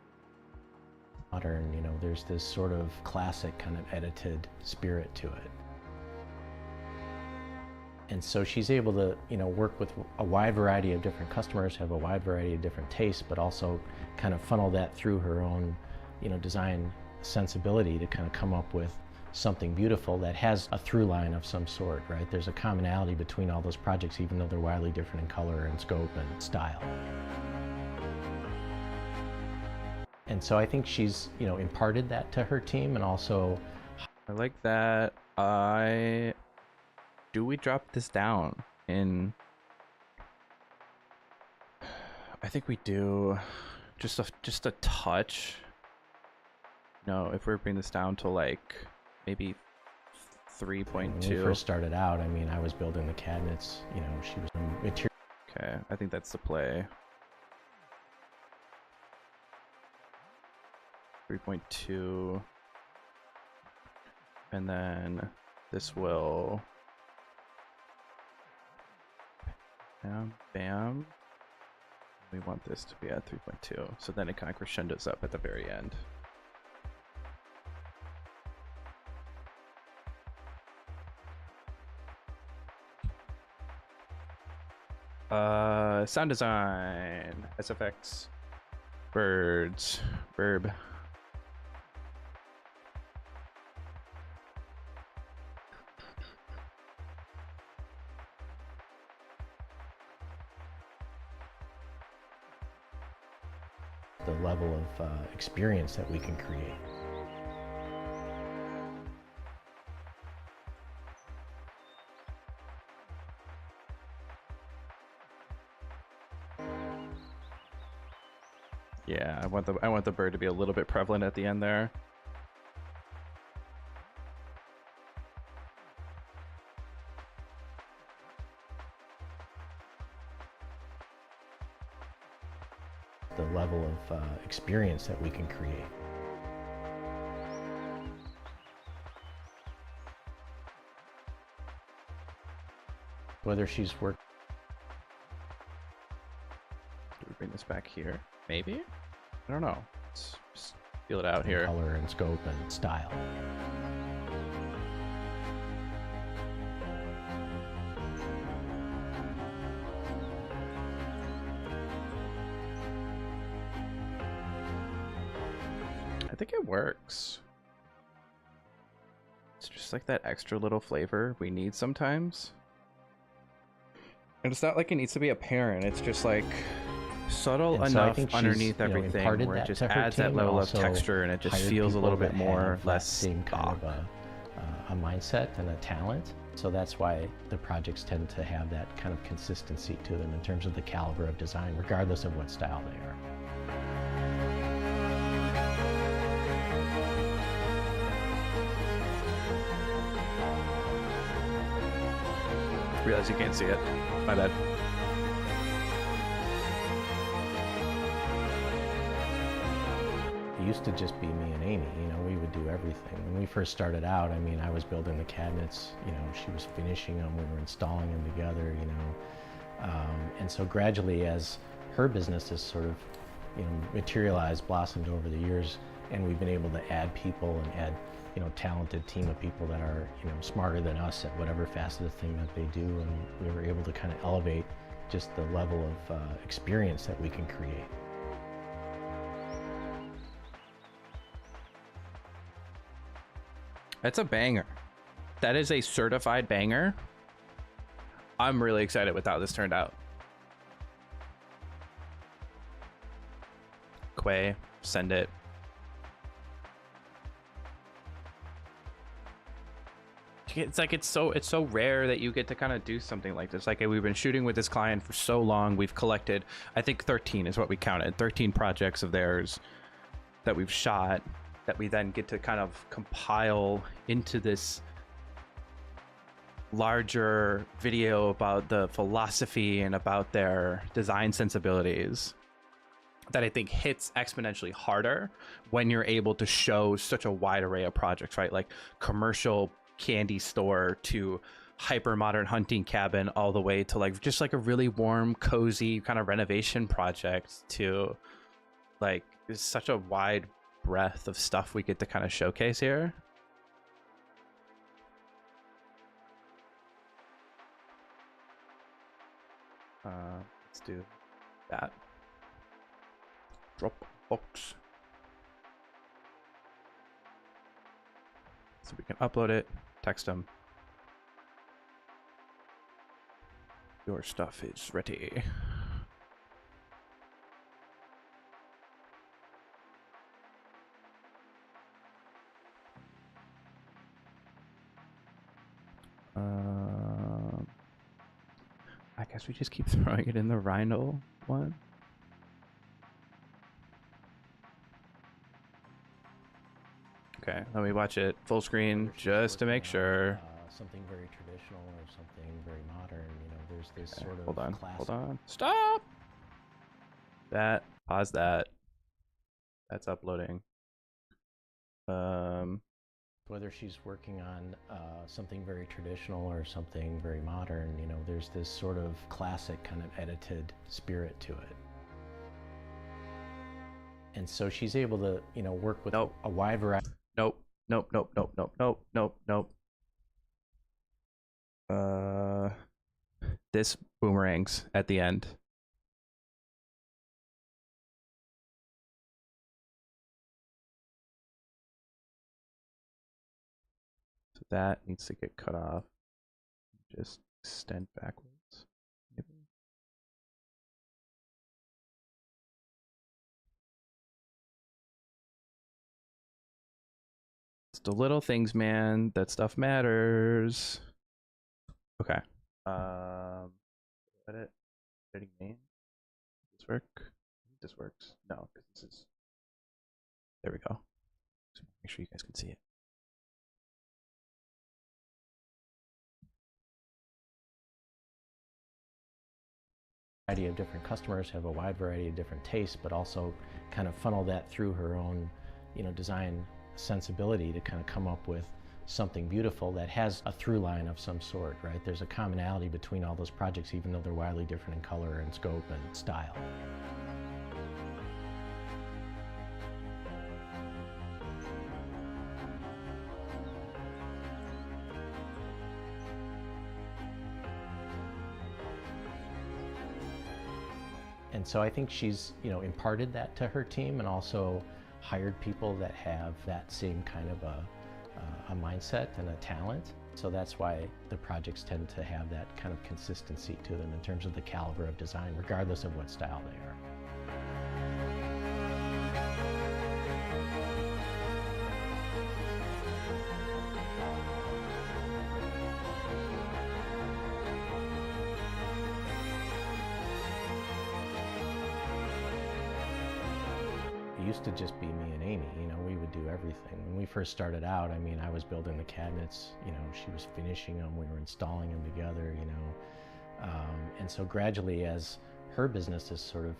modern, you know, there's this sort of classic kind of edited spirit to it. And so she's able to, you know, work with a wide variety of different customers, have a wide variety of different tastes, but also kind of funnel that through her own, you know, design sensibility to kind of come up with something beautiful that has a through line of some sort, right? There's a commonality between all those projects, even though they're wildly different in color and scope and style. And so I think she's, you know, imparted that to her team, and also I like that. Do we drop this down in? I think we do. Just a touch. No, if we bring this down to like maybe 3.2. when we first started out, I mean, I was building the cabinets, you know, she was a material. Okay, I think that's the play. 3.2. And then this will bam, bam. We want this to be at 3.2. So then it kind of crescendos up at the very end. Sound design, SFX, birds, verb. The level of experience that we can create. Yeah, I want the bird to be a little bit prevalent at the end there. The level of experience that we can create. Whether she's working. Do we bring this back here? Maybe? I don't know. Let's just feel it out here. Color and scope and style. I think it works. It's just like that extra little flavor we need sometimes. And it's not like it needs to be apparent. It's just like subtle And so I enough think she's, underneath you know, everything imparted where it that just to her adds that team, level of also texture and it just hired feels a little people bit that more have that less same kind stock. of a mindset and a talent. So that's why the projects tend to have that kind of consistency to them in terms of the caliber of design, regardless of what style they are. Realize you can't see it. My bad. It used to just be me and Amy, you know, we would do everything. When we first started out, I mean, I was building the cabinets, you know, she was finishing them, we were installing them together, you know. And so gradually, as her business has sort of, you know, materialized, blossomed over the years, and we've been able to add people and add, you know, talented team of people that are, you know, smarter than us at whatever facet of thing that they do, and we were able to kind of elevate just the level of experience that we can create. That's a banger. That is a certified banger. I'm really excited with how this turned out. Quay, send it. it's so rare that you get to kind of do something like this. Like, we've been shooting with this client for so long. We've collected, I think 13 is what we counted, 13 projects of theirs that we've shot, that we then get to kind of compile into this larger video about the philosophy and about their design sensibilities, that I think hits exponentially harder when you're able to show such a wide array of projects, right? Like commercial candy store to hyper modern hunting cabin, all the way to like just like a really warm, cozy kind of renovation project, to like, it's such a wide breadth of stuff we get to kind of showcase here. Let's do that. Dropbox. So we can upload it, text them. Your stuff is ready. I guess we just keep throwing it in the Rhino one. Okay, let me watch it full screen just to make sure. Something very traditional or something very modern. You know, there's this sort of Hold on, classic. hold on. Stop! That, pause that. That's uploading. Whether she's working on something very traditional or something very modern, you know, there's this sort of classic kind of edited spirit to it. And so she's able to, you know, work with Nope. a wide variety. Nope, nope, nope, nope, nope, nope, nope, nope. This boomerangs at the end. So that needs to get cut off. Just extend backwards. Maybe. It's the little things, man. That stuff matters. Okay. Edit. Editing name. Does this work? I think this works. No, because this is. There we go. Just make sure you guys can see it. Variety of different customers, have a wide variety of different tastes, but also kind of funnel that through her own, you know, design sensibility to kind of come up with something beautiful that has a through line of some sort, right? There's a commonality between all those projects, even though they're wildly different in color and scope and style. And so I think she's, you know, imparted that to her team and also hired people that have that same kind of a mindset and a talent. So that's why the projects tend to have that kind of consistency to them in terms of the caliber of design, regardless of what style they are. It used to just be me and Amy, you know, we would do everything. When we first started out, I mean, I was building the cabinets, you know, she was finishing them, we were installing them together, you know. And so gradually, as her business has sort of,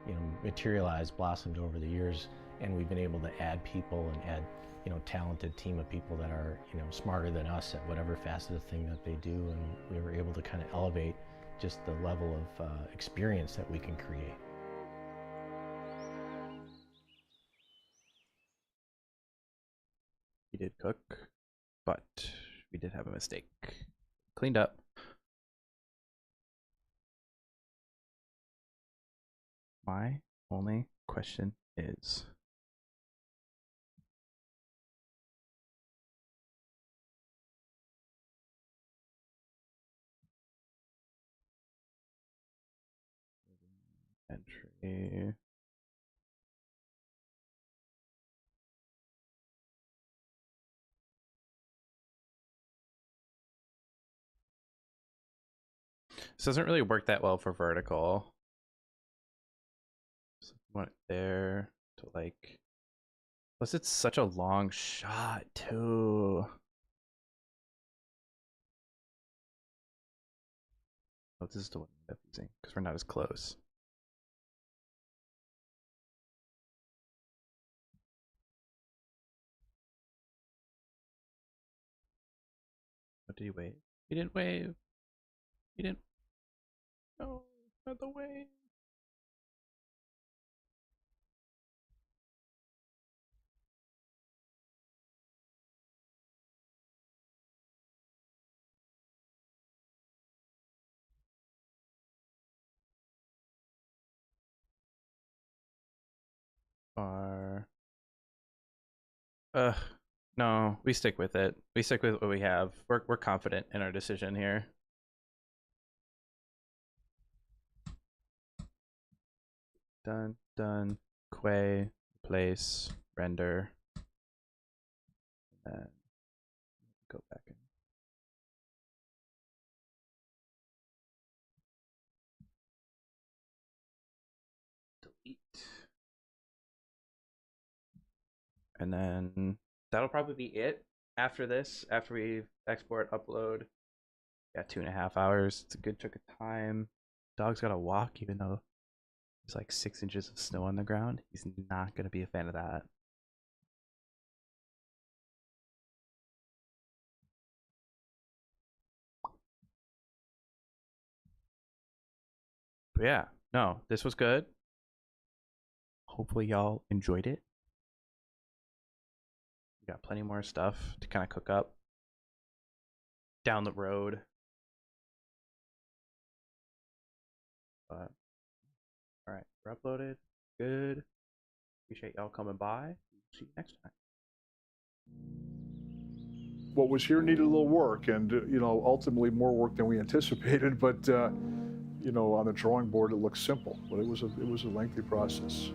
you know, materialized, blossomed over the years, and we've been able to add people and add, you know, talented team of people that are, you know, smarter than us at whatever facet of thing that they do, and we were able to kind of elevate just the level of experience that we can create. We did cook, but we did have a mistake. Cleaned up. My only question is, entry. This doesn't really work that well for vertical. So I want it there to like. Plus, it's such a long shot too. Oh, this is the one I'm using because we're not as close. What did he wave? He didn't wave. He didn't. No, not the wave. Are. No, we stick with it. We stick with what we have. We're confident in our decision here. Done. Quay, place, render. And then go back in. Delete. And then that'll probably be it after this, after we export, upload. Got 2.5 hours. It's a good chunk of time. Dog's gotta walk, even though there's like 6 inches of snow on the ground. He's not gonna be a fan of that. But yeah, no, this was good. Hopefully y'all enjoyed it. We got plenty more stuff to kind of cook up down the road. But all right, we're uploaded. Good. Appreciate y'all coming by. See you next time. What was here needed a little work, and ultimately more work than we anticipated. But on the drawing board, it looks simple, but it was a lengthy process.